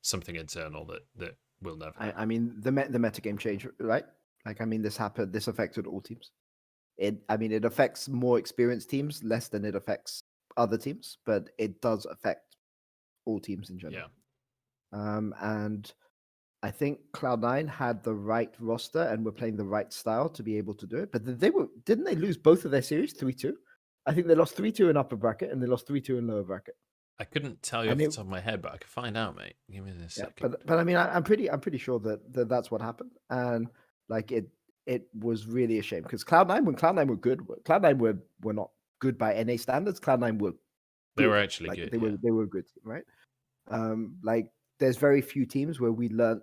something internal that will never? I mean, the metagame change, right? Like, I mean, this happened. This affected all teams. It affects more experienced teams less than it affects other teams, but it does affect all teams in general. Yeah. And I think Cloud9 had the right roster and were playing the right style to be able to do it. But didn't they lose both of their series 3-2? I think they lost 3-2 in upper bracket and they lost 3-2 in lower bracket. I couldn't tell you And off it- the top of my head, but I could find out, mate. Give me this second. But I mean, I'm pretty sure that that's what happened, and like it was really a shame because Cloud9, when Cloud9 were good, Cloud9 were not good by NA standards. Cloud9 were They were good. actually Like, good. they were a good team, right? Like there's very few teams where we learned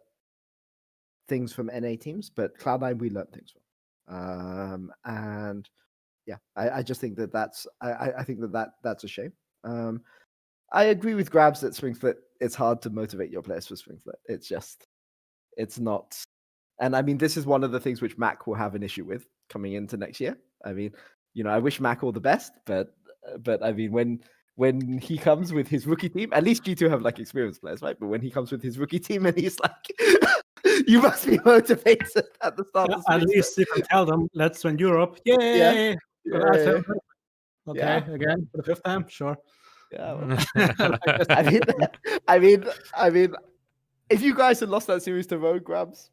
things from NA teams, but Cloud9 we learned things from. And yeah, I just think that's I think that's a shame. I agree with Grabs that Spring Split, it's hard to motivate your players for Spring Split. It's not. And I mean, this is one of the things which Mac will have an issue with coming into next year. I mean, I wish Mac all the best, but I mean, when he comes with his rookie team, at least G2 have like experienced players, right? But when he comes with his rookie team and he's like, you must be motivated at the start of At Spring least you can tell them, let's win Europe. Yay! Split. Well, I Yeah, said, okay, Yeah. again for the 5th time, sure. yeah. Well, I mean, if you guys had lost that series to Rogue, Grabs,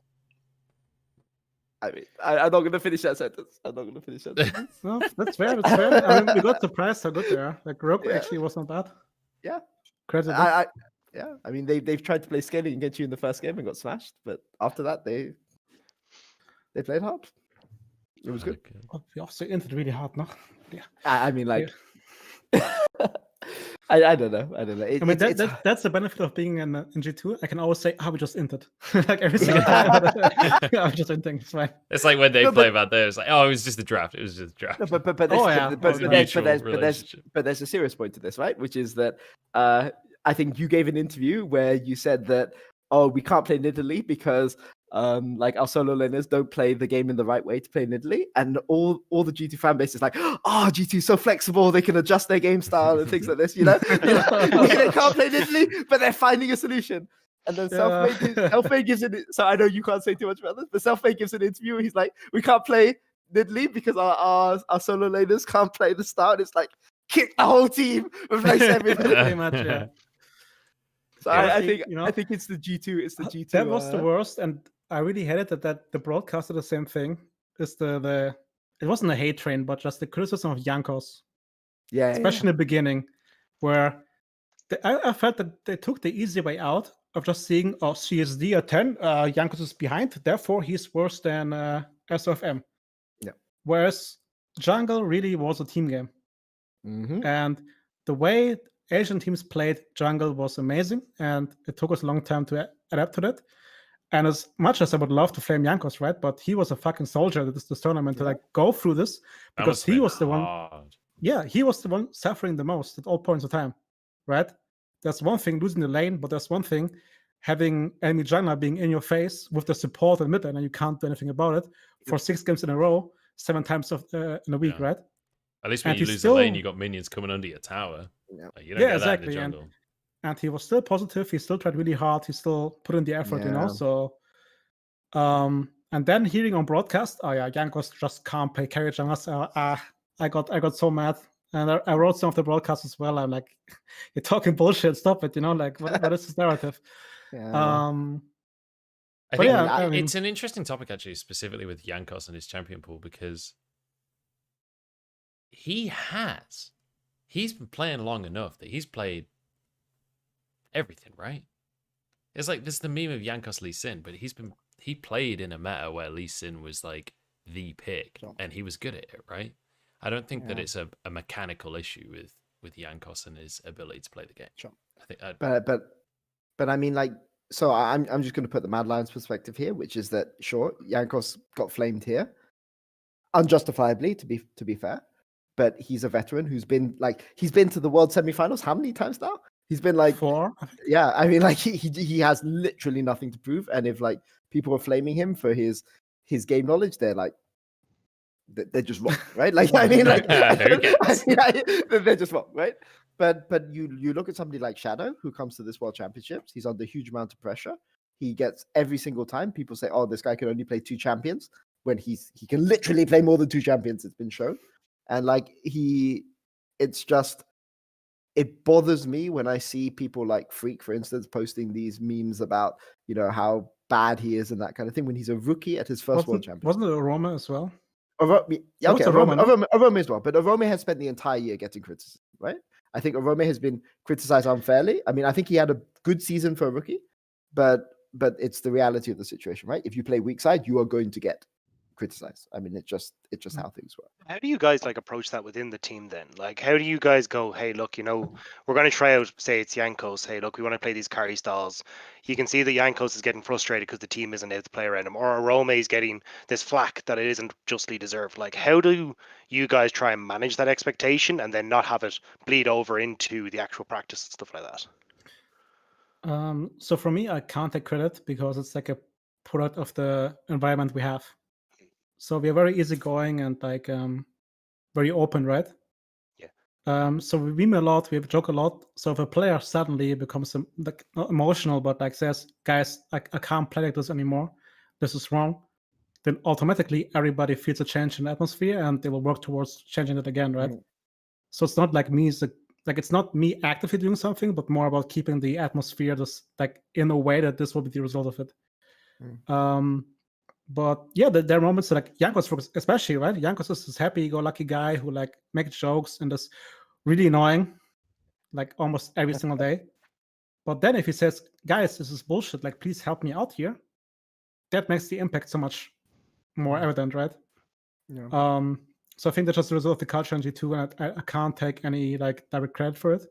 I mean, I'm not going to finish that sentence. No, that's fair. That's fair. I mean, we got surprised how good they are. Like, Rogue Yeah. actually was not bad. Yeah. Credit. them. I mean, they've tried to play scaling against you in the first game and got smashed, but after that, they played hard. It was good. Okay. Oh, we also entered really hard, no? Yeah. I mean, like, I don't know. I mean, that's the benefit of being in G2. I can always say, we just entered. Like, every single time. I'm just entering. It's fine. It's like when they No, play but- about there. It's like, oh, it was just a draft. It was just a draft. No, but Oh, yeah. but It's a there's mutual relationship. but there's a serious point to this, right? Which is that I think you gave an interview where you said that oh, we can't play Nidalee because like our solo laners don't play the game in the right way to play Nidalee, and all the G2 fan base is like, oh, G2 is so flexible, they can adjust their game style and things like this, you know? They can't play Nidalee, but they're finding a solution. And then Selfmade gives it. So I know you can't say too much about this, but Selfmade gives an interview. He's like, we can't play Nidalee because our solo laners can't play the start. It's like, kick the whole team, replace everything. Pretty much, yeah. So Yeah. I think it's the G2. It's the G2. That was the worst, and I really hated that the broadcast did the same thing. Is it wasn't a hate train, but just the criticism of Jankos, especially in the beginning, where I felt that they took the easy way out of just seeing, oh, CSD at 10, Jankos is behind, therefore he's worse than SOFM. Yeah. Whereas Jungle really was a team game. Mm-hmm. And the way Asian teams played Jungle was amazing, and it took us a long time to adapt to that. And as much as I would love to flame Jankos, right? But he was a fucking soldier at this tournament to like go through this, because he was the one. Yeah, he was the one suffering the most at all points of time, right? There's one thing losing the lane, but there's one thing having enemy jungler being in your face with the support in mid lane, and you can't do anything about it for 6 games in a row, 7 times in a week, right? At least when you lose the lane, you got minions coming under your tower. Yeah, like, you don't get that in the exactly. jungle. And he was still positive. He still tried really hard. He still put in the effort, you know. So, and then hearing on broadcast, oh yeah, Jankos just can't play carry junglers. I got so mad, and I wrote some of the broadcasts as well. I'm like, you're talking bullshit. Stop it, you know. Like, what is this narrative? I think it's an interesting topic, actually, specifically with Jankos and his champion pool, because he's been playing long enough that he's played everything, right? It's like there's the meme of Jankos Lee Sin, but he played in a meta where Lee Sin was like the pick, and he was good at it, right? I don't think that it's a mechanical issue with Jankos and his ability to play the game. Sure. I think but I mean, like, so I'm just going to put the Mad Lions perspective here, which is that sure, Jankos got flamed here, unjustifiably, to be fair, but he's a veteran who's been to the World Semifinals how many times now? He's been like 4. Yeah, I mean, like he has literally nothing to prove, and if like people are flaming him for his game knowledge, they're like they're just wrong, right? Like I mean, like they're just wrong, right? But you look at somebody like Shadow, who comes to this World Championships, he's under a huge amount of pressure. He gets every single time people say, "Oh, this guy can only play 2 champions," when he can literally play more than 2 champions. It's been shown, and like it's just. It bothers me when I see people like Freak, for instance, posting these memes about, you know, how bad he is and that kind of thing when he's a rookie at his first World Championship. Wasn't it Aroma as well? Yeah, okay, Aroma as well. But Aroma has spent the entire year getting criticism, right? I think Aroma has been criticized unfairly. I mean, I think he had a good season for a rookie, but it's the reality of the situation, right? If you play weak side, you are going to get criticized. I mean, it's just how things work. How do you guys like approach that within the team then? Like, how do you guys go, hey, look, you know, we're going to try out, say it's Jankos, hey, look, we want to play these carry styles. You can see that Jankos is getting frustrated because the team isn't able to play around him, or Arome is getting this flack that it isn't justly deserved. Like, how do you guys try and manage that expectation and then not have it bleed over into the actual practice and stuff like that? So for me, I can't take credit because it's like a product of the environment we have. So we are very easygoing and like very open, right? Yeah. So we meme a lot, we joke a lot. So if a player suddenly becomes like not emotional, but like says, "Guys, I can't play like this anymore. This is wrong," then automatically everybody feels a change in the atmosphere, and they will work towards changing it again, right? So it's not like me, it's not me actively doing something, but more about keeping the atmosphere just like in a way that this will be the result of it. But yeah, there are moments like Jankos, especially, right? Jankos is this happy-go-lucky guy who like makes jokes and is really annoying, like almost every single day. But then if he says, "Guys, this is bullshit, like please help me out here," that makes the impact so much more evident, right? Yeah. So I think that's just the result of the culture in G2, and I can't take any like direct credit for it.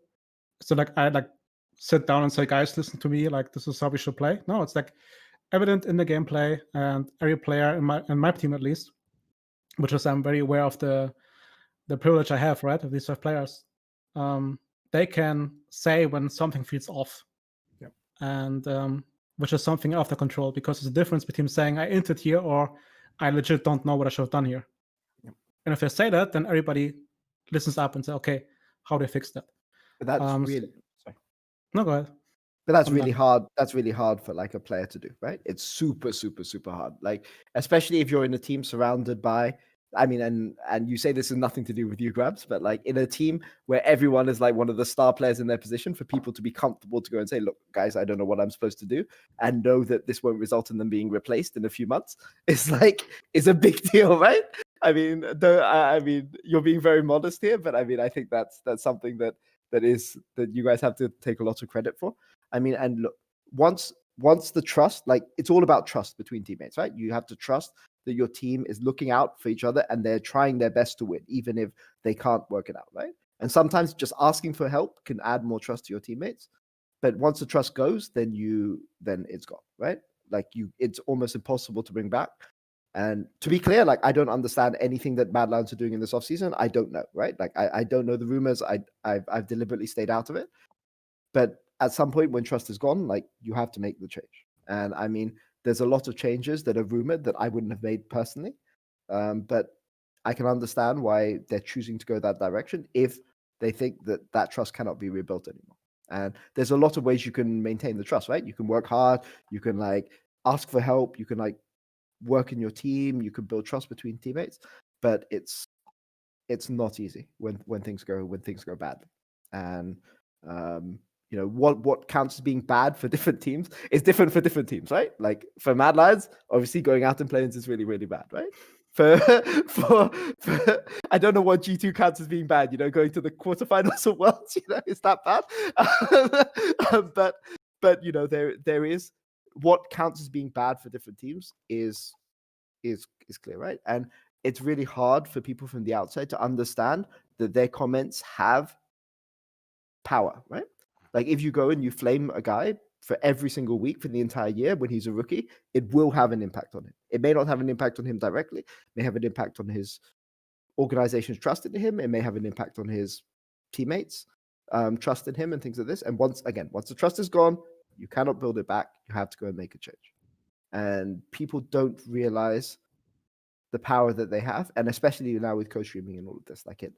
So like I like sit down and say, "Guys, listen to me, like this is how we should play." No, it's like evident in the gameplay, and every player in my team, at least, which is I'm very aware of the privilege I have, right, of these 5 players. They can say when something feels off, and which is something out of control, because there's a difference between saying I entered here or I legit don't know what I should have done here. Yep. And if they say that, then everybody listens up and say, okay, how do they fix that? But that's Um, really sorry. No, go ahead. But that's I'm really done. hard. That's really hard for like a player to do, right? It's super, super, super hard. Like, especially if you're in a team surrounded by, I mean, and you say this is nothing to do with you, Grabs, but like in a team where everyone is like one of the star players in their position, for people to be comfortable to go and say, look, guys, I don't know what I'm supposed to do, and know that this won't result in them being replaced in a few months, is a big deal, right? I mean, I mean, you're being very modest here, but I mean, I think that's something that you guys have to take a lot of credit for. I mean, and look, once the trust, like it's all about trust between teammates, right? You have to trust that your team is looking out for each other and they're trying their best to win, even if they can't work it out, right? And sometimes just asking for help can add more trust to your teammates. But once the trust goes, then it's gone, right? Like it's almost impossible to bring back. And to be clear, like I don't understand anything that Mad Lions are doing in this offseason. I don't know, right? Like I don't know the rumors. I've deliberately stayed out of it. But at some point when trust is gone, like you have to make the change. And I mean, there's a lot of changes that are rumored that I wouldn't have made personally. But I can understand why they're choosing to go that direction if they think that trust cannot be rebuilt anymore. And there's a lot of ways you can maintain the trust, right? You can work hard, you can like ask for help, you can like work in your team, you can build trust between teammates, but it's not easy when things go badly. And you know what counts as being bad for different teams is different for different teams, right? Like for Mad Lions, obviously going out in planes is really, really bad, right? For I don't know what G2 counts as being bad, you know, going to the quarterfinals of Worlds, you know, is that bad? But you know, there is what counts as being bad for different teams is clear, right? And it's really hard for people from the outside to understand that their comments have power, right? Like if you go and you flame a guy for every single week for the entire year when he's a rookie, it will have an impact on him. It may not have an impact on him directly. It may have an impact on his organization's trust in him. It may have an impact on his teammates' trust in him and things like this. And once the trust is gone, you cannot build it back. You have to go and make a change. And people don't realize the power that they have, and especially now with co-streaming and all of this, like it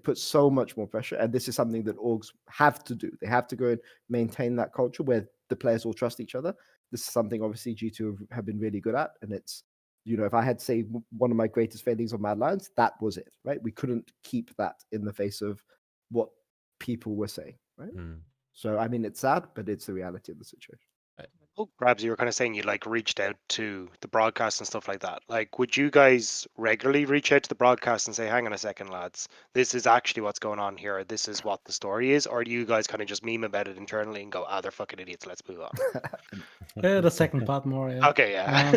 puts so much more pressure. And this is something that orgs have to do. They have to go and maintain that culture where the players all trust each other. This is something obviously G2 have been really good at, and it's, you know, if I had to say one of my greatest failings on Mad Lions, that was it, right? We couldn't keep that in the face of what people were saying, right? So I mean, it's sad, but it's the reality of the situation. Oh, Grabs, you were kind of saying you like reached out to the broadcast and stuff like that. Like, would you guys regularly reach out to the broadcast and say, hang on a second, lads, this is actually what's going on here. This is what the story is. Or do you guys kind of just meme about it internally and go, they're fucking idiots. Let's move on. The second part more, yeah. Okay, yeah.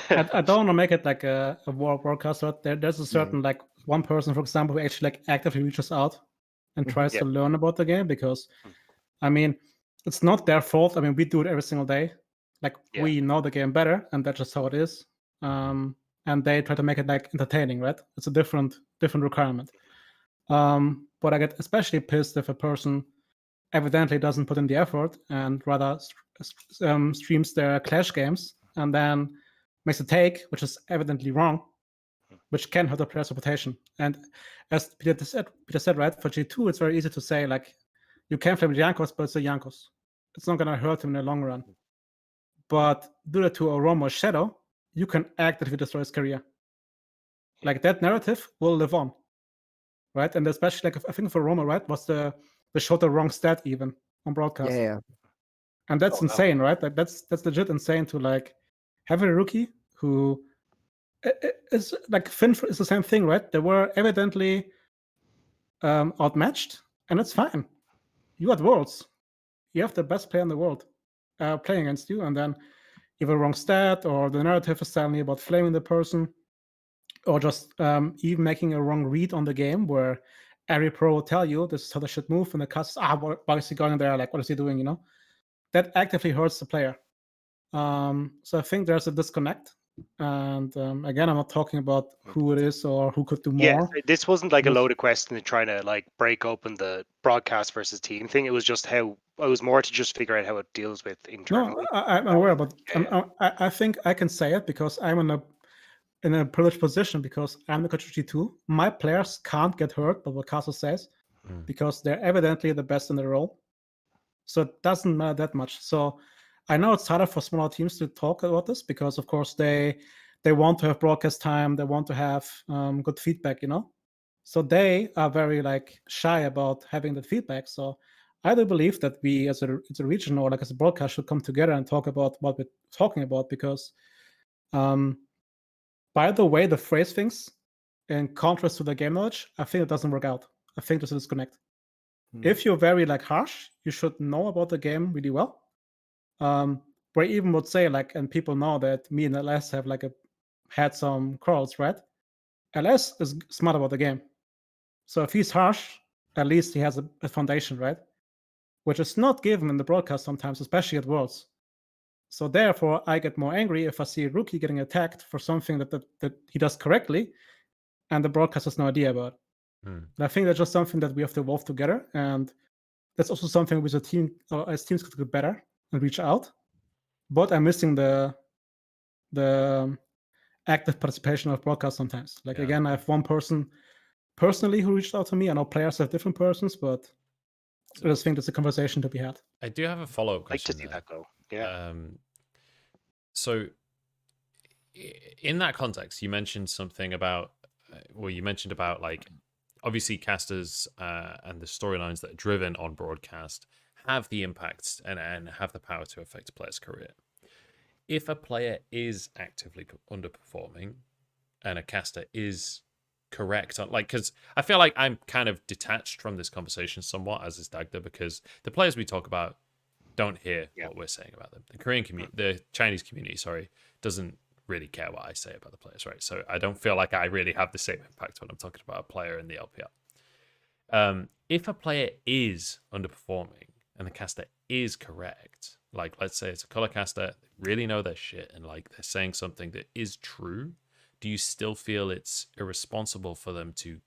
I don't want to make it like a war broadcast, but there's a certain like one person, for example, who actually like actively reaches out and tries to learn about the game, because I mean, it's not their fault. I mean, we do it every single day. Like we know the game better, and that's just how it is. And they try to make it like entertaining, right? It's a different requirement. But I get especially pissed if a person evidently doesn't put in the effort and rather streams their Clash games and then makes a take which is evidently wrong, which can hurt the player's reputation. And as Peter said, right, for G2, it's very easy to say, like, you can flame Jankos, but it's a Jankos. It's not going to hurt him in the long run. But do that to a Roam or Shadow, you can actively destroy his career. Like, that narrative will live on, right? And especially, like, I think for Roma, right, was they showed the wrong stat even on broadcast. Yeah. And that's insane, right? Like, that's legit insane to, like, have a rookie who is, like, Finn is the same thing, right? They were evidently outmatched, and it's fine. You at Worlds, you have the best player in the world playing against you, and then you have a wrong stat, or the narrative is telling you about flaming the person, or just even making a wrong read on the game, where every pro will tell you this is how they should move, and the cuts, why is he going there? Like, what is he doing? You know, that actively hurts the player. So I think there's a disconnect And again, I'm not talking about who it is or who could do more. Yeah, this wasn't like a Yes. loaded question to trying to like break open the broadcast versus team thing. It was just how it was more to just figure out how it deals with No, internally. I'm aware, but Yeah. I think I can say it because I'm in a privileged position because I'm the coach of G2. My players can't get hurt, but what Castle says, Mm. because they're evidently the best in the role. So it doesn't matter that much. So I know it's harder for smaller teams to talk about this because, of course, they want to have broadcast time, they want to have good feedback, you know. So they are very like shy about having that feedback. So I do believe that we, as a region or like as a broadcast, should come together and talk about what we're talking about because, by the way, the phrase things in contrast to the game knowledge, I think it doesn't work out. I think there's a disconnect. If you're very like harsh, you should know about the game really well. Where I even would say like, and people know that me and LS have like had some quarrels, right? LS is smart about the game, so if he's harsh, at least he has a foundation, right? Which is not given in the broadcast sometimes, especially at Worlds. So therefore, I get more angry if I see a rookie getting attacked for something that he does correctly, and the broadcast has no idea about. Mm. And I think that's just something that we have to evolve together, and that's also something with a team or as teams could get better and reach out. But I'm missing the active participation of broadcast sometimes. Like Yeah. again, I have one person personally who reached out to me. I know players have different persons, but I just think there's a conversation to be had. I do have a follow-up Like to question see there. that go. Yeah. So in that context, you mentioned something about, you mentioned about like, obviously casters and the storylines that are driven on broadcast have the impact and have the power to affect a player's career. If a player is actively underperforming and a caster is correct, like, because I feel like I'm kind of detached from this conversation somewhat, as is Dagda, because the players we talk about don't hear what we're saying about them. The Korean community, the Chinese community, sorry, doesn't really care what I say about the players, right? So I don't feel like I really have the same impact when I'm talking about a player in the LPL. If a player is underperforming and the caster is correct, like let's say it's a color caster, they really know their shit and like they're saying something that is true, do you still feel it's irresponsible for them to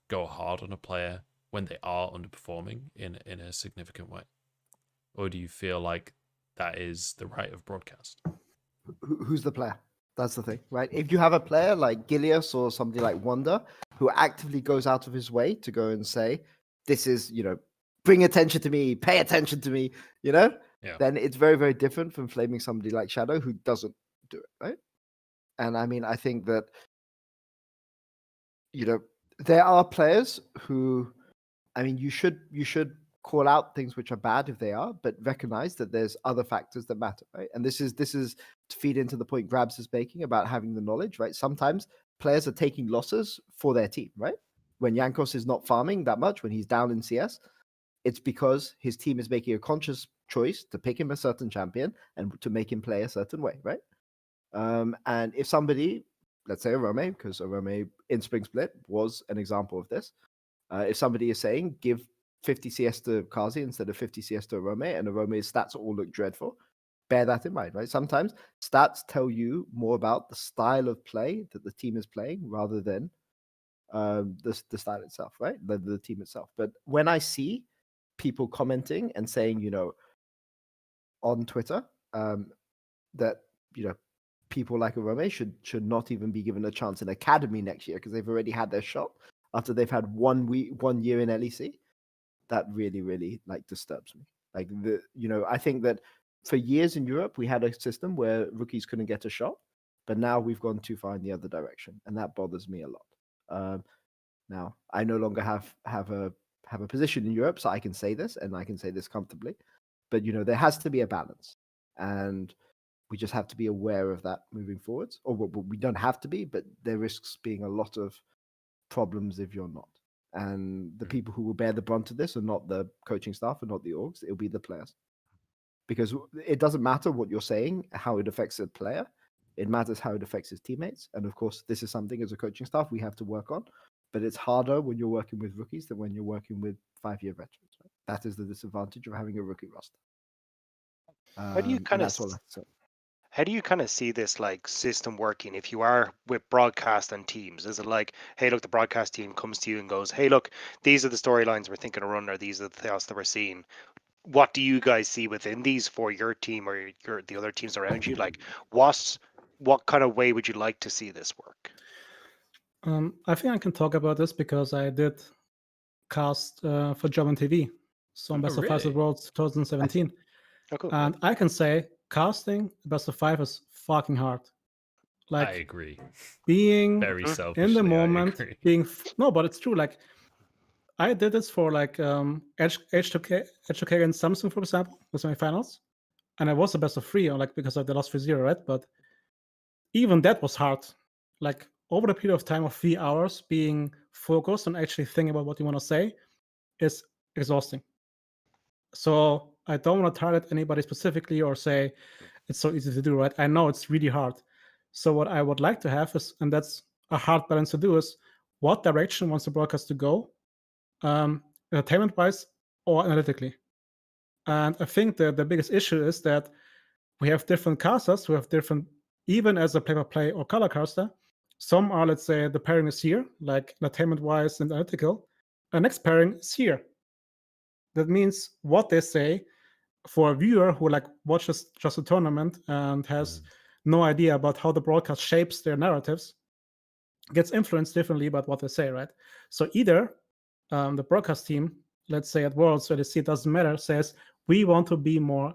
go hard on a player when they are underperforming in a significant way? Or do you feel like that is the right of broadcast? Who's the player? That's the thing, right? If you have a player like Gilius or somebody like Wonder who actively goes out of his way to go and say, this is, bring attention to me, pay attention to me, Yeah. then it's very, very different from flaming somebody like Shadow who doesn't do it, right? And I mean, I think that, there are players who, I mean, you should call out things which are bad if they are, but recognize that there's other factors that matter, right? And this is to feed into the point Grabs is making about having the knowledge, right? Sometimes players are taking losses for their team, right? When Yankos is not farming that much, when he's down in CS, it's because his team is making a conscious choice to pick him a certain champion and to make him play a certain way, right? And if somebody, let's say Arome, because Arome in Spring Split was an example of this, if somebody is saying give 50 CS to Kazi instead of 50 CS to Arome, and Arome's stats all look dreadful, bear that in mind, right? Sometimes stats tell you more about the style of play that the team is playing rather than the style itself, right? The team itself. But when I see people commenting and saying, on Twitter, that, people like Arome should not even be given a chance in academy next year because they've already had their shot after they've had 1 year in LEC, that really, really like disturbs me. Like I think that for years in Europe we had a system where rookies couldn't get a shot, but now we've gone too far in the other direction, and that bothers me a lot. Now I no longer have a position in Europe, so I can say this, and I can say this comfortably. But there has to be a balance, and we just have to be aware of that moving forwards. Or we don't have to be, but there risks being a lot of problems if you're not. And the people who will bear the brunt of this are not the coaching staff and not the orgs. It'll be the players. Because it doesn't matter what you're saying, how it affects a player. It matters how it affects his teammates. And of course, this is something as a coaching staff we have to work on. But it's harder when you're working with rookies than when you're working with 5-year veterans. Right? That is the disadvantage of having a rookie roster. How do you kind of that's all I have to say. How do you kind of see this like system working if you are with broadcast and teams? Is it like, hey, look, the broadcast team comes to you and goes, hey, look, these are the storylines we're thinking of running, or these are the chaos that we're seeing. What do you guys see within these for your team or the other teams around you? Like, what kind of way would you like to see this work? I think I can talk about this because I did cast for German TV, so Oh, Best of Five really? Worlds 2017, Oh, cool. and I can say casting Best of Five is fucking hard. I Like agree. being Very Mhm. selfishly, in the I moment, agree. being no, but it's true. Like I did this for like H2K against Samsung, for example, was my finals, and I was the best of three, like because of the lost 3-0, right? But even that was hard. Like over the period of time of 3 hours, being focused and actually thinking about what you want to say is exhausting. So I don't want to target anybody specifically or say it's so easy to do, right? I know it's really hard. So what I would like to have is, and that's a hard balance to do, is what direction wants the broadcast to go, entertainment-wise or analytically. And I think the biggest issue is that we have different casters who have different, even as a play-by-play or color caster. Some are, let's say, the pairing is here, like entertainment-wise and analytical. The next pairing is here. That means what they say for a viewer who like watches just a tournament and has no idea about how the broadcast shapes their narratives gets influenced differently about what they say, right? So either the broadcast team, let's say at Worlds, where they see it doesn't matter, says we want to be more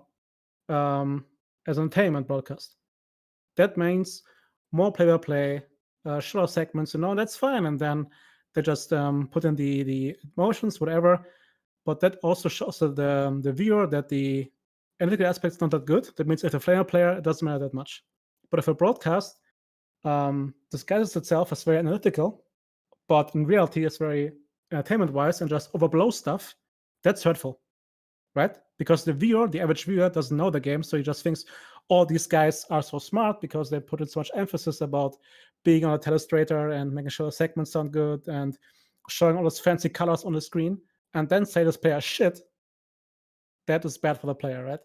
as an entertainment broadcast. That means more play-by-play, shorter segments, that's fine. And then they just put in the emotions, whatever. But that also shows the viewer that the analytical aspect is not that good. That means if a flamer player, it doesn't matter that much. But if a broadcast disguises itself as very analytical, but in reality it's very entertainment-wise and just overblows stuff, that's hurtful, right? Because the viewer, the average viewer, doesn't know the game, so he just thinks, oh, these guys are so smart because they put in so much emphasis about being on a telestrator and making sure the segments sound good and showing all those fancy colors on the screen, and then say this player shit. That is bad for the player, right?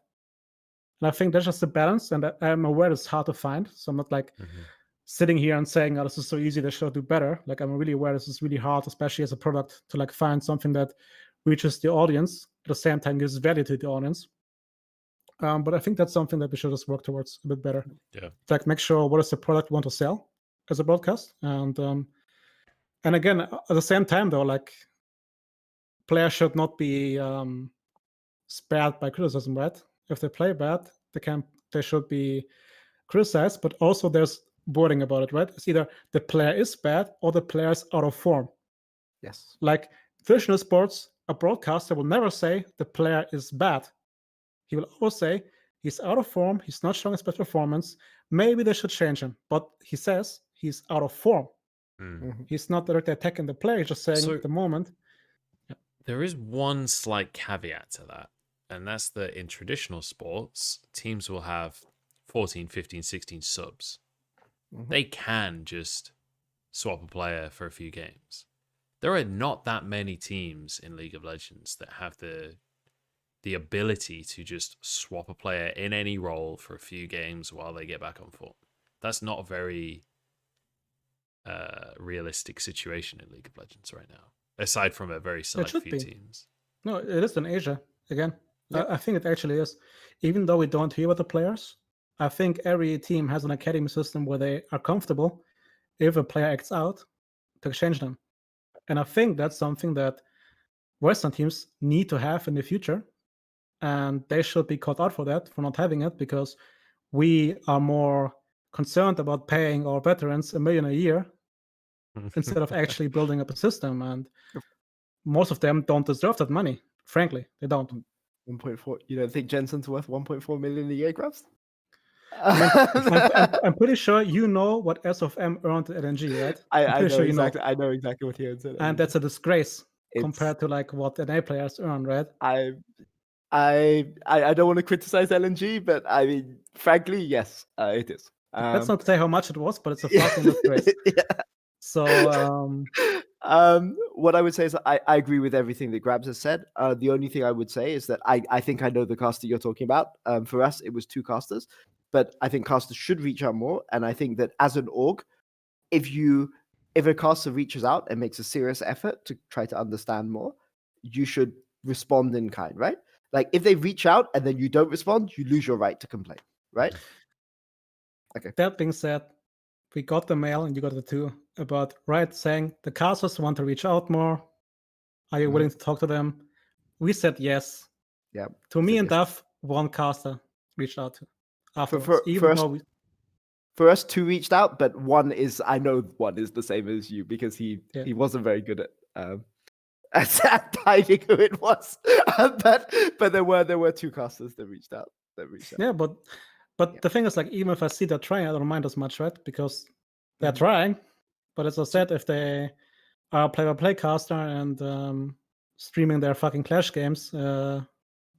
And I think that's just the balance, and I'm aware it's hard to find. So I'm not like sitting here and saying, oh, this is so easy, they should do better. Like I'm really aware this is really hard, especially as a product, to like find something that reaches the audience at the same time gives value to the audience. But I think that's something that we should just work towards a bit better. Yeah. Like make sure what is the product we want to sell as a broadcast, and again at the same time though, like players should not be spared by criticism, right? If they play bad, they should be criticized, but also there's wording about it, right? It's either the player is bad or the player is out of form. Yes. Like traditional sports, a broadcaster will never say the player is bad. He will always say he's out of form, he's not showing his best performance, maybe they should change him. But he says he's out of form. He's not directly attacking the player, he's just saying So- at the moment. There is one slight caveat to that, and that's that in traditional sports, teams will have 14, 15, 16 subs. They can just swap a player for a few games. There are not that many teams in League of Legends that have the ability to just swap a player in any role for a few games while they get back on form. That's not a very realistic situation in League of Legends right now, aside from a very select should few be. teams. No, it is in Asia again. Yep. I think it actually is. Even though we don't hear about the players, I think every team has an academy system where they are comfortable if a player acts out to exchange them. And I think that's something that Western teams need to have in the future. And they should be called out for that, for not having it, because we are more concerned about paying our veterans $1 million a year instead of actually building up a system. And most of them don't deserve that money. Frankly, they don't. 1.4. You don't think Jensen's worth 1.4 million a year, Grabs? I'm pretty sure you know what SFM earned at LNG, right? I'm I pretty know sure exactly. I know exactly what he earns. And that's a disgrace It's- compared to like what NA players earn, right? I don't want to criticize LNG, but I mean, frankly, yes, it is. Let's not say how much it was, but it's a fucking disgrace. Yeah. So what I would say is I agree with everything that Grabs has said. The only thing I would say is that I think I know the caster you're talking about. For us, it was 2 casters. but I think casters should reach out more. And I think that as an org, if a caster reaches out and makes a serious effort to try to understand more, you should respond in kind, right? Like if they reach out and then you don't respond, you lose your right to complain, right? Okay. That being said, we got the mail and you got the two about saying the casters want to reach out more. Are you willing to talk to them? We said yes. Yeah. To me and yes. Duff, one caster reached out to afterwards. For us, two reached out, but I know one is the same as you because he wasn't very good at diving who it was. but there were two casters that reached out. Yeah, but the thing is, like, even if I see they're trying, I don't mind as much, right? Because they're trying. But as I said, if they are a play-by-play caster and streaming their fucking Clash games,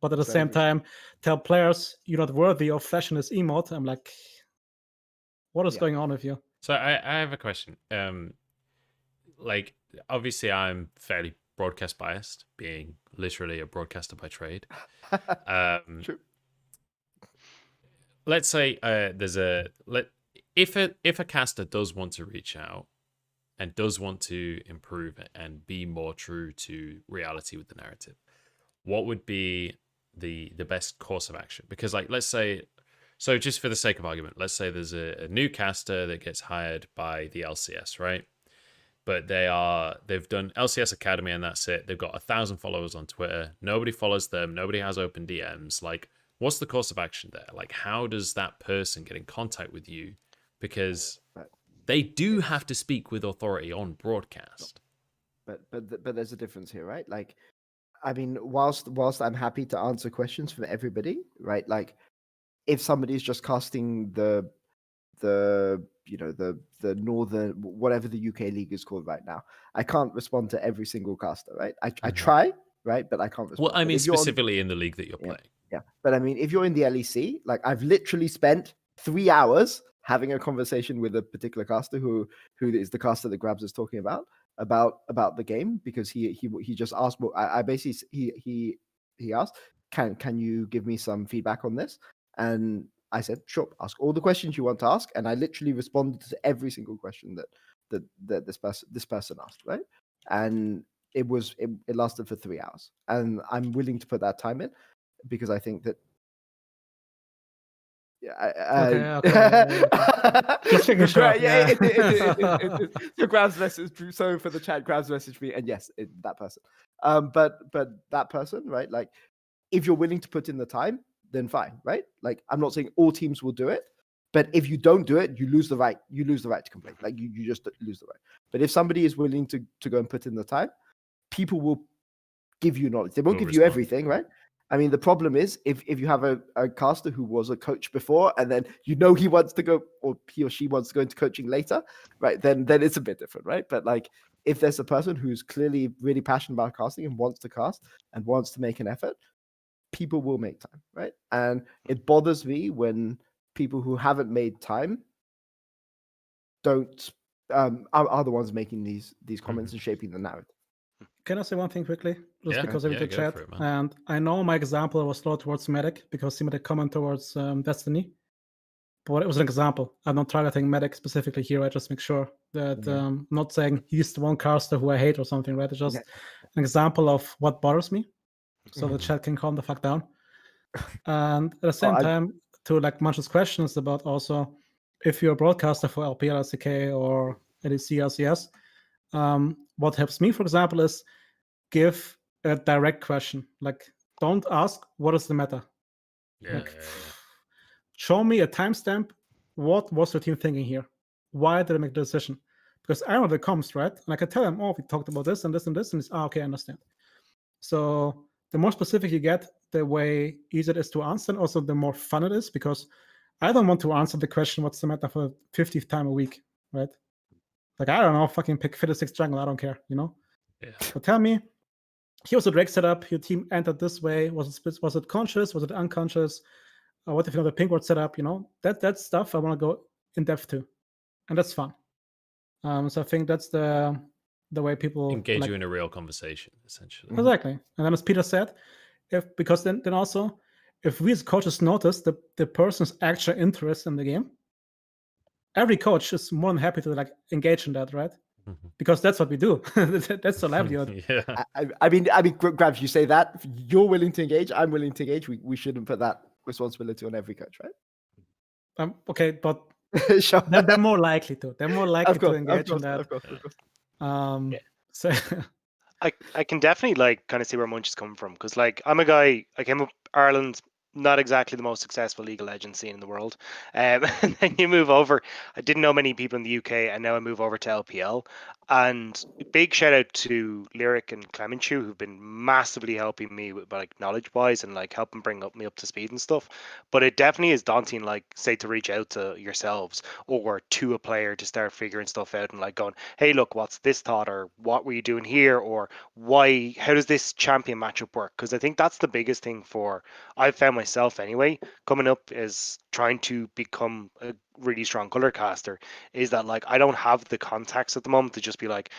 but at the same time tell players you're not worthy of flashing this emote, I'm like, what is going on with you? So I have a question. Like, obviously I'm fairly broadcast biased, being literally a broadcaster by trade. True. Let's say if a caster does want to reach out and does want to improve it and be more true to reality with the narrative, what would be the best course of action? Because, like, let's say, so just for the sake of argument, let's say there's a new caster that gets hired by the LCS, right? But they've done LCS Academy and that's it. They've got 1,000 followers on Twitter. Nobody follows them. Nobody has open DMs. Like, what's the course of action there? Like, how does that person get in contact with you? Because they do have to speak with authority on broadcast. But there's a difference here, right? Like, I mean, whilst I'm happy to answer questions from everybody, right? Like, if somebody's just casting the northern, whatever the UK league is called right now, I can't respond to every single caster, right? I try, right, but I can't respond. Well, I mean, specifically in the league that you're playing. Yeah, but I mean, if you're in the LEC, like, I've literally spent 3 hours having a conversation with a particular caster who is the caster that Grabs is talking about the game, because he just asked. I basically he asked, can you give me some feedback on this? And I said, sure, ask all the questions you want to ask, and I literally responded to every single question that this person asked, right? And it lasted for 3 hours, and I'm willing to put that time in because I think that. Yeah, Just making sure. So Grabs message. So for the chat, Grabs messaged me, and yes, that person. But that person, right? Like, if you're willing to put in the time, then fine, right? Like, I'm not saying all teams will do it, but if you don't do it, you lose the right. You lose the right to complain. Like, you just lose the right. But if somebody is willing to go and put in the time, people will give you knowledge. They won't give you everything, right? I mean, the problem is if you have a caster who was a coach before, and then he wants to go, or he or she wants to go into coaching later, right? Then it's a bit different, right? But, like, if there's a person who's clearly really passionate about casting and wants to cast and wants to make an effort, people will make time, right? And it bothers me when people who haven't made time don't are the ones making these comments and shaping the narrative. Can I say one thing quickly? Just because I read the chat. And I know my example was slow towards Medic because he made a comment towards Destiny. But it was an example. I'm not targeting Medic specifically here. I just make sure that I'm not saying he's the one caster who I hate or something, right? It's just an example of what bothers me. So the chat can calm the fuck down. And at the same time, to, like, Munch's questions about also if you're a broadcaster for LPL, LCK, or LEC, LCS, what helps me, for example, is give a direct question. Like, don't ask what is the meta. Show me a timestamp. What was your team thinking here? Why did I make the decision? Because I know the comms, right? And I can tell them, oh, we talked about this and this and this, and it's okay, I understand. So the more specific you get, the way easier it is to answer, and also the more fun it is, because I don't want to answer the question, what's the meta, for the 50th time a week, right? Like, I don't know, fucking pick 56 jungle, I don't care, Yeah. But tell me, here was the Drake setup, your team entered this way, was it conscious, was it unconscious? What if you know the pink ward setup, That stuff I want to go in depth to. And that's fun. So I think that's the way people engage you in a real conversation, essentially. Exactly. And then, as Peter said, because then also, if we as coaches notice the person's actual interest in the game, every coach is more than happy to like engage in that, right? Because that's what we do. That's the livelihood. Yeah. I mean, Grabs, you say that if you're willing to engage, I'm willing to engage. We shouldn't put that responsibility on every coach, right? Okay, but Sure. they're more likely to. They're more likely to engage in that. Of course. Yeah. So I can definitely like kind of see where Munch is coming from, because like I'm a guy, I came up Ireland, not exactly the most successful League of Legends scene in the world, and then you move over. I didn't know many people in the UK, and now I move over to LPL. And big shout out to Lyric and Clemenchu, who've been massively helping me with like knowledge wise and like helping bring me up to speed and stuff. But it definitely is daunting, like say to reach out to yourselves or to a player to start figuring stuff out and like going, hey, look, what's this thought, or what were you doing here, or why, how does this champion matchup work? Because I think that's the biggest thing for, I've found myself anyway, coming up is trying to become a really strong color caster, is that like I don't have the contacts at the moment to just be like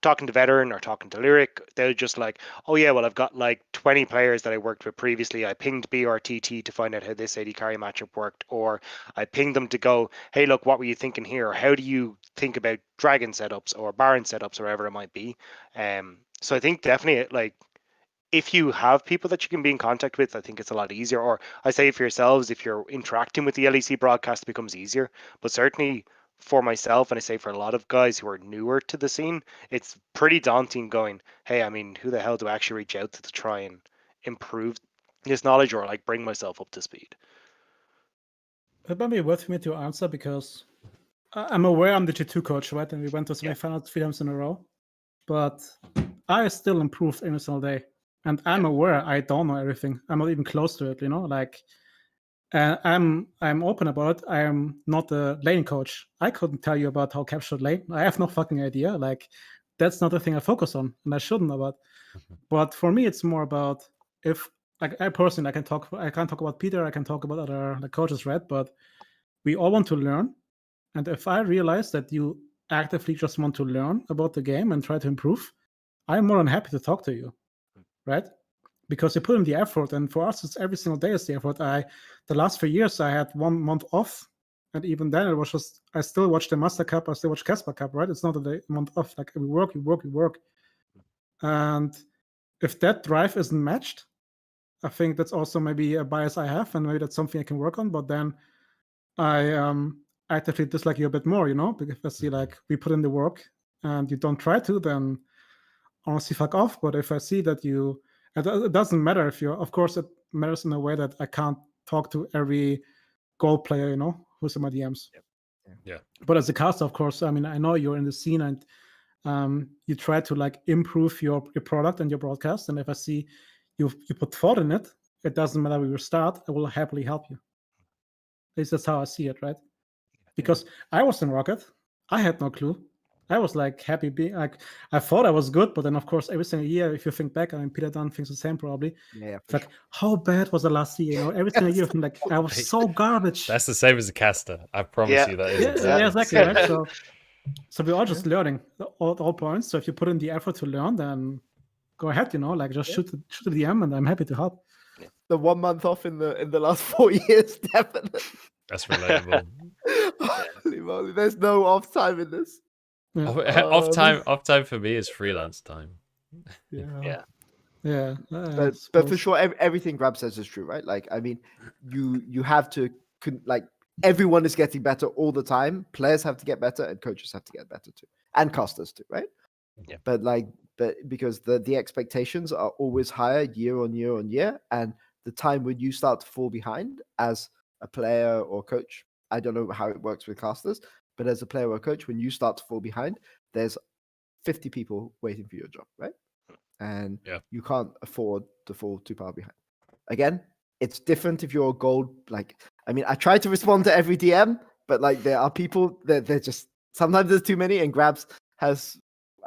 talking to Veteran or talking to Lyric. They're just like, oh yeah, well I've got like 20 players that I worked with previously. I pinged BRTT to find out how this AD carry matchup worked, or I pinged them to go, hey look, what were you thinking here? Or how do you think about dragon setups or baron setups or whatever it might be? So I think definitely like if you have people that you can be in contact with, I think it's a lot easier. Or I say for yourselves, if you're interacting with the LEC broadcast, it becomes easier. But certainly for myself, and I say for a lot of guys who are newer to the scene, it's pretty daunting going, hey, I mean, who the hell do I actually reach out to try and improve this knowledge or like bring myself up to speed? it might be worth for me to answer because I'm aware I'm the G2 coach, right? And we went to semifinals 3 times in a row. But I still improve every single day. And I'm aware I don't know everything. I'm not even close to it, you know, like I'm open about it. I am not a lane coach. I couldn't tell you about how capture lane. I have no fucking idea. Like that's not the thing I focus on, and I shouldn't about. But for me, it's more about if like I personally I can't talk about Peter, I can talk about other like coaches, right? But we all want to learn. And if I realize that you actively just want to learn about the game and try to improve, I'm more than happy to talk to you, right? Because you put in the effort, and for us, it's every single day is the effort. The last 3 years, I had 1 month off, and even then, it was just I still watch the Master Cup, I still watch Casper Cup, right? It's not a month off. Like we work, and if that drive isn't matched, I think that's also maybe a bias I have, and maybe that's something I can work on. But then I actively dislike you a bit more, you know, because I see like we put in the work and you don't try to, then honestly fuck off. But if I see that you, it doesn't matter if you're, of course it matters in a way that I can't talk to every gold player, you know, who's in my DMs. Yeah. But as a caster, of course, I mean, I know you're in the scene and you try to like improve your product and your broadcast. And if I see you put thought in it, it doesn't matter where you start, I will happily help you. At least that's how I see it, right? Because I was in Rocket, I had no clue. I was like happy being like I thought I was good, but then of course every single year, if you think back, I mean Peter Dunn thinks the same probably. Yeah, it's like how bad was the last year? You know, every single year, I'm like I was so garbage. That's the same as a caster. I promise you that is exactly right. So we're all just learning all points. So if you put in the effort to learn, then go ahead. You know, like just shoot the DM, and I'm happy to help. The 1 month off in the last 4 years, definitely. That's relatable. Holy moly, there's no off time in this. Yeah. Off time for me is freelance time. Yeah. But for sure, everything Grab says is true, right? Like, I mean, you have to like everyone is getting better all the time. Players have to get better, and coaches have to get better too, and casters too, right? Yeah. But because the expectations are always higher year on year on year, and the time when you start to fall behind as a player or coach, I don't know how it works with casters, but as a player or coach, when you start to fall behind, there's 50 people waiting for your job, right? And you can't afford to fall too far behind. Again, it's different if you're a gold. Like, I mean, I try to respond to every DM, but like there are people that they're just sometimes there's too many, and Grabs has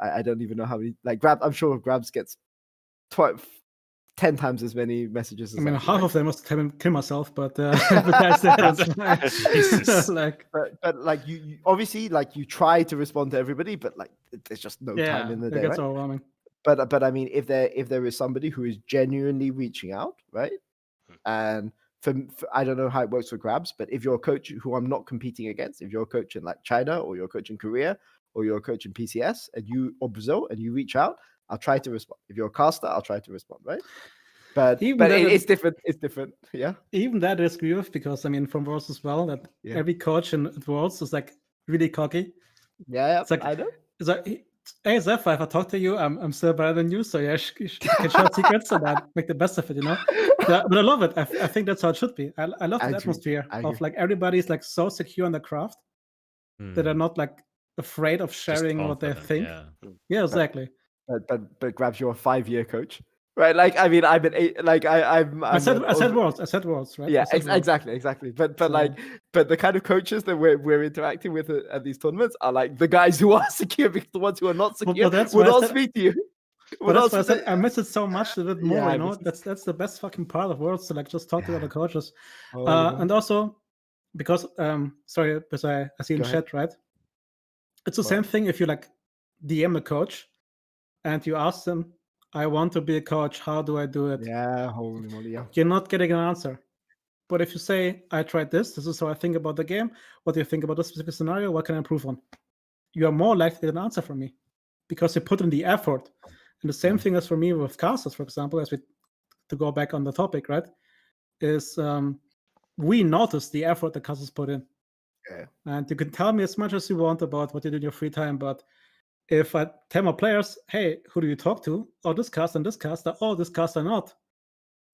I don't even know how many. Like I'm sure Grabs gets 10 times as many messages as I mean, half of them must kill myself, but besides that, like, but like you obviously like you try to respond to everybody, but like there's just no time in the day. It gets right? overwhelming. But I mean, if there is somebody who is genuinely reaching out, right, And I don't know how it works for Grabs, but if you're a coach who I'm not competing against, if you're a coach in like China or you're a coach in Korea or you're a coach in PCS or Brazil and you reach out, I'll try to respond. If you're a caster, I'll try to respond, right? But it's different. It's different. Yeah. Even that is agree with, because I mean from Worlds as well, that every coach in Worlds is like really cocky. Yeah, it's like, I know. It's like, hey Zeph, if I talk to you, I'm still better than you, so yeah, you can share secrets and make the best of it, you know. But I love it. I think that's how it should be. I love the atmosphere of like everybody's like so secure in the craft that they're not like afraid of sharing what they think. Yeah, exactly. But Grabs, you're a 5-year coach, right? Like, I mean, I've been 8. Like, I said Worlds, right? Yeah, exactly. But the kind of coaches that we're interacting with at these tournaments are like the guys who are secure, because the ones who are not secure will not speak to you. But that's why I said I miss it so much, a bit more. You know, that's the best fucking part of Worlds, to like just talk to other coaches, and also because sorry, because I see in chat, right? It's the same thing if you like DM a coach and you ask them, I want to be a coach, how do I do it? Yeah, holy moly, yeah. You're not getting an answer. But if you say, I tried this is how I think about the game, what do you think about this specific scenario, what can I improve on? You are more likely to get an answer from me because you put in the effort. And the same thing as for me with casters, for example, to go back on the topic, right? Is we notice the effort the casters put in. Yeah. And you can tell me as much as you want about what you do in your free time, but if I tell my players, hey, who do you talk to? Oh, this caster and this caster. Oh, this caster not.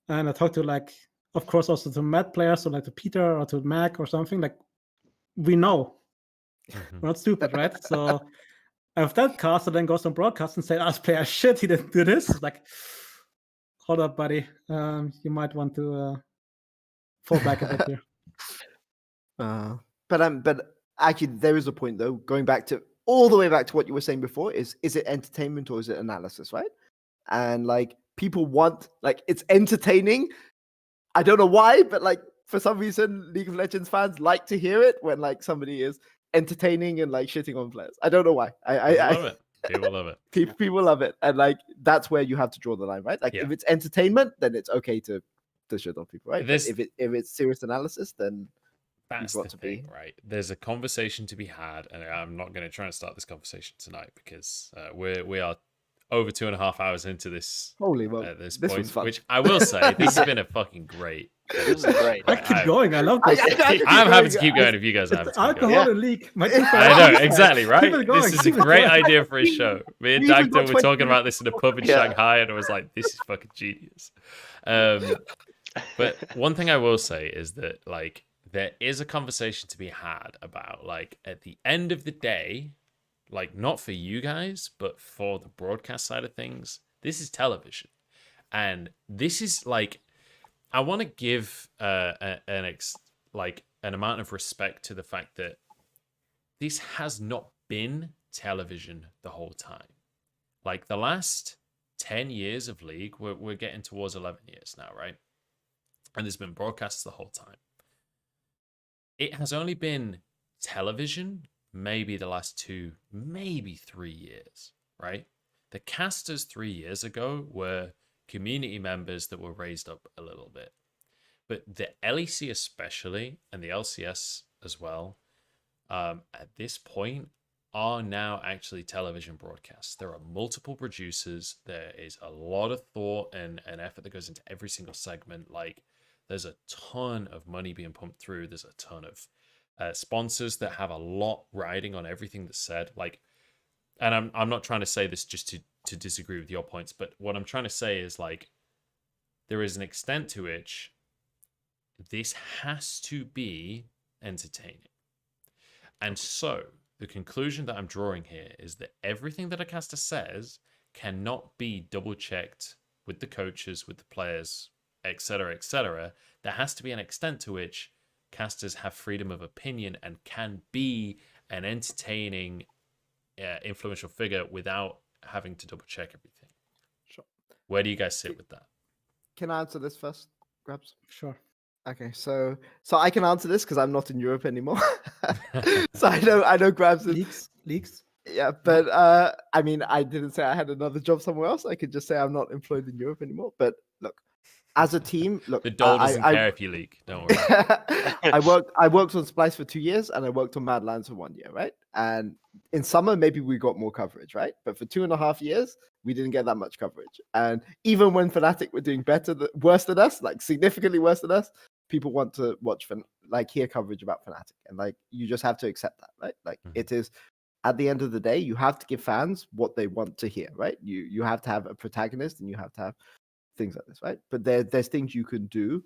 And I talk to, like, of course, also to Matt players, so like to Peter or to Mac or something. Like, we know. We're not stupid, right? So if that caster then goes on broadcast and says, "This player shit, he didn't do this," it's like, hold up, buddy. You might want to fall back a bit here. But actually, there is a point though. Going back to all the way back to what you were saying before, is it entertainment or is it analysis, right? And like people want, like, it's entertaining. I don't know why, but like for some reason, League of Legends fans like to hear it when like somebody is entertaining and like shitting on players. I don't know why. I love it. People love it. People love it, and like that's where you have to draw the line, right? Like if it's entertainment, then it's okay to shit on people, right? If it's serious analysis, then that's the thing, right? There's a conversation to be had, and I'm not going to try and start this conversation tonight because we are over 2.5 hours into this. Holy well, this point, was fun. Which I will say, this has been a fucking great. This is great. I keep going. I love this. I'm happy to keep going if you guys are happy to keep alcohol going. and leak. I know, exactly, right? This is a great idea for a show. Me and Dagda were talking about this in a pub in Shanghai, and I was like, this is fucking genius. But one thing I will say is that, like, there is a conversation to be had about, like, at the end of the day, like, not for you guys, but for the broadcast side of things, this is television. And this is, like, I want to give an amount of respect to the fact that this has not been television the whole time. Like, the last 10 years of League, we're getting towards 11 years now, right? And there's been broadcasts the whole time. It has only been television maybe the last 2, maybe 3 years, right? The casters 3 years ago were community members that were raised up a little bit. But the LEC especially, and the LCS as well, at this point, are now actually television broadcasts. There are multiple producers. There is a lot of thought and effort that goes into every single segment. Like, there's a ton of money being pumped through. There's a ton of sponsors that have a lot riding on everything that's said. Like, and I'm not trying to say this just to disagree with your points, but what I'm trying to say is, like, there is an extent to which this has to be entertaining. And so the conclusion that I'm drawing here is that everything that a caster says cannot be double checked with the coaches, with the players, etc., etc. There has to be an extent to which casters have freedom of opinion and can be an entertaining, influential figure without having to double check everything. Sure. Where do you guys sit with that? Can I answer this first, Grabs? Sure. Okay, so I can answer this because I'm not in Europe anymore. So I know Grabs is leaks. Yeah, but I mean, I didn't say I had another job somewhere else. I could just say I'm not employed in Europe anymore. But look, as a team, look, The doll doesn't care if you leak. Don't worry. I worked on Splice for 2 years and I worked on Mad Lions for 1 year, right? And in summer, maybe we got more coverage, right? But for 2.5 years, we didn't get that much coverage. And even when Fnatic were doing worse than us, like significantly worse than us, people want to watch, hear coverage about Fnatic. And like, you just have to accept that, right? Like, it is, at the end of the day, you have to give fans what they want to hear, right? You have to have a protagonist and you have to have things like this, right? But there's things you can do,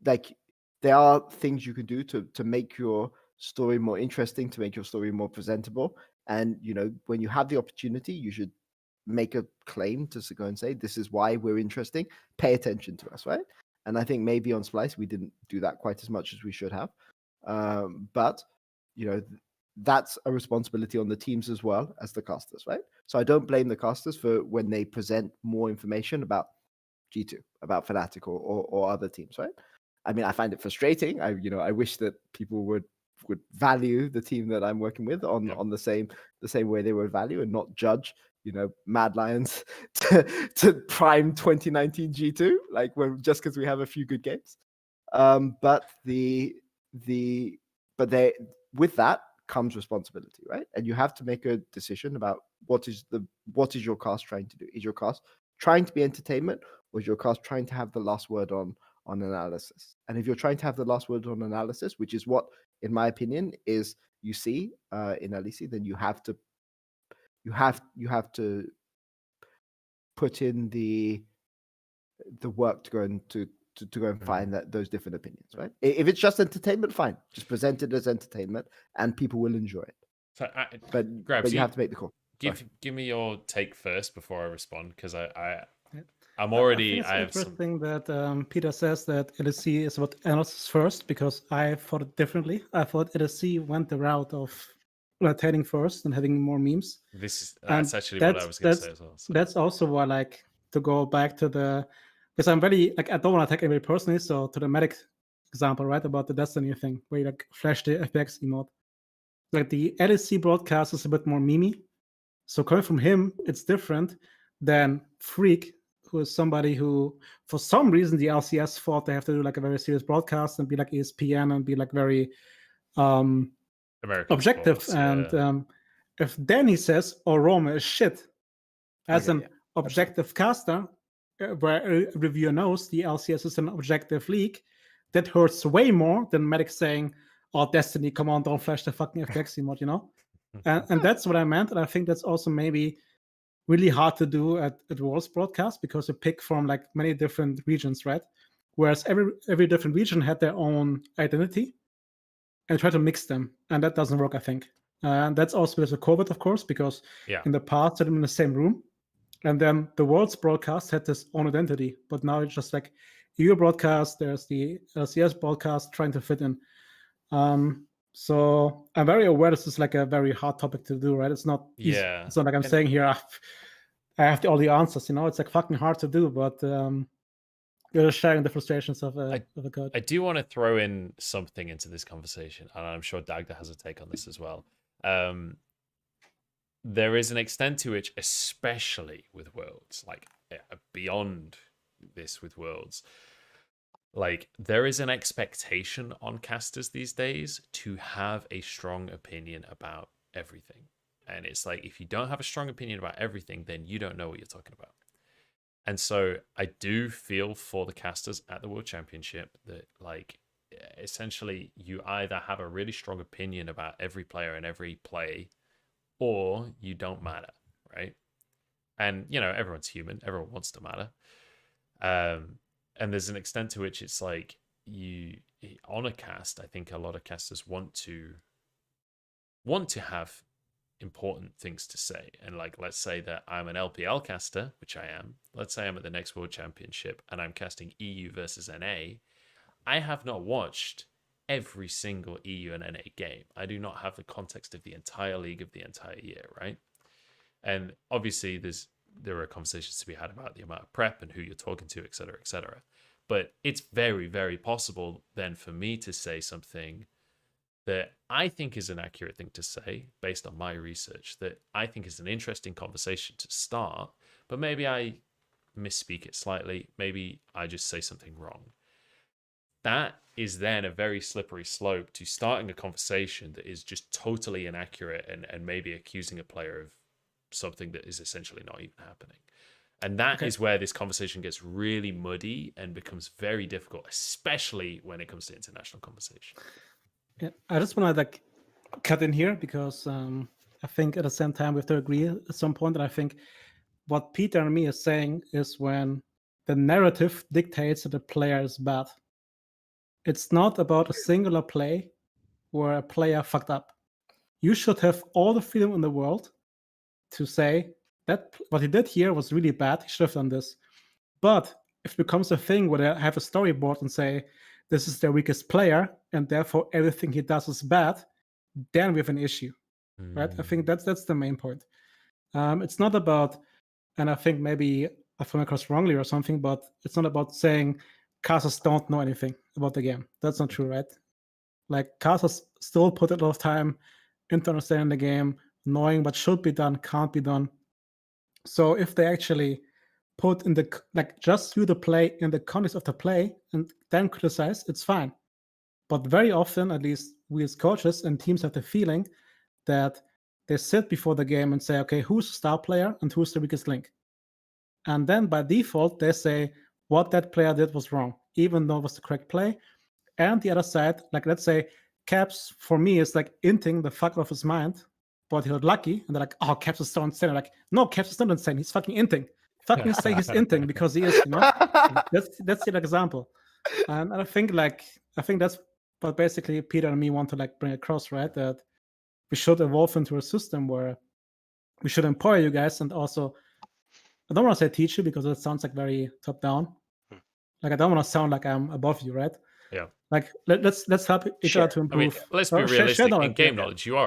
like there are things you can do to make your story more interesting, to make your story more presentable. And when you have the opportunity, you should make a claim to go and say, this is why we're interesting. Pay attention to us, right? And I think maybe on Splice we didn't do that quite as much as we should have. But that's a responsibility on the teams as well as the casters, right? So I don't blame the casters for when they present more information about G2, about Fnatic or other teams, right? I mean, I find it frustrating. I wish that people would value the team that I'm working with on the same way they would value, and not judge Mad Lions to prime 2019 G2 just because we have a few good games. But with that comes responsibility, right? And you have to make a decision about what is your cast trying to do. Is your cast trying to be entertainment, or is your cast trying to have the last word on analysis? And if you're trying to have the last word on analysis, which is what, in my opinion, is you see in LEC, then you have to put in the work to go and find those different opinions, right? If it's just entertainment, fine, just present it as entertainment, and people will enjoy it. So, but you have to make the call. Give me your take first before I respond, because I'm I already. think it's I have interesting that Peter says that LSC is about analysis first, because I thought it differently. I thought LSC went the route of rotating first and having more memes. That's actually what I was going to say as well. So. That's also why, to go back to because I'm very I don't want to attack anybody personally. So to the medic example, right, about the Destiny thing, where you flash the FX emote. Like the LSC broadcast is a bit more memey. So coming from him, it's different than Freak, who is somebody who, for some reason, the LCS thought they have to do a very serious broadcast and be like ESPN and be very objective. Sports, and if Danny says, "Oh, Roma is shit," as an objective caster, where a reviewer knows the LCS is an objective league, that hurts way more than Medic saying, "Oh, Destiny, come on, don't flash the fucking FX emote," and that's what I meant. And I think that's also maybe really hard to do at Worlds broadcast, because you pick from many different regions, right? Whereas every different region had their own identity, and try to mix them, and that doesn't work, I think. And that's also because of COVID, of course, because in the past they're in the same room, and then the Worlds broadcast had this own identity, but now it's just EU broadcast. There's the LCS broadcast trying to fit in. So I'm very aware this is a very hard topic to do, right? It's not easy. It's not I'm saying here I have all the answers, It's fucking hard to do, but you're just sharing the frustrations of a code. I do want to throw in something into this conversation, and I'm sure Dagda has a take on this as well. There is an extent to which, especially with Worlds, beyond this with Worlds, there is an expectation on casters these days to have a strong opinion about everything. And it's if you don't have a strong opinion about everything, then you don't know what you're talking about. And so I do feel for the casters at the World Championship that essentially you either have a really strong opinion about every player and every play, or you don't matter, right? And everyone's human, everyone wants to matter. And there's an extent to which it's you on a cast, I think a lot of casters want to have important things to say. And let's say that I'm an LPL caster, which I am. Let's say I'm at the next World Championship and I'm casting EU versus NA. I have not watched every single EU and NA game. I do not have the context of the entire league of the entire year, right? And obviously there are conversations to be had about the amount of prep and who you're talking to, et cetera, et cetera. But it's very, very possible then for me to say something that I think is an accurate thing to say based on my research, that I think is an interesting conversation to start, but maybe I misspeak it slightly. Maybe I just say something wrong. That is then a very slippery slope to starting a conversation that is just totally inaccurate and maybe accusing a player of something that is essentially not even happening. And that is where this conversation gets really muddy and becomes very difficult, especially when it comes to international conversation. Yeah, I just want to like cut in here because I think at the same time we have to agree at some point. And I think what Peter and me is saying is when the narrative dictates that the player is bad. It's not about a singular play where a player fucked up. You should have all the freedom in the world to say that what he did here was really bad. He should have done this. But if it becomes a thing where they have a storyboard and say this is their weakest player and therefore everything he does is bad, then we have an issue, right? I think that's the main point. It's not about, and I think maybe I come across wrongly or something, but it's not about saying casters don't know anything about the game. That's not true, right? Like casters still put a lot of time into understanding the game, knowing what should be done, can't be done. So if they actually put in the like just view the play in the context of the play and then criticize, it's fine. But very often, at least we as coaches and teams have the feeling that they sit before the game and say, okay, who's the star player and who's the weakest link? And then by default, they say what that player did was wrong, even though it was the correct play. And the other side, like let's say Caps for me is like inting the fuck out of his mind, but he got lucky, and they're like, oh, Caps is so insane. I'm like, no, Caps is not insane. He's fucking inting. Fucking say he's inting because he is, you know. That's the example. And I think that's what basically Peter and me want to like bring across, right? That we should evolve into a system where we should empower you guys, and also I don't want to say teach you because it sounds like very top down. Like I don't want to sound like I'm above you, right? Yeah. Like let's help each other to improve. I mean, let's be realistic. In game knowledge, you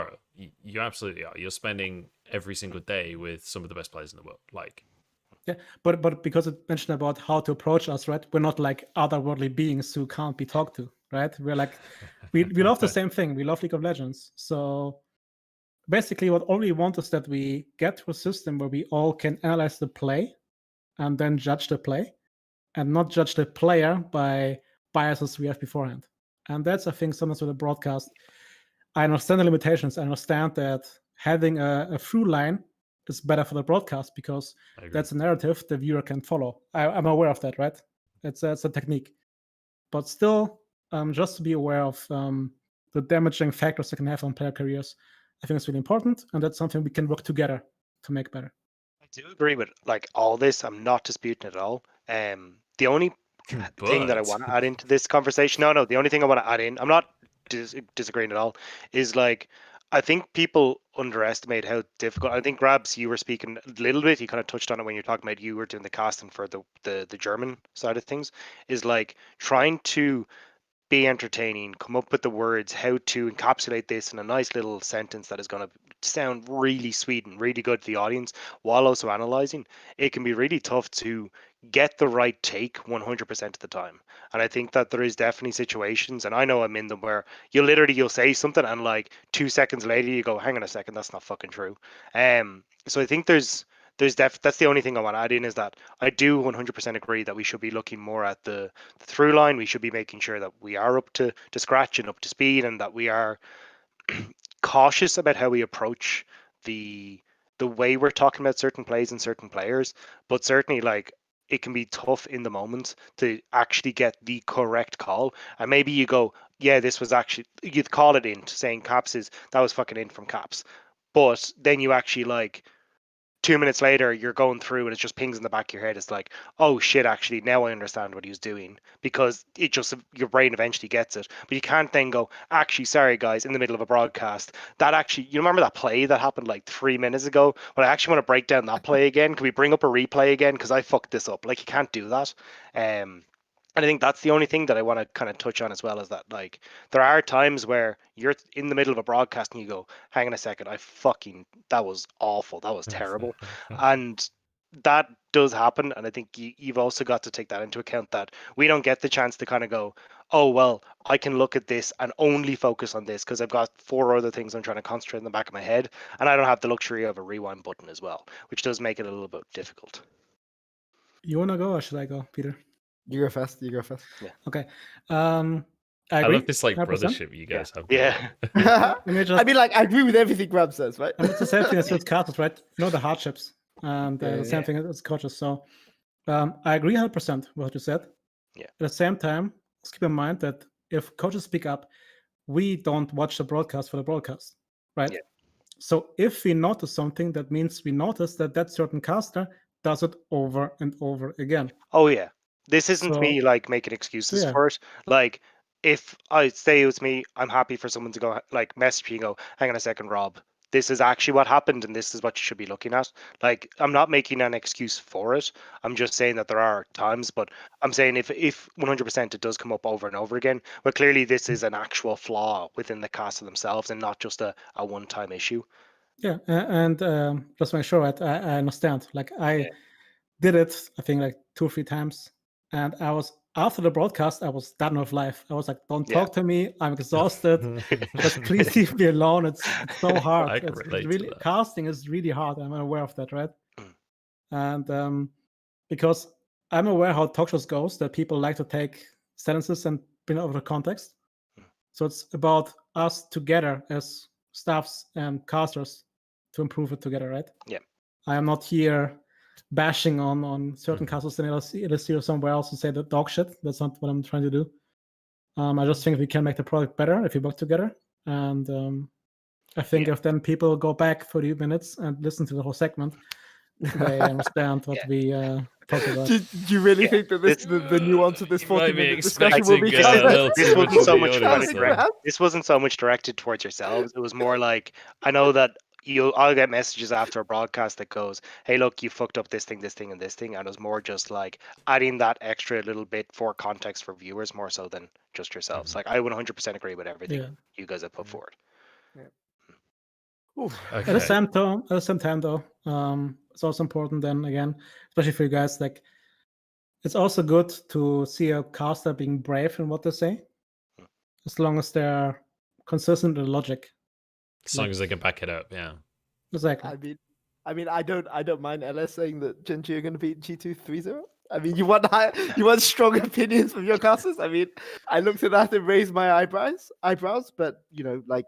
absolutely are. You're spending every single day with some of the best players in the world. Like, yeah, but because it mentioned about how to approach us, right? We're not like otherworldly beings who can't be talked to, right? We're like we love the same thing. We love League of Legends. So basically, what all we want is that we get to a system where we all can analyze the play and then judge the play, and not judge the player by biases we have beforehand. And that's, I think, sometimes with a broadcast, I understand the limitations. I understand that having a through line is better for the broadcast because that's a narrative the viewer can follow. I'm aware of that, right? It's a technique. But still, just to be aware of the damaging factors it can have on player careers, I think it's really important. And that's something we can work together to make better. I do agree with like all this. I'm not disputing it at all. The only thing that I want to add into this conversation, no, the only thing I want to add in, I'm not disagreeing at all, is like I think people underestimate how difficult. I think Grabs, you were speaking a little bit. You kind of touched on it when you're talking about you were doing the casting for the German side of things. Is like trying to be entertaining, come up with the words, how to encapsulate this in a nice little sentence that is going to sound really sweet and really good to the audience while also analyzing. It can be really tough to get the right take 100% of the time. And I think that there is definitely situations, and I know I'm in them, where you'll say something and like 2 seconds later you go, hang on a second, that's not fucking true. So I think that's the only thing I want to add in, is that I do 100% agree that we should be looking more at the through line. We should be making sure that we are up to scratch and up to speed, and that we are cautious about how we approach the way we're talking about certain plays and certain players. But certainly, like, it can be tough in the moment to actually get the correct call. And maybe you go, yeah, this was actually, you'd call it in, saying Caps that was fucking in from Caps. But then you actually, like, 2 minutes later, you're going through and it just pings in the back of your head. It's like, oh shit, actually, now I understand what he was doing, because it just, your brain eventually gets it. But you can't then go, actually, sorry guys, in the middle of a broadcast, that actually, you remember that play that happened like 3 minutes ago? Well, I actually want to break down that play again. Can we bring up a replay again? Because I fucked this up. Like, you can't do that. And I think that's the only thing that I want to kind of touch on as well, is that, like, there are times where you're in the middle of a broadcast and you go, hang on a second, that was awful. That was terrible. And that does happen. And I think you've also got to take that into account, that we don't get the chance to kind of go, oh, well, I can look at this and only focus on this because I've got 4 other things I'm trying to concentrate in the back of my head. And I don't have the luxury of a rewind button as well, which does make it a little bit difficult. You wanna go or should I go, Peter? You go first. You go first. Okay. I I agree. love this like 100%. brothership you guys have. Yeah. I mean, I mean, like, I agree with everything Grab says, right? I mean, it's the same thing as with castles, right? You know the hardships, and Yeah, the same yeah. thing as coaches. So I agree 100% with what you said. Yeah. At the same time, let's keep in mind that if coaches speak up, we don't watch the broadcast for the broadcast, right? Yeah. So if we notice something, that means we notice that that certain caster does it over and over again. Oh yeah. This isn't So me like making excuses yeah. for it. Like if I say it was me, I'm happy for someone to go like message me and go, hang on a second, Rob. This is actually what happened and this is what you should be looking at. Like I'm not making an excuse for it. I'm just saying that there are times, but I'm saying if 100% it does come up over and over again, but clearly this is an actual flaw within the caster themselves and not just a one-time issue. Yeah, and just make sure that I understand. Like I Yeah. did it, I think like 2 or 3 times, and I was after the broadcast, I was done with life. I was like, "Don't Yeah. talk to me. I'm exhausted. Just please leave me alone." It's so hard. I can It's relate to really that. casting is really hard. I'm aware of that, right? Mm. And because I'm aware how talk shows goes, that people like to take sentences and bring it over the context. Mm. So it's about us together as staffs and casters to improve it together, right? Yeah. I am not here bashing on certain castles in LSC or somewhere else and say that dog shit. That's not what I'm trying to do. I just think we can make the product better if we work together. And I think if then people go back 30 minutes and listen to the whole segment, they understand what we talked about. Do you really Yeah, think that the nuance of this You might be 40-minute discussion will be expecting a little this too much wasn't of so the much audience Classic there. Grab. this wasn't so much directed towards yourselves. It was more like I know that I'll get messages after a broadcast that goes, "Hey, look, you fucked up this thing, and this thing," and it was more just like adding that extra little bit for context for viewers more so than just yourselves. Like I 100% agree with everything Yeah. you guys have put forward. At the same time, though, it's also important then again, especially for you guys, like it's also good to see a caster being brave in what they say, as long as they're consistent with the logic. As long as they can back it up, yeah. Exactly. I mean, I don't mind LS saying that Gen.G are going to beat G2 3-0. I mean, you want strong opinions from your casters. I mean, I looked at that and raised my eyebrows, but you know, like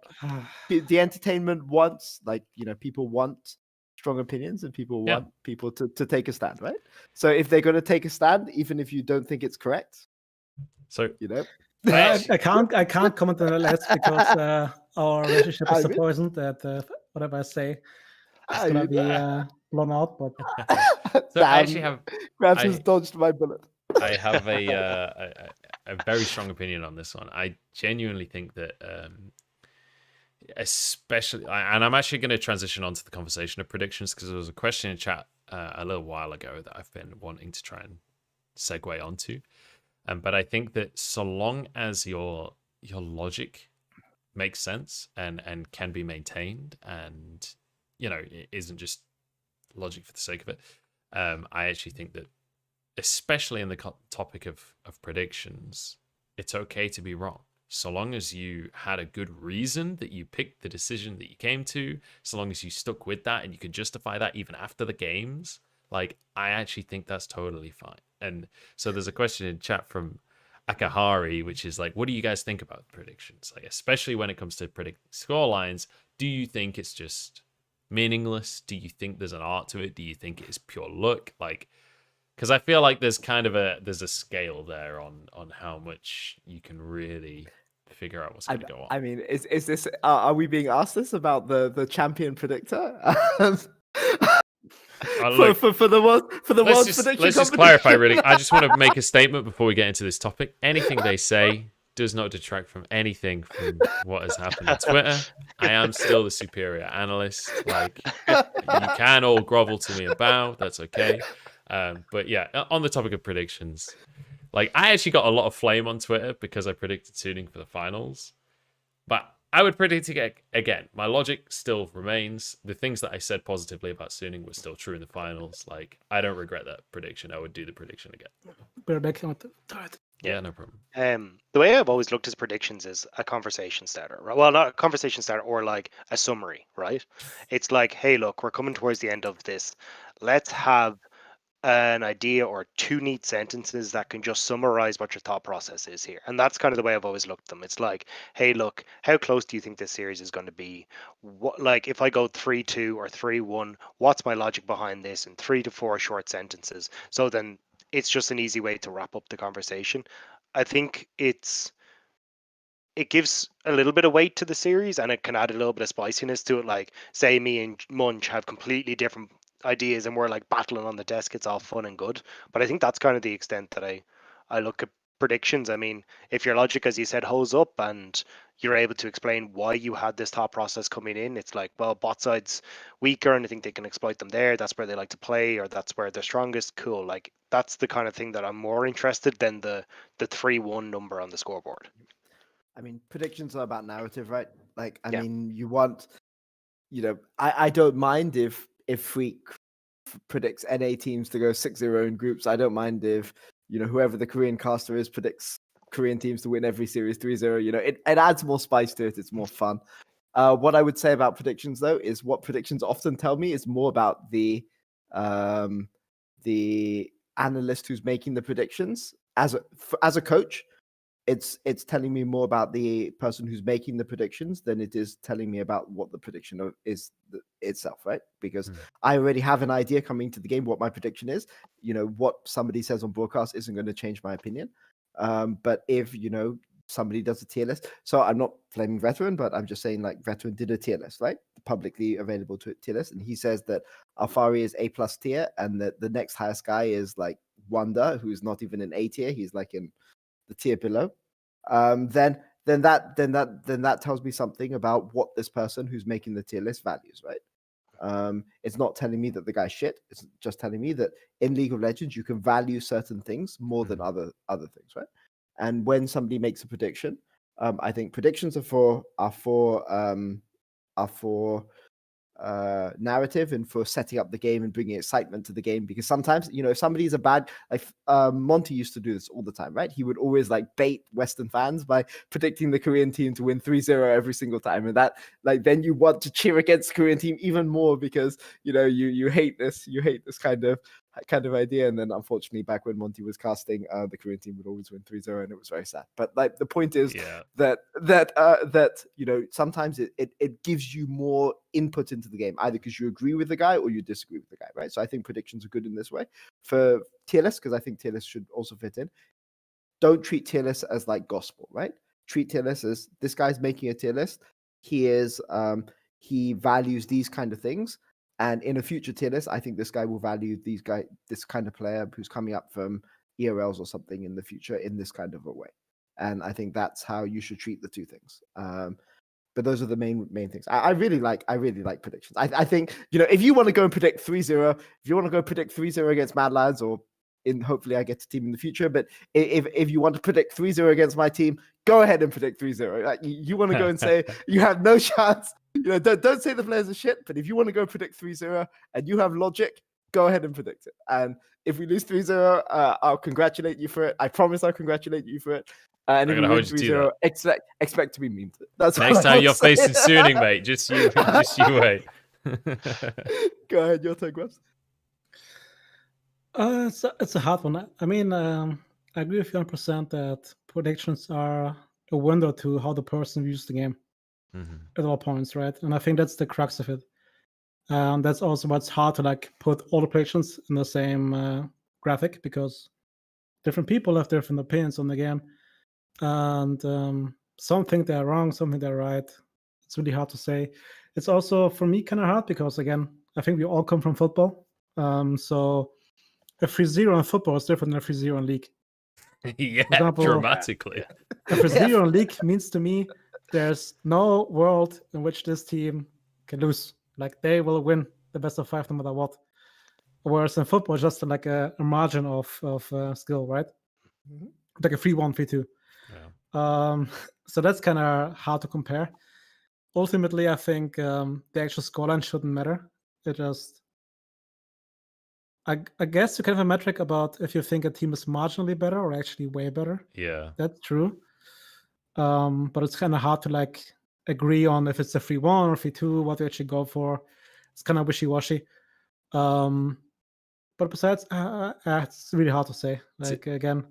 the entertainment wants, like, you know, people want strong opinions and people want people to take a stand, right? So if they're going to take a stand, even if you don't think it's correct, so you know, I can't comment on LS because our relationship is so poisoned that whatever I say is gonna be blown out. But so I actually have Grabs has dodged my bullet. I have a very strong opinion on this one. I genuinely think that, especially, and I'm actually going to transition onto the conversation of predictions because there was a question in chat a little while ago that I've been wanting to try and segue onto. But I think that so long as your logic makes sense and can be maintained, and you know it isn't just logic for the sake of it, I actually think that, especially in the topic of predictions, it's okay to be wrong. So long as you had a good reason that you picked the decision that you came to, so long as you stuck with that and you could justify that even after the games, like, I actually think that's totally fine. And so there's a question in chat from Akahari, which is like, what do you guys think about predictions? Like, especially when it comes to predicting score lines, do you think it's just meaningless? Do you think there's an art to it? Do you think it is pure luck? Like, because I feel like there's kind of a scale there on how much you can really figure out what's going to go on. I mean, is this? Are we being asked this about the champion predictor? For the world prediction competition? Let's just clarify, really. I just want to make a statement before we get into this topic. Anything they say does not detract from anything from what has happened on Twitter. I am still the superior analyst. Like, you can all grovel to me and bow. That's okay. But yeah, on the topic of predictions, like, I actually got a lot of flame on Twitter because I predicted Suning for the finals. But I would predict it again. My logic still remains. The things that I said positively about Suning were still true in the finals. Like, I don't regret that prediction. I would do the prediction again. Yeah, no problem. The way I've always looked at predictions is a conversation starter. Right? Well, not a conversation starter, or like a summary, right? It's like, hey, look, we're coming towards the end of this. Let's have an idea or 2 neat sentences that can just summarize what your thought process is here. And that's kind of the way I've always looked at them. It's like, hey, look, how close do you think this series is going to be? What, like, if I go 3-2 or 3-1, what's my logic behind this? In 3 to 4 short sentences. So then it's just an easy way to wrap up the conversation. I think it gives a little bit of weight to the series, and it can add a little bit of spiciness to it. Like, say me and Munch have completely different ideas and we're like battling on the desk, it's all fun and good. But I think that's kind of the extent that I look at predictions. I mean, if your logic, as you said, holds up and you're able to explain why you had this thought process coming in, it's like, well, bot side's weaker and I think they can exploit them there. That's where they like to play, or that's where they're strongest. Cool. Like, that's the kind of thing that I'm more interested than the 3-1 number on the scoreboard. I mean, predictions are about narrative, right? Like, I Yeah. mean, you want, I don't mind if Freak predicts NA teams to go 6-0 in groups. I don't mind if, whoever the Korean caster is predicts Korean teams to win every series 3-0. It adds more spice to it. It's more fun. What I would say about predictions, though, is what predictions often tell me is more about the analyst who's making the predictions. As a coach, it's telling me more about the person who's making the predictions than it is telling me about what the prediction is itself, right? Because I already have an idea coming to the game what my prediction is. What somebody says on broadcast isn't going to change my opinion. But if somebody does a tier list, so I'm not blaming Veteran, but I'm just saying, like, Veteran did a tier list, right? Publicly available to tier list, and he says that Alfari is A+ tier, and that the next highest guy is like Wonder, who's not even in A tier. He's like in the tier below. Then that tells me something about what this person who's making the tier list values, right? It's not telling me that the guy's shit. It's just telling me that in League of Legends you can value certain things more than other things, right? And when somebody makes a prediction, I think predictions are for narrative and for setting up the game and bringing excitement to the game. Because sometimes, if somebody's a bad, like Monty used to do this all the time, right? He would always like bait Western fans by predicting the Korean team to win 3-0 every single time, and that, like, then you want to cheer against the Korean team even more because you hate this kind of idea. And then unfortunately, back when Monty was casting, the Korean team would always win 3-0, and it was very sad. But like, the point is that sometimes it gives you more input into the game, either because you agree with the guy or you disagree with the guy, right? So I think predictions are good in this way for tier lists, because I think tier lists should also fit in. Don't treat tier lists as like gospel, right? Treat tier lists as, this guy's making a tier list. He values these kind of things. And in a future tier list, I think this guy will value this kind of player who's coming up from ERLs or something in the future in this kind of a way. And I think that's how you should treat the two things. But those are the main things. I really like predictions. I think, if you want to go and predict 3-0, if you want to go predict 3-0 against Mad Lads, or hopefully I get a team in the future, but if you want to predict 3-0 against my team, go ahead and predict 3-0. Like, you want to go and say you have no chance. Don't say the players are shit, but if you want to go predict 3-0 and you have logic, go ahead and predict it. And if we lose 3-0, I'll congratulate you for it. I promise I'll congratulate you for it. And if we win 3-0, expect to be memed. That's next time you're facing Suning, mate. Just you wait. Go ahead, your turn, Gwebs. It's a hard one. I mean, I agree with you 100% that predictions are a window to how the person views the game at all points, right? And I think that's the crux of it. That's also what's hard to like put all the predictions in the same graphic, because different people have different opinions on the game, and some think they're wrong, some think they're right. It's really hard to say. It's also, for me, kind of hard because, again, I think we all come from football. So a 3-0 in football is different than a 3-0 in League. Yeah, For example, dramatically. A 3-0 in League means to me there's no world in which this team can lose. Like, they will win the best of 5 no matter what. Whereas in football, it's just like a margin of skill, right? Like a 3-1, 3-2. Yeah. So that's kind of hard to compare. Ultimately, I think the actual scoreline shouldn't matter. It just, I guess you can have a metric about if you think a team is marginally better or actually way better. Yeah. That's true. But it's kind of hard to like agree on if it's a 3-1 or 3-2, what to actually go for. It's kind of wishy-washy. But But besides, it's really hard to say. Like again,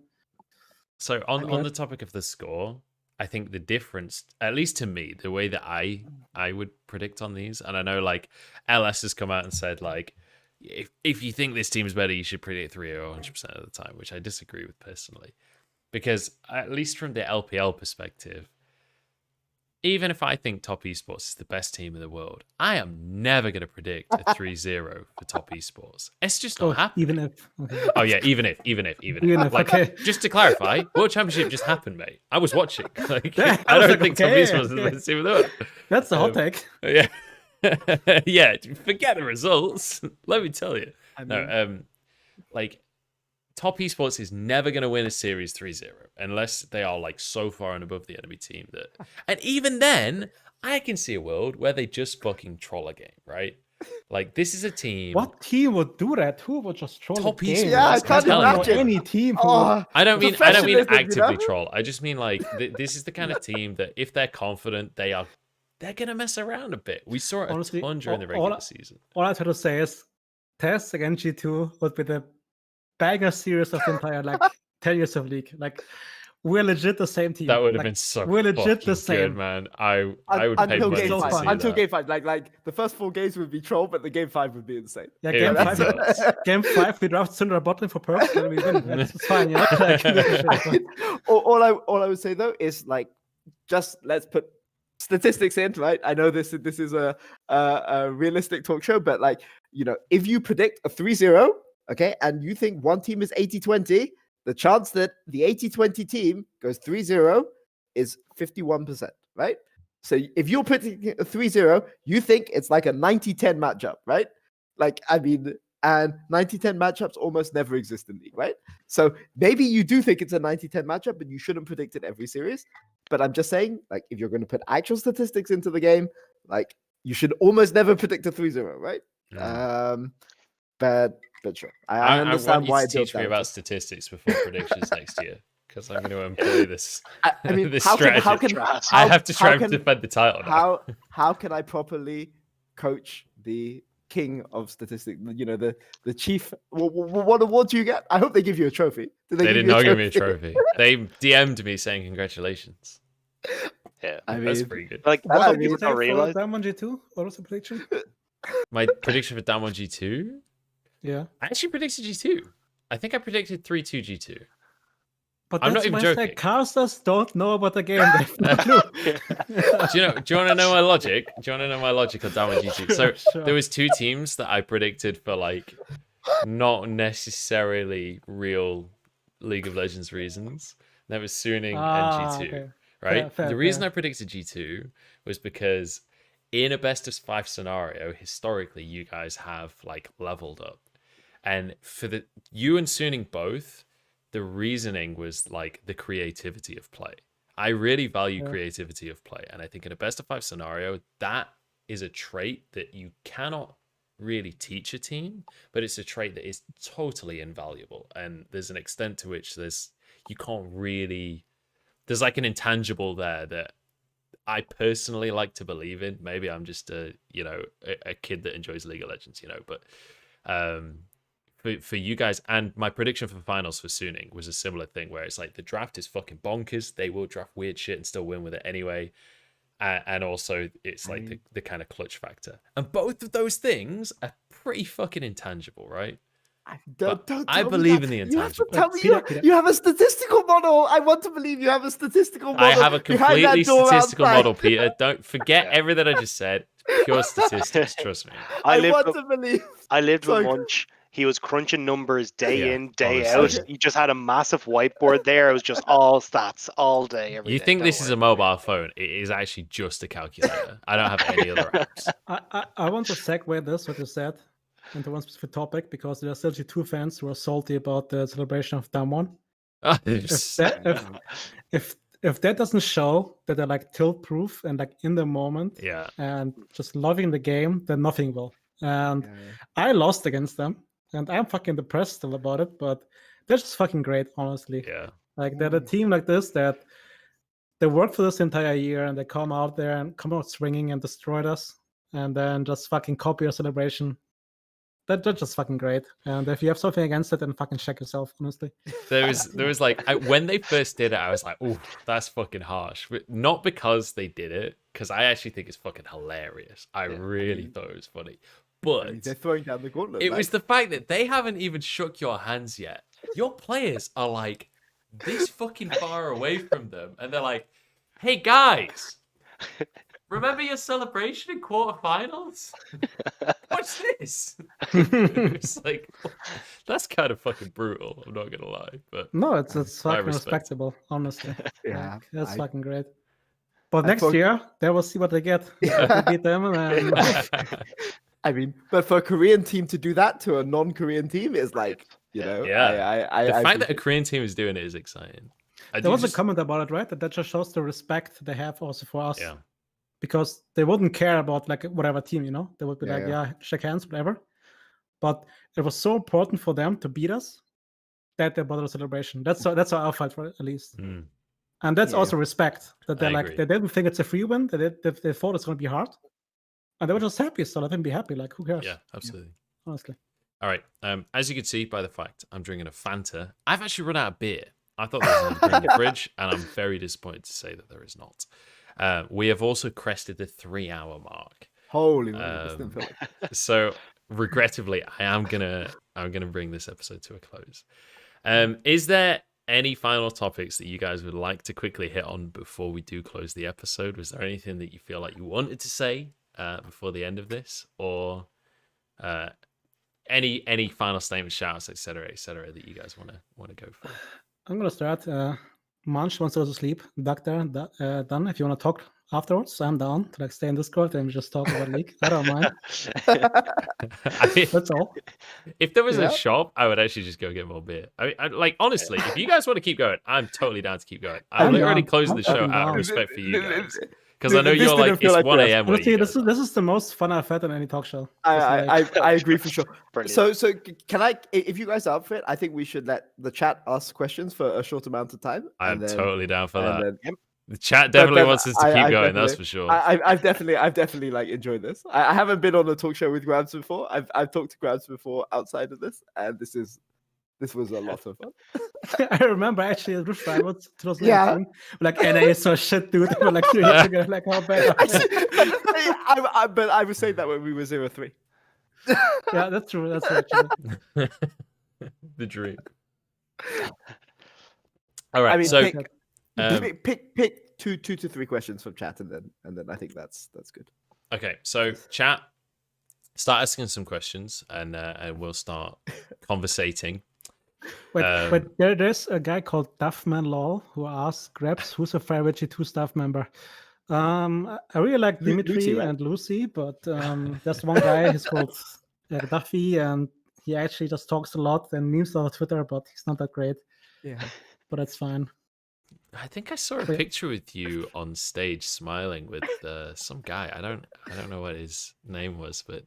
So on Anyway. the topic of the score, I think the difference, at least to me, the way that I would predict on these, and I know like LS has come out and said like, if you think this team's better, you should predict 3-0 100% of the time, which I disagree with personally, because at least from the LPL perspective, even if I think Top Esports is the best team in the world, I am never going to predict a 3-0 for Top Esports. It's just not happening. even if. Okay. Oh yeah, even if. Even if, Like, okay. just to clarify, World Championship just happened, mate. I was watching. Like, Yeah, I I was don't like, think Top okay, Esports is the okay. best team in the world. That's the hot take. Yeah, yeah. Forget the results. Let me tell you. I mean, No, like Top Esports is never going to win a series 3-0 unless they are like so far and above the enemy team that, and even then, I can see a world where they just fucking troll a game, right? Like this is a team. What team would do that? Who would just troll Top the game? Esports, Yeah, I I'm can't telling you. imagine. Any team who Oh, I don't mean professionalism, actively you know? troll. I just mean like this is the kind of team that if they're confident, they're gonna mess around a bit. We saw it Honestly, a ton during the all- regular season. all I try to say is TES against G2 would be the banger series of the entire like 10 years of league. Like we're legit the same team. That would have Like, been so we're legit fucking the good, same. man. I would pay until money game to so five. see fun. Until that. game five, like the first 4 games would be troll, but the game 5 would be insane. Yeah, It game would be 5, nuts. game 5, we draft Syndra botlane for perks, and we win. It's fine, yeah. Like, all I would say though is like, just let's put statistics in, right? I know this is a realistic talk show, but like, you know, if you predict a 3-0, okay, and you think one team is 80-20, the chance that the 80-20 team goes 3-0 is 51%, right? So if you're predicting a 3-0, you think it's like a 90-10 matchup, right? Like, I mean, and 90-10 matchups almost never exist in League, right? So maybe you do think it's a 90-10 matchup, but you shouldn't predict it every series. But I'm just saying, like, if you're going to put actual statistics into the game, like, you should almost never predict a 3-0, right? But sure, I understand want you why to it builds teach me down about to- statistics before predictions next year, because I'm going to employ this. I mean, this how strategy. can I have to try how and can- defend the title now. how can I properly coach the king of statistics? You know, the chief. What award do you get? I hope they give you a trophy. They did not give me a trophy. They DM'd me saying congratulations. Yeah, I That's mean, pretty good. like what that's did what you people say don't for realize. Diamond G2? What was the prediction? My prediction for Damwon G2? Yeah. I actually predicted G2. I think I predicted 3-2 G2. But I'm not that's even why I joking. say casters don't know about the game. They have no clue. Do you want to know my logic? Do you want to know my logic on Damwon G2? So Sure. there was 2 teams that I predicted for like not necessarily real League of Legends reasons. That was Suning and G2. Okay. Right? Fair, the reason fair. I predicted G2 was because in a best of 5 scenario, historically, you guys have like leveled up. And for you and Suning both, the reasoning was like the creativity of play. I really value creativity of play. And I think in a best of 5 scenario, that is a trait that you cannot really teach a team, but it's a trait that is totally invaluable. And there's an extent to which you can't really, there's like an intangible there that I personally like to believe in. Maybe I'm just a kid that enjoys League of Legends, but for you guys, and my prediction for finals for Suning was a similar thing where it's like the draft is fucking bonkers. They will draft weird shit and still win with it anyway. And also it's like the kind of clutch factor. And both of those things are pretty fucking intangible, right? Don't I tell me believe that. in the You have to intangible. tell me Peter. you have a statistical model. I want to believe you have a statistical model. I have a behind that completely door statistical outside. model, Peter. Don't forget everything I just said. Pure statistics, trust me. I lived want with- to believe. I lived with Sorry. Munch. He was crunching numbers day Yeah, in, day honestly. out. He just had a massive whiteboard there. It was just all stats all day. Every You day. think Don't this is a worry. mobile phone? It is actually just a calculator. I don't have any other apps. I want to segue this, what you said, into one specific topic, because there are still G2 fans who are salty about the celebration of Damwon. If that doesn't show that they're like tilt proof and like in the moment Yeah. and just loving the game, then nothing will. And I lost against them, and I'm fucking depressed still about it, but they're just fucking great, honestly. Yeah. Like they're a team like this that they worked for this entire year and they come out there and come out swinging and destroyed us, and then just fucking copy our celebration. that's just fucking great. And if you have something against it, then fucking check yourself, honestly. There was like when they first did it, I was like, oh, that's fucking harsh. But not because they did it, because I actually think it's fucking hilarious. I really thought it was funny. But they're throwing down the gauntlet. it was the fact that they haven't even shook your hands yet. Your players are like this fucking far away from them, and they're like, hey guys, remember your celebration in quarterfinals? Watch this. It's like, that's kind of fucking brutal. I'm not gonna lie, but No, it's my fucking respect. respectable, honestly. Yeah, Like, that's I- fucking great. But I next thought- year, they will see what they get. If we beat them, and I mean, but for a Korean team to do that to a non-Korean team is like, you know, Yeah. I The fact that a appreciate- Korean team is doing it is exciting. there was a comment about it, right? That just shows the respect they have also for us. Yeah. Because they wouldn't care about like whatever team, you know. They would be Yeah, like, yeah. yeah, shake hands, whatever. But it was so important for them to beat us that they bought a celebration. That's how I felt for it, at least. Mm. And that's Yeah. also respect that they're I like agree. they didn't think it's a free win. They thought it's going to be hard, and they were just happy. So let them be happy. Like who cares? Yeah, absolutely. Honestly. All right. As you can see by the fact I'm drinking a Fanta, I've actually run out of beer. I thought there was another beer in the fridge, and I'm very disappointed to say that there is not. We have also crested the 3-hour mark. Holy moly, this didn't feel like- So regrettably, I'm gonna bring this episode to a close. Is there any final topics that you guys would like to quickly hit on before we do close the episode? Was there anything that you feel like you wanted to say before the end of this, or any final statements, shouts, etc., that you guys want to go for? I'm gonna start. Munch wants to go to sleep. Doctor, done. If you want to talk afterwards, I'm down to like stay in Discord and just talk about League. I don't mind. I mean, That's all. if there was Yeah. a shop, I would actually just go get more beer. Like honestly, if you guys want to keep going, I'm totally down to keep going. I'm I'm literally down. closing the I'm show fucking out of down. respect for you guys, because I know This you're didn't like feel it's like 1 this. a.m. where Honestly, you this guys is the most fun I've had in any talk show. It's like- I agree for sure. Brilliant. So can I? If you guys are up for it, I think we should let the chat ask questions for a short amount of time. I'm and then- totally down for and that. then- The chat definitely but wants us to I- keep I going. That's definitely- for sure. I've definitely like enjoyed this. I haven't been on a talk show with Grabs before. I've talked to Grabs before outside of this, and this was a lot of fun. I remember actually at Roof Rivals 2018. Yeah. Like NA is so shit, dude. We're like 3 years ago, like how bad. are they? But I was saying that when we were 0-3. Yeah, that's true. That's true. Actually. The dream. All right, I mean, so pick two to three questions from chat, and then I think that's good. okay, so chat, start asking some questions, and we'll start conversating. Wait, there's a guy called Duffman Law who asks Grabs, who's your favorite G2 staff member? I really like Dimitri Lucy, right? and Lucy, but there's one guy, he's called Duffy, and he actually just talks a lot and memes on Twitter, but he's not that great. Yeah. But that's fine. I think I saw a Wait. picture with you on stage smiling with some guy. I don't know what his name was, but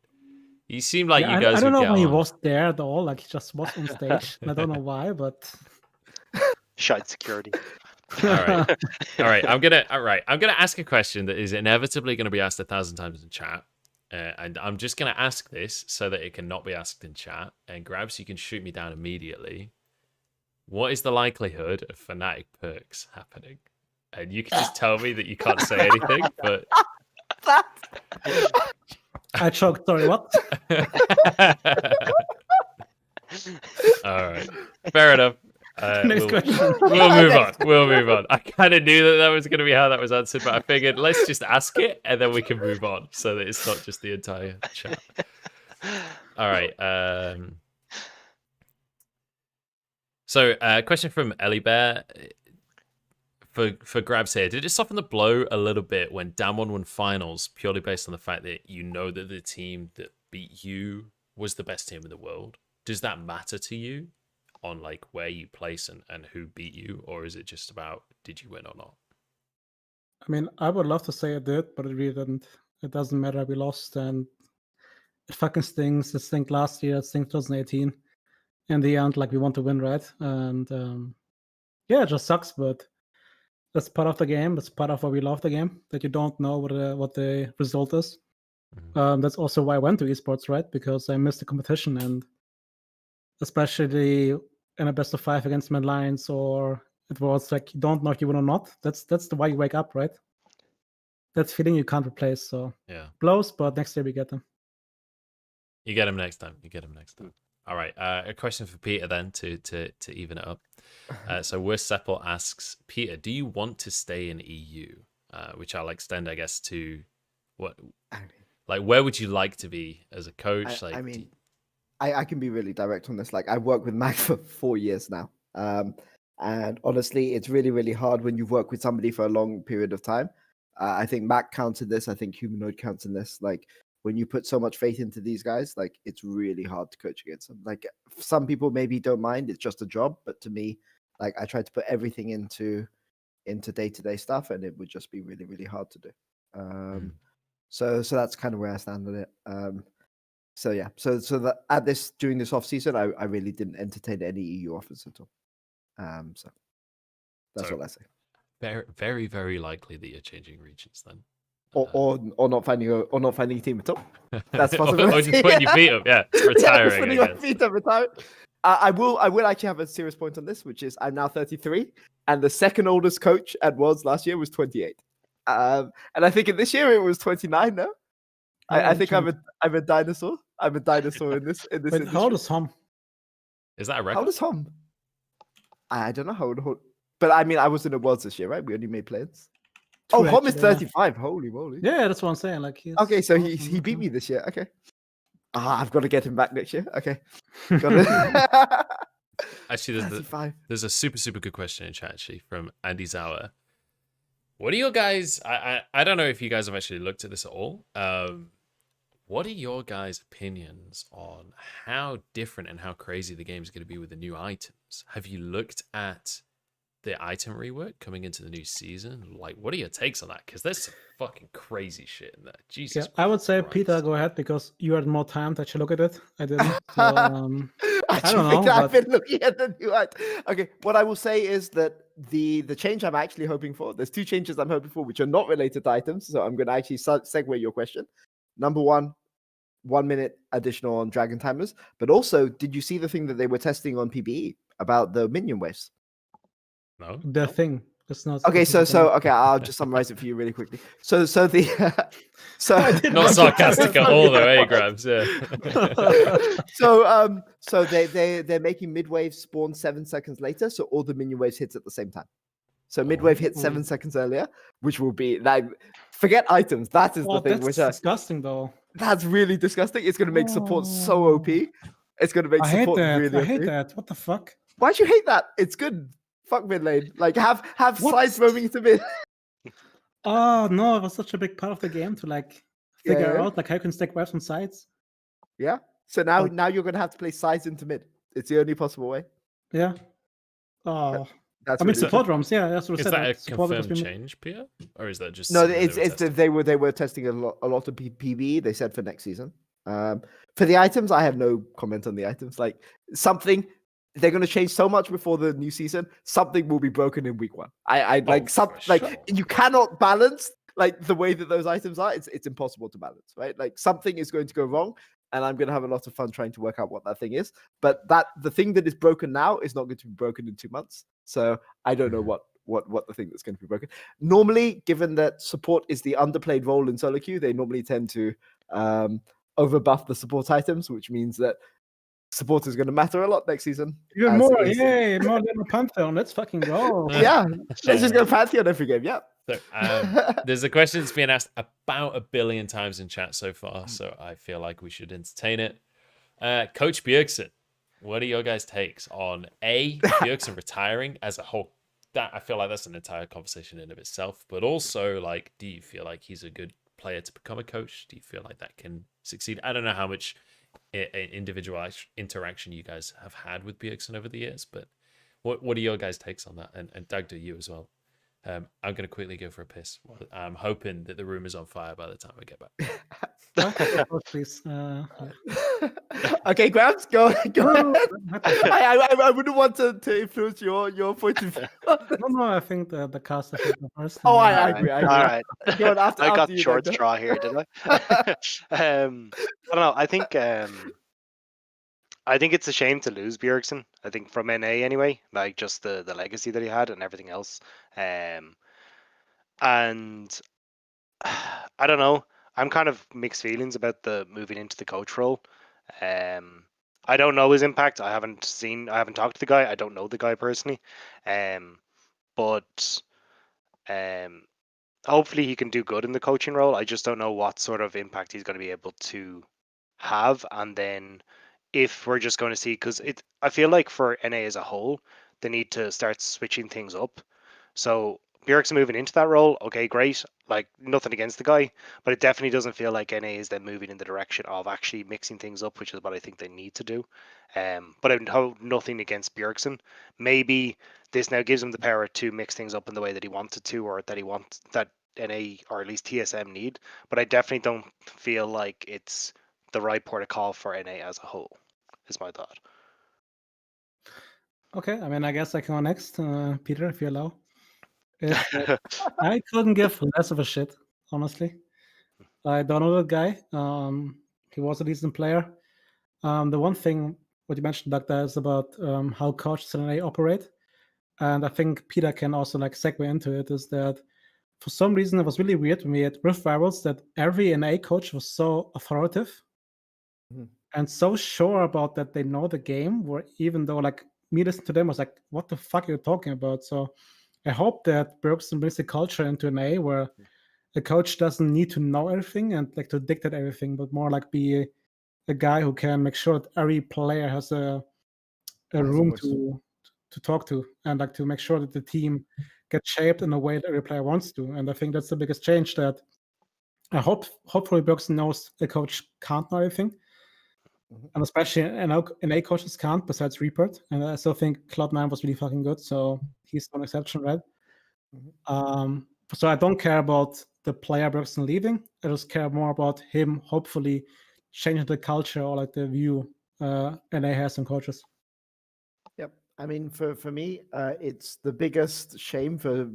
he seemed like Yeah, you guys I don't would know get when he on. was there at all. Like he just was on stage. And I don't know why, but Shite security. All right. I'm gonna ask a question that is inevitably going to be asked 1,000 times in chat, and I'm just gonna ask this so that it cannot be asked in chat. And Grabs, you can shoot me down immediately. What is the likelihood of Fnatic perks happening? And you can just tell me that you can't say anything, but I choked. Sorry, what? all right, fair enough. Next question. We'll move on. I kind of knew that was going to be how that was answered, but I figured let's just ask it and then we can move on so that it's not just the entire chat. All right. So, question from Ellie Bear for Grabs here. Did it soften the blow a little bit when Damwon won finals purely based on the fact that you know that the team that beat you was the best team in the world? Does that matter to you on like where you place and who beat you, or is it just about did you win or not? I mean, I would love to say it did, but it really didn't. It doesn't matter. We lost, and it fucking stings. It stunk last year. It stunk 2018. In the end, like we want to win, right? And yeah, it just sucks, but that's part of the game. That's part of why we love the game. That you don't know what the result is, That's also why I went to esports, right? Because I missed the competition, and especially in a best of 5 against Mad Lions, or it was like you don't know if you win or not. That's the why you wake up, right? That's feeling you can't replace. So Yeah. blows, but next year we get them. You get him next time. All right. A question for Peter then to even it up. So Worst Seppel asks, Peter, do you want to stay in EU? Which I'll extend, I guess, to what, like, where would you like to be as a coach? I can be really direct on this. Like, I've worked with Mac for 4 years now. And honestly, it's really, really hard when you've worked with somebody for a long period of time. I think Mac counted this. I think Humanoid counts in this. Like, when you put so much faith into these guys, like, it's really hard to coach against them. Like, some people maybe don't mind. It's just a job. But to me, like, I try to put everything into day-to-day stuff, and it would just be really, really hard to do. So that's kind of where I stand on it. So yeah, so that during this off season, I really didn't entertain any EU offers at all. So that's all I say. Very, very, very likely that you're changing regions then, or not finding a team at all. That's possible. or just putting your feet up, retiring. Putting your feet up, retiring. I will actually have a serious point on this, which is I'm now 33, and the second oldest coach at Worlds last year was 28. And I think in this year it was 29. No. I think I'm a dinosaur. I'm a dinosaur in this. Wait, how old is Hom? Is that a record? How old is Hom? I don't know how old. But I mean, I was in the Worlds this year, right? We only made plans. Oh, Hom is 35. Holy moly! Yeah, that's what I'm saying. Like, okay, so he beat me this year. Okay. I've got to get him back next year. Okay. Actually, there's a super, super good question in chat actually from Andy Zauer. What are your guys? I don't know if you guys have actually looked at this at all. What are your guys' opinions on how different and how crazy the game is going to be with the new items? Have you looked at the item rework coming into the new season? Like, what are your takes on that? Because there's some fucking crazy shit in there. Jesus. Yeah, I would say, Christ. Peter, go ahead, because you had more time to actually look at it. I didn't. So, I don't know. I've been looking at the new item. Okay, what I will say is that the change I'm actually hoping for, there's 2 changes I'm hoping for, which are not related to items. So I'm going to actually segue your question. Number 1, 1 minute additional on Dragon Timers. But also, did you see the thing that they were testing on PBE about the minion waves? No. The thing. It's not okay, so okay, I'll just summarize it for you really quickly. So the not sarcastic at all though, eh, Grabs? Yeah. So they're making mid wave spawn 7 seconds later, so all the minion waves hits at the same time. So mid wave hits 7 seconds earlier, which will be like, forget items. That is the thing. That's disgusting though. That's really disgusting. It's going to make support so OP. It's going to make support really OP. I hate that. What the fuck? Why'd you hate that? It's good. Fuck mid lane. Like have sides roaming to mid. Oh no, it was such a big part of the game to like figure out like how you can stack waves on sides. Yeah. So now you're gonna have to play sides into mid. It's the only possible way. Yeah. Oh. That's I mean support ROMs, yeah. That's what I said. Is that a confirmed change, Pierre? Or is that just no? They were testing a lot of PB. They said for next season. For the items, I have no comment on the items. Like something. They're going to change so much before the new season. Something will be broken in week 1. You cannot balance like the way that those items are. It's impossible to balance, right? Like something is going to go wrong, and I'm going to have a lot of fun trying to work out what that thing is. But the thing that is broken now is not going to be broken in 2 months. So I don't know what the thing that's going to be broken. Normally, given that support is the underplayed role in solo queue, they normally tend to overbuff the support items, which means that support is going to matter a lot next season. Even more, yay, more Little Pantheon. Let's fucking go. Yeah, let's just go Pantheon every game. Yeah. So, there's a question that's been asked about 1 billion times in chat so far, so I feel like we should entertain it. Coach Bjergsen, what are your guys' takes on Bjergsen retiring as a whole? That I feel like that's an entire conversation in of itself, but also like, do you feel like he's a good player to become a coach? Do you feel like that can succeed? I don't know how much individual interaction you guys have had with Bjergsen over the years, but what are your guys' takes on that? And Doug, do you as well? I'm going to quickly go for a piss. I'm hoping that the room is on fire by the time I get back. Please. Okay, Grabs, go No, ahead. not that. I wouldn't want to influence your point of view. No, I think the caster should go first. Oh, and I then- agree. I All agree. right. Go on after I got after the you. short Then, straw here, did I? I don't know. I think it's a shame to lose Bjergsen. I think from NA anyway, like just the legacy that he had and everything else. And I don't know. I'm kind of mixed feelings about the moving into the coach role. I don't know his impact. I haven't talked to the guy. I don't know the guy personally. But um, hopefully he can do good in the coaching role. I just don't know what sort of impact he's going to be able to have. And then if we're just going to see, because I feel like for NA as a whole, they need to start switching things up. So Bjergsen moving into that role, okay, great. Like nothing against the guy, but it definitely doesn't feel like NA is then moving in the direction of actually mixing things up, which is what I think they need to do. But I hold nothing against Bjergsen. Maybe this now gives him the power to mix things up in the way that he wanted to, or that he wants that NA or at least TSM need. But I definitely don't feel like it's the right port of call for NA as a whole. Is my thought. Okay, I mean, I guess I can go next, Peter, if you allow. I couldn't give less of a shit, honestly. I don't know that guy. He was a decent player. The one thing what you mentioned, Doctor, is about how coaches in NA operate, and I think Peter can also like segue into it. Is that for some reason it was really weird when we had Rift Rivals that every NA coach was so authoritative and so sure about that they know the game. Where even though like me listening to them was like, what the fuck are you talking about? So I hope that Bergson brings the culture into NA where the coach doesn't need to know everything and like to dictate everything, but more like be a guy who can make sure that every player has a room voice. to talk to and like to make sure that the team gets shaped in a way that every player wants to. And I think that's the biggest change that I hopefully Bergson knows the coach can't know everything. And especially NA coaches can't besides Reapert. And I still think Cloud9 was really fucking good. So he's one exception, right? So I don't care about the player Bergson leaving. I just care more about him hopefully changing the culture or like the view NA has on coaches. Yep. I mean, for me, it's the biggest shame for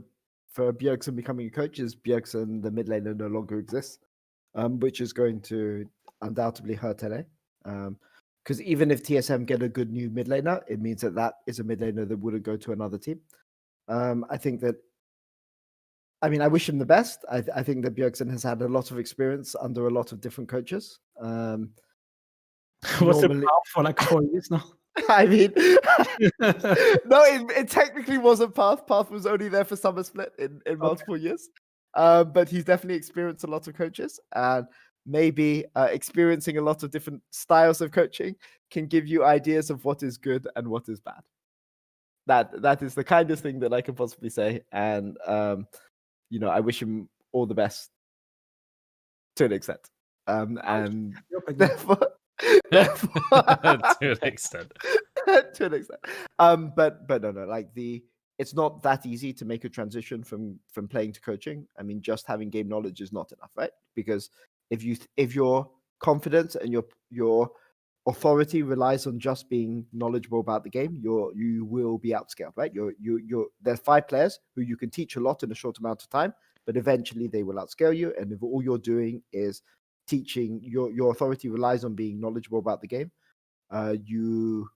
Bjergsen becoming a coach is Bjergsen, the mid laner, no longer exists, which is going to undoubtedly hurt NA. Because even if TSM get a good new mid laner, it means that is a mid laner that wouldn't go to another team. I think that. I mean, I wish him the best. I think that Bjergsen has had a lot of experience under a lot of different coaches. Was it for like 4 years now? I mean, no, it technically wasn't Path. Path was only there for Summer Split in multiple years. But he's definitely experienced a lot of coaches, and maybe experiencing a lot of different styles of coaching can give you ideas of what is good and what is bad. That is the kindest thing that I can possibly say. And I wish him all the best to an extent. And therefore, to an extent. to an extent. But no, like it's not that easy to make a transition from playing to coaching. I mean, just having game knowledge is not enough, right? Because if your confidence and your authority relies on just being knowledgeable about the game, you will be outscaled, right? There's 5 players who you can teach a lot in a short amount of time, but eventually they will outscale you. And if all you're doing is teaching, your authority relies on being knowledgeable about the game, you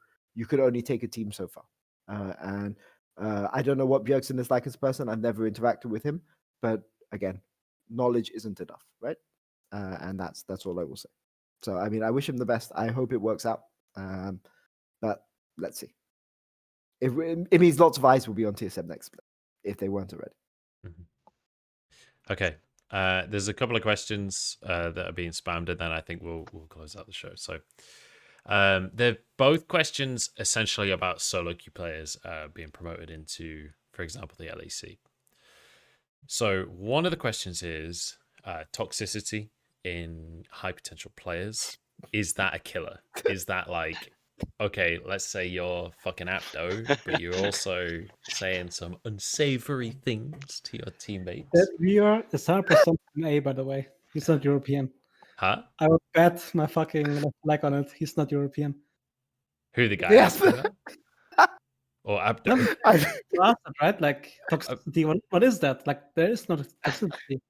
could only take a team so far. And I don't know what Bjergsen is like as a person. I've never interacted with him, but again, knowledge isn't enough, right? And that's all I will say. So I mean, I wish him the best. I hope it works out. But let's see. It means lots of eyes will be on TSM next split if they weren't already. Okay. There's a couple of questions that are being spammed, and then I think we'll close out the show. So they're both questions essentially about solo queue players being promoted into, for example, the LEC. So one of the questions is toxicity in high potential players. Is that a killer? Is that like, okay, let's say you're fucking Apto, but you're also saying some unsavory things to your teammates? That we are is 100% an A, by the way. He's not European. Huh? I would bet my fucking left leg on it. He's not European. Who the guy Yes. asking that? Or No, Abdo? but I, you asked it, right? Like toxicity. What is that? Like there is no toxicity.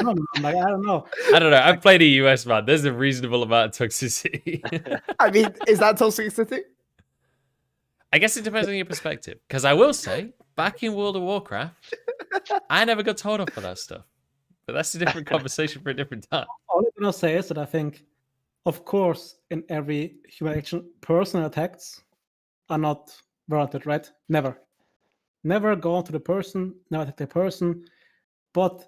No, like I don't know. I don't know. I've played a US man. There's a reasonable amount of toxicity. I mean, is that toxicity? I guess it depends on your perspective. Because I will say, back in World of Warcraft, I never got told off for that stuff. But that's a different conversation for a different time. All I'm gonna say is that I think, of course, in every human action, personal attacks are not warranted, right? Never. Never go on to the person, never attack the person. But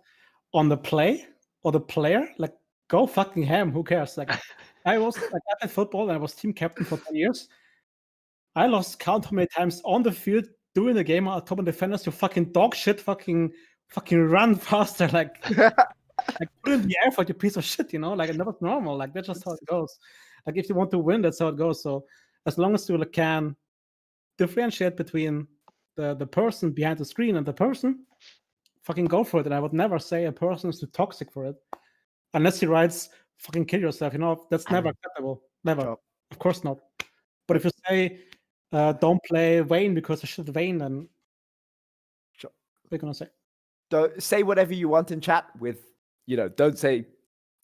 on the play or the player, like go fucking ham. Who cares? Like I played football and I was team captain for 10 years. I lost count how many times on the field during the game I told my defenders to fucking dog shit, fucking run faster, like put in the effort, you piece of shit, you know? Like that was normal. Like that's just how it goes. Like if you want to win, that's how it goes. So as long as you can differentiate between the person behind the screen and the person, fucking go for it. And I would never say a person is too toxic for it. Unless he writes fucking kill yourself, you know, that's never acceptable. Never. Sure. Of course not. But if you say don't play Vayne because I should Vayne, then Sure. what are you gonna say? Don't say whatever you want in chat with, don't say,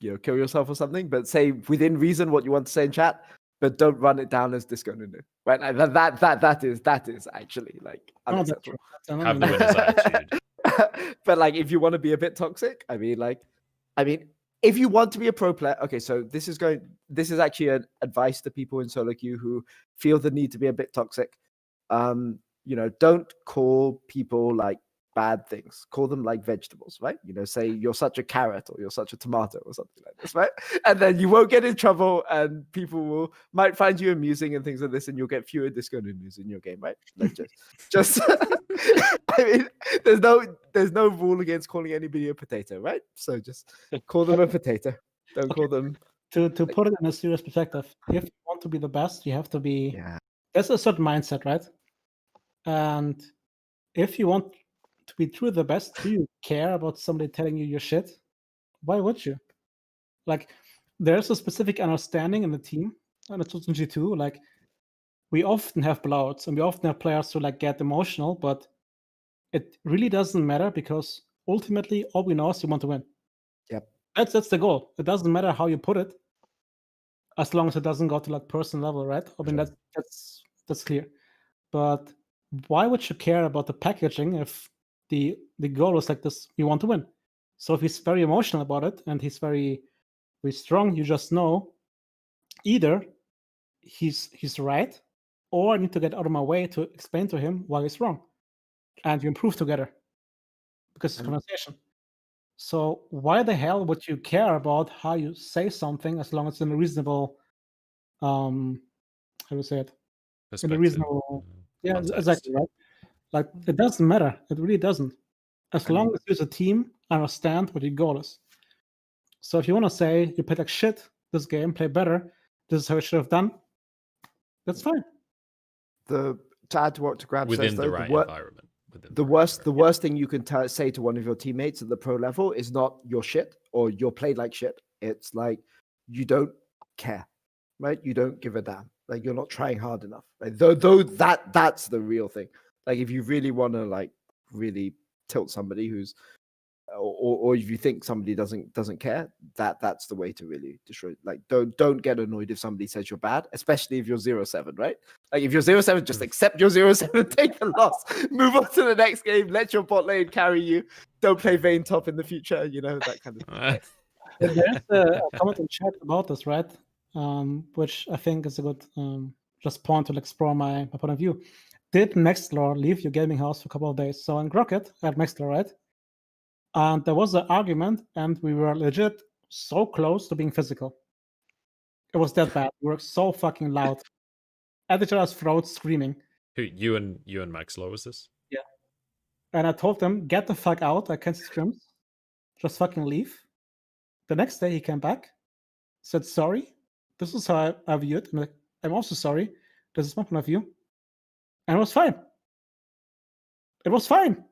kill yourself or something, but say within reason what you want to say in chat, but don't run it down as disco nunu. Right? Like, that is actually like No, that's unacceptable. true. Have the winner's attitude. But like, if you want to be a bit toxic, I mean, if you want to be a pro player, okay, so this is actually an advice to people in solo queue who feel the need to be a bit toxic. Don't call people like bad things. Call them like vegetables, right? Say you're such a carrot or you're such a tomato or something like this, right? And then you won't get in trouble, and people might find you amusing and things like this, and you'll get fewer disco nunus in your game, right? Like just I mean, there's no rule against calling anybody a potato, right? So just call them a potato. Don't call them. To put it in a serious perspective, if you want to be the best, you have to be. Yeah. There's a certain mindset, right? And if you want to be truly the best, do you care about somebody telling you your shit? Why would you? Like, there's a specific understanding in the team, and it's also in G2. Like, we often have blowouts, and we often have players who like get emotional, but it really doesn't matter because ultimately all we know is you want to win. Yep. That's the goal. It doesn't matter how you put it, as long as it doesn't go to like personal level, right? I mean that's clear. But why would you care about the packaging if the goal is like this? You want to win. So if he's very emotional about it and he's very, very strong, you just know either he's right, or I need to get out of my way to explain to him why he's wrong, and you improve together because it's conversation. So why the hell would you care about how you say something as long as it's in a reasonable, how do you say it? In a reasonable, yeah, context. exactly, right? Like it doesn't matter. It really doesn't. As long as you as a team understand what your goal is. So if you want to say you played like shit this game, play better, this is how you should have done, that's fine. To add to what Grab Within says, the though, right environment. the worst thing you can say to one of your teammates at the pro level is not your shit or you're played like shit. It's like you don't care, right? You don't give a damn. Like you're not trying hard enough. Like, though that's the real thing. Like if you really want to like really tilt somebody who's or if you think somebody doesn't care, that's the way to really destroy. Like don't get annoyed if somebody says you're bad, especially if you're 0-7, right? Like if you're 0-7, just accept your 0-7, take the loss, move on to the next game, let your bot lane carry you. Don't play Vayne top in the future, that kind of thing. There's a comment in chat about this, right? Which I think is a good just point to explore my point of view. Did Maxlor leave your gaming house for a couple of days? So in Grocket, I had Maxlor, right? And there was an argument, and we were legit so close to being physical. It was that bad. We were so fucking loud. At each other's throats, screaming. Who you and Max Low was this? Yeah. And I told them, get the fuck out. I can't see scrims. Just fucking leave. The next day he came back, said sorry. This is how I view it. I'm like, I'm also sorry. This is my point of view. And it was fine. It was fine.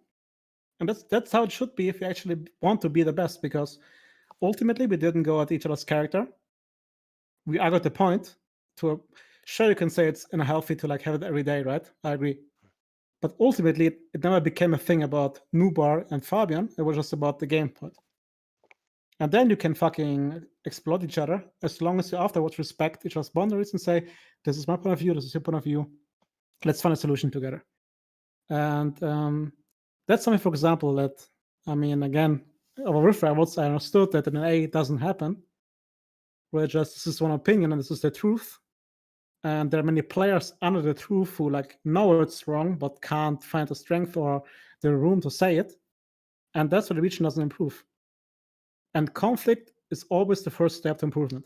And that's how it should be if you actually want to be the best, because ultimately we didn't go at each other's character. We argued the point to sure you can say it's unhealthy to like have it every day, right? I agree. But ultimately it never became a thing about Nubar and Fabian. It was just about the game point. And then you can fucking exploit each other as long as you afterwards respect each other's boundaries and say, this is my point of view, this is your point of view. Let's find a solution together. And that's something, for example, that, I mean, again, over riff rivals, I understood that in an A it doesn't happen. Where just this is one opinion and this is the truth. And there are many players under the truth who like know it's wrong but can't find the strength or the room to say it. And that's where the region doesn't improve. And conflict is always the first step to improvement.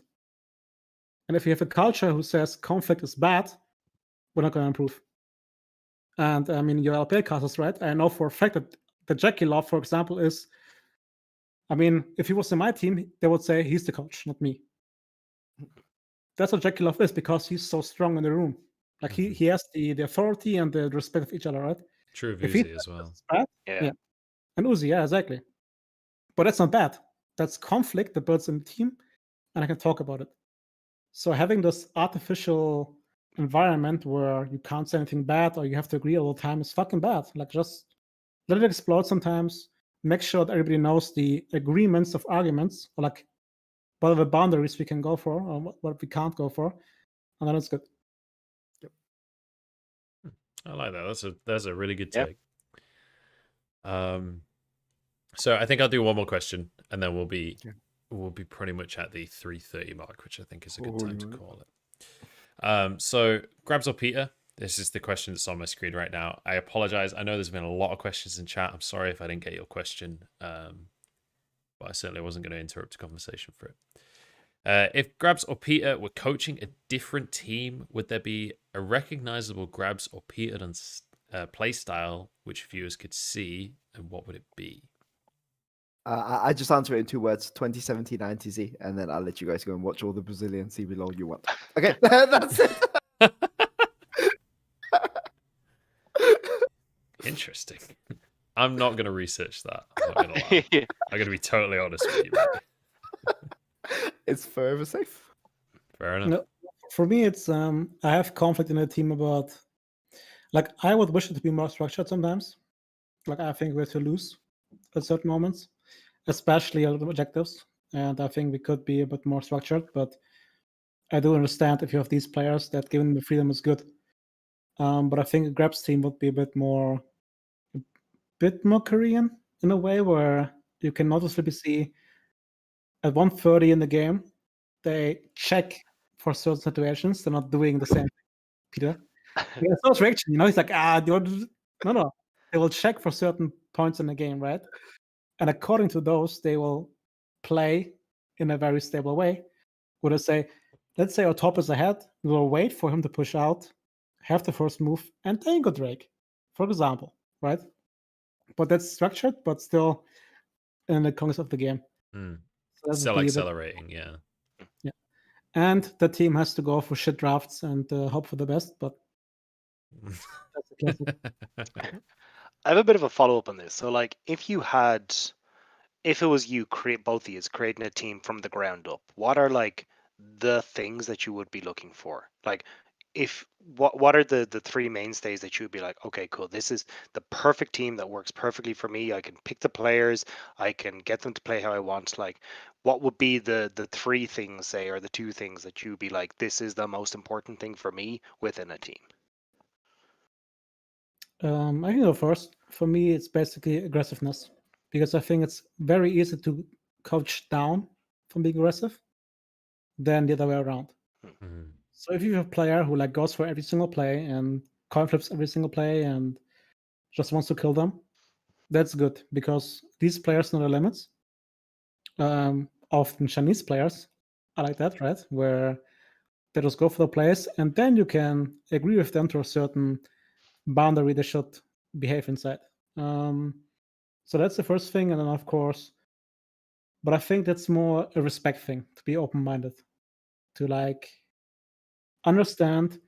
And if you have a culture who says conflict is bad, we're not going to improve. And I mean, your LPL casters, right? I know for a fact that the Jackie love, for example, is, I mean, if he was in my team, they would say he's the coach, not me. That's what Jackie love is because he's so strong in the room. Like he has the authority and the respect of each other, right? True of If he Uzi as well. bad, Yeah. and Uzi, yeah, exactly. But that's not bad. That's conflict that builds in the team, and I can talk about it. So having this artificial environment where you can't say anything bad or you have to agree all the time is fucking bad. Like just let it explode sometimes. Make sure that everybody knows the agreements of arguments, or like what are the boundaries we can go for or what we can't go for, and then it's good. I like that. That's a really good Yeah. take. So I think I'll do one more question, and then we'll be pretty much at the 3:30 mark, which I think is a good time to call it. So Grabs or Peter? This is the question that's on my screen right now. I apologize. I know there's been a lot of questions in chat. I'm sorry if I didn't get your question, but I certainly wasn't going to interrupt the conversation for it. If Grabs or Peter were coaching a different team, would there be a recognizable Grabs or Peter play style which viewers could see, and what would it be? I just answer it in 2 words: 2017 INTZ, and then I'll let you guys go and watch all the Brazilian CBLOL you want. Okay, that's it. Interesting. I'm not going to research that. I'm not going to lie. I'm going to be totally honest with you, mate. It's forever safe. Fair enough. No, for me, it's I have conflict in the team about, like, I would wish it to be more structured sometimes. Like, I think we have to lose at certain moments, especially on the objectives. And I think we could be a bit more structured, but I do understand if you have these players that giving them the freedom is good. But I think a Grabs team would be a bit more Korean in a way, where you can noticeably see at 1:30 in the game, they check for certain situations. They're not doing the same thing, Peter. There's no reaction, you know. He's like, no. They will check for certain points in the game, right? And according to those, they will play in a very stable way. Where they say, let's say our top is ahead, we will wait for him to push out, have the first move, and then go Drake, for example, right? But that's structured, but still in the context of the game. Mm. So that would Still be accelerating, yeah. And the team has to go for shit drafts and hope for the best, but that's a classic. I have a bit of a follow up on this. So, like, if it was you both of you creating a team from the ground up, what are like the things that you would be looking for? Like, what are the 3 mainstays that you would be like, okay, cool, this is the perfect team that works perfectly for me. I can pick the players, I can get them to play how I want. Like, what would be the 3 things, say, or the 2 things that you'd be like, this is the most important thing for me within a team? I can go first. For me, it's basically aggressiveness, because I think it's very easy to coach down from being aggressive than the other way around. Mhm. So if you have a player who like goes for every single play and coin flips every single play and just wants to kill them, that's good, because these players know the limits. Often Chinese players are like that, right? Where they just go for the plays, and then you can agree with them to a certain boundary they should behave inside. So that's the first thing, and then of course, but I think that's more a respect thing, to be open-minded, to like understand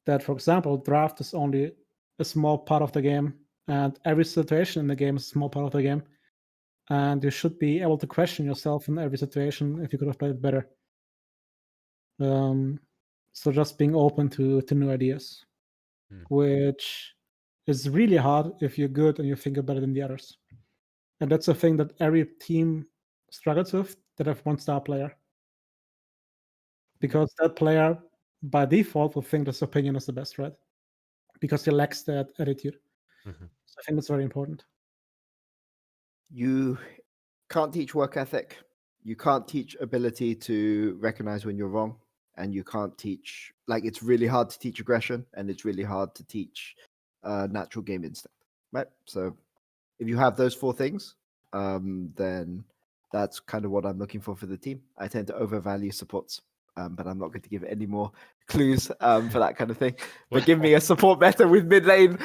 that, for example, draft is only a small part of the game, and every situation in the game is a small part of the game. and you should be able to question yourself in every situation if you could have played it better. So just being open to new ideas, which is really hard if you're good and you think you're better than the others. And that's a thing that every team struggles with that have one star player. Because that player, by default, will think this opinion is the best, right? Because he lacks that attitude. So I think that's very important. You can't teach work ethic. You can't teach ability to recognize when you're wrong. And you can't teach, like, it's really hard to teach aggression, and it's really hard to teach natural game instinct, right? So if you have those 4 things, then that's kind of what I'm looking for the team. I tend to overvalue supports, but I'm not going to give any more clues for that kind of thing. But give me a support meta with mid lane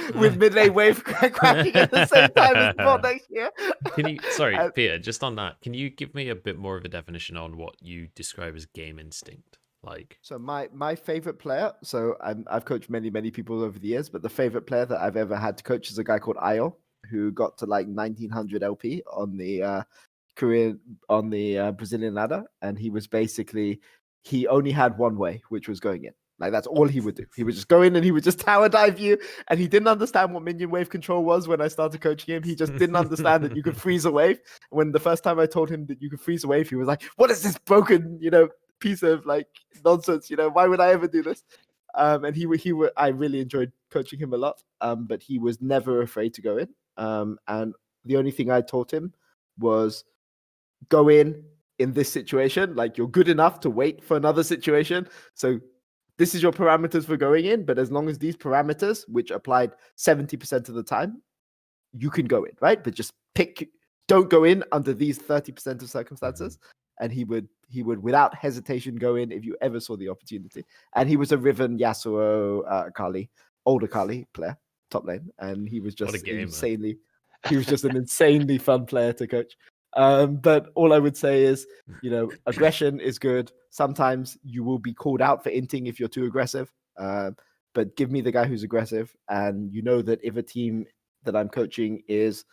wave cracking at the same time as support next year. Can you, sorry, Peter, just on that, can you give me a bit more of a definition on what you describe as game instinct? Like, so my favorite player. So I've coached many people over the years, but the favorite player that I've ever had to coach is a guy called Io, who got to like 1900 LP on the Brazilian ladder, and he was basically, he only had one way, which was going in. Like, that's all he would do. He would just go in and he would just tower dive you, and he didn't understand what minion wave control was when I started coaching him. He just didn't understand that you could freeze a wave. When the first time I told him that you could freeze a wave, he was like, "What is this broken, piece of like nonsense? Why would I ever do this?" And I really enjoyed coaching him a lot. But he was never afraid to go in. And the only thing I taught him was go in this situation. Like, you're good enough to wait for another situation. So this is your parameters for going in. But as long as these parameters, which applied 70% of the time, you can go in, right? But just don't go in under these 30% of circumstances. And he would without hesitation go in if you ever saw the opportunity. And he was a Riven Yasuo older Kali player, top lane, and he was just insanely an insanely fun player to coach. But all I would say is, aggression is good. Sometimes you will be called out for inting if you're too aggressive. But give me the guy who's aggressive, and that if a team that I'm coaching is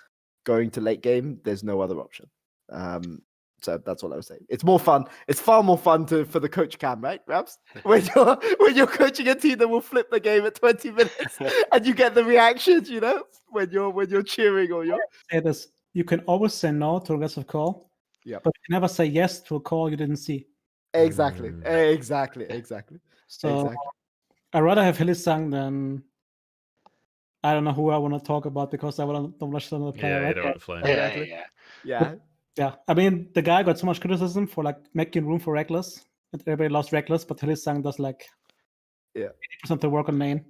going to late game, there's no other option. So that's all I was saying. It's more fun. It's far more fun for the coach cam, right, Raps? When you're coaching a team that will flip the game at 20 minutes and you get the reactions, when you're cheering or you're. Say this: you can always say no to a aggressive call, but you can never say yes to a call you didn't see. Exactly. So I'd rather have Hylissang than, I don't know who I want to talk about, because I don't want to show another player. Yeah, right? you don't want to play. Yeah. Yeah, I mean, the guy got so much criticism for like making room for Reckless. Everybody loves Reckless, but Hylissang does like 80% of the work on lane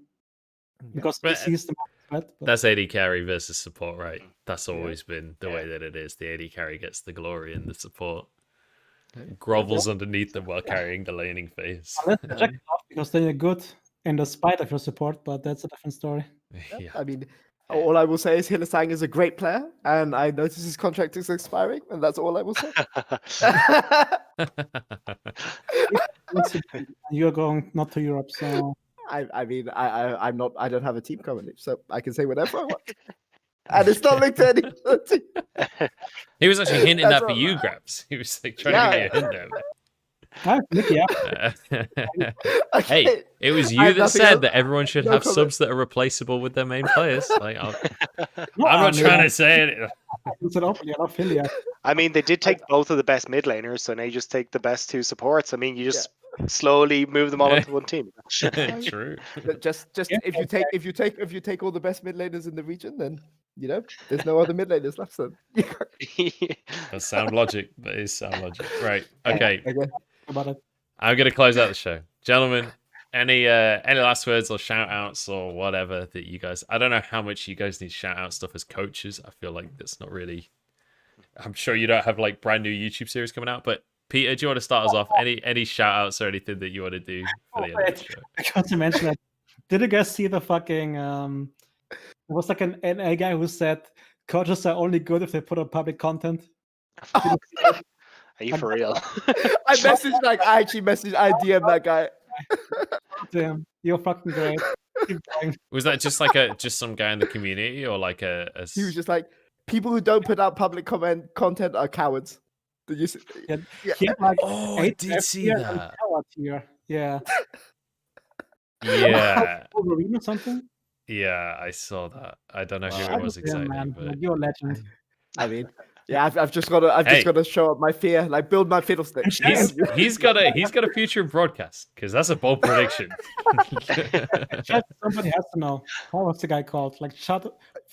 because he sees the right? That's AD carry versus support, right? That's always been the way that it is. The AD carry gets the glory, and the support grovels underneath them while carrying the laning phase. Let's check it off, because then you're good in the spite of your support, but that's a different story. Yeah. I mean, all I will say is Hylissang is a great player, and I notice his contract is expiring, and that's all I will say. You're going not to Europe, so I mean, I'm not. I don't have a team currently, so I can say whatever I want, and it's not linked to any. He was actually hinting that for you, Grabs. He was like trying to get you in there. Hey, it was you that said that everyone should have subs that are replaceable with their main players. Like, I'm not trying to say it. I mean, they did take both of the best mid laners, so now you just take the best 2 supports. I mean, you just slowly move them all into one team. True. Just if you take all the best mid laners in the region, then there's no other mid laners left. So That's sound logic. That is sound logic. Right. Okay. about it. I'm gonna close out the show, gentlemen. Any last words or shout outs or whatever that you guys? I don't know how much you guys need shout out stuff as coaches. I feel like that's not really. I'm sure you don't have like brand new YouTube series coming out, but Peter, do you want to start us off? Any shout outs or anything that you want to do for the end of the show? I got to mention that. Did you guys see the fucking? It was like an NA guy who said coaches are only good if they put up public content. Are you for real? I DM'd that guy. Damn, you're fucking great. Keep going. Was that just some guy in the community, or like a? He was just like, people who don't put out public content are cowards. Did you see? Yeah, Yeah. he had like Oh, I 8 did F see tier and that. power tier. Yeah. Yeah, Wolverine or something. yeah, I saw that. I don't know who Shout it was out to him, exactly, man. but Like, you're a legend. I mean, yeah, I've just got to Hey. show up my fear, like build my fiddlesticks. he's got a future in broadcast because that's a bold prediction. Chat, somebody has to know. How was the guy called? Like,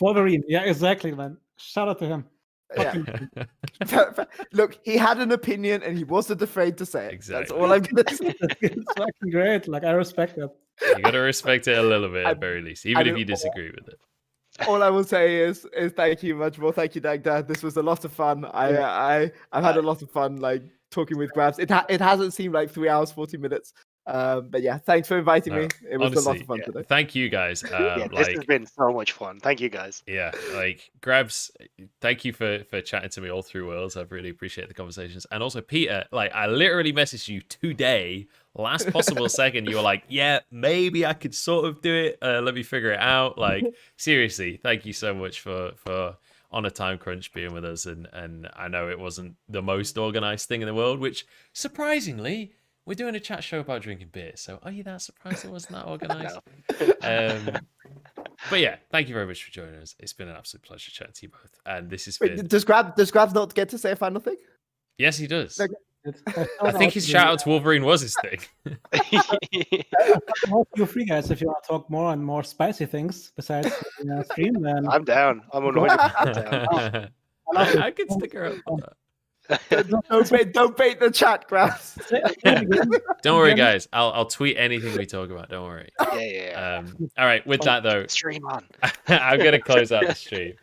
Wolverine. Yeah, exactly, man. Shout out to him. Yeah. Fucking Look, he had an opinion and he wasn't afraid to say it. Exactly. That's all I'm gonna say. it's fucking great. Like, I respect it. You got to respect it a little bit at the very least, even if you disagree with it. All I will say is thank you much more. Thank you, Dagda. This was a lot of fun. I've had a lot of fun like talking with Grabs. It hasn't seemed like 3 hours 40 minutes. But yeah, thanks for inviting me. It was a lot of fun today. Thank you guys. This has been so much fun. Thank you guys. Yeah, like Grabs, thank you for chatting to me all through Worlds. I've really appreciate the conversations. And also Peter, like I literally messaged you today, last possible second. You were like, yeah, maybe I could sort of do it. Let me figure it out. Like seriously, thank you so much for on a time crunch being with us. And I know it wasn't the most organized thing in the world, which surprisingly, we're doing a chat show about drinking beer, so are you that surprised it wasn't that organized? But yeah, thank you very much for joining us. It's been an absolute pleasure chatting to you both. And this has been... Does Grabs not get to say a final thing? Yes, he does. Like, I think his shout out to Wolverine was his thing. You free guys, if you want to talk more and more spicy things besides stream, then I'm down. I'm 100% down. I could stick around for that. Don't bait the chat, Grabs. Don't worry, guys. I'll tweet anything we talk about. Don't worry. Yeah. All right. With that though, Stream on. I'm gonna close out the stream.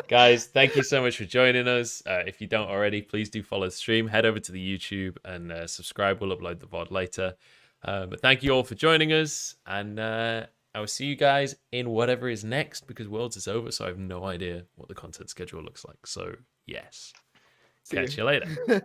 Guys, thank you so much for joining us. If you don't already, please do follow the stream. Head over to the YouTube and subscribe. We'll upload the VOD later. But thank you all for joining us, and I will see you guys in whatever is next because Worlds is over, so I have no idea what the content schedule looks like. So yes. Catch you later.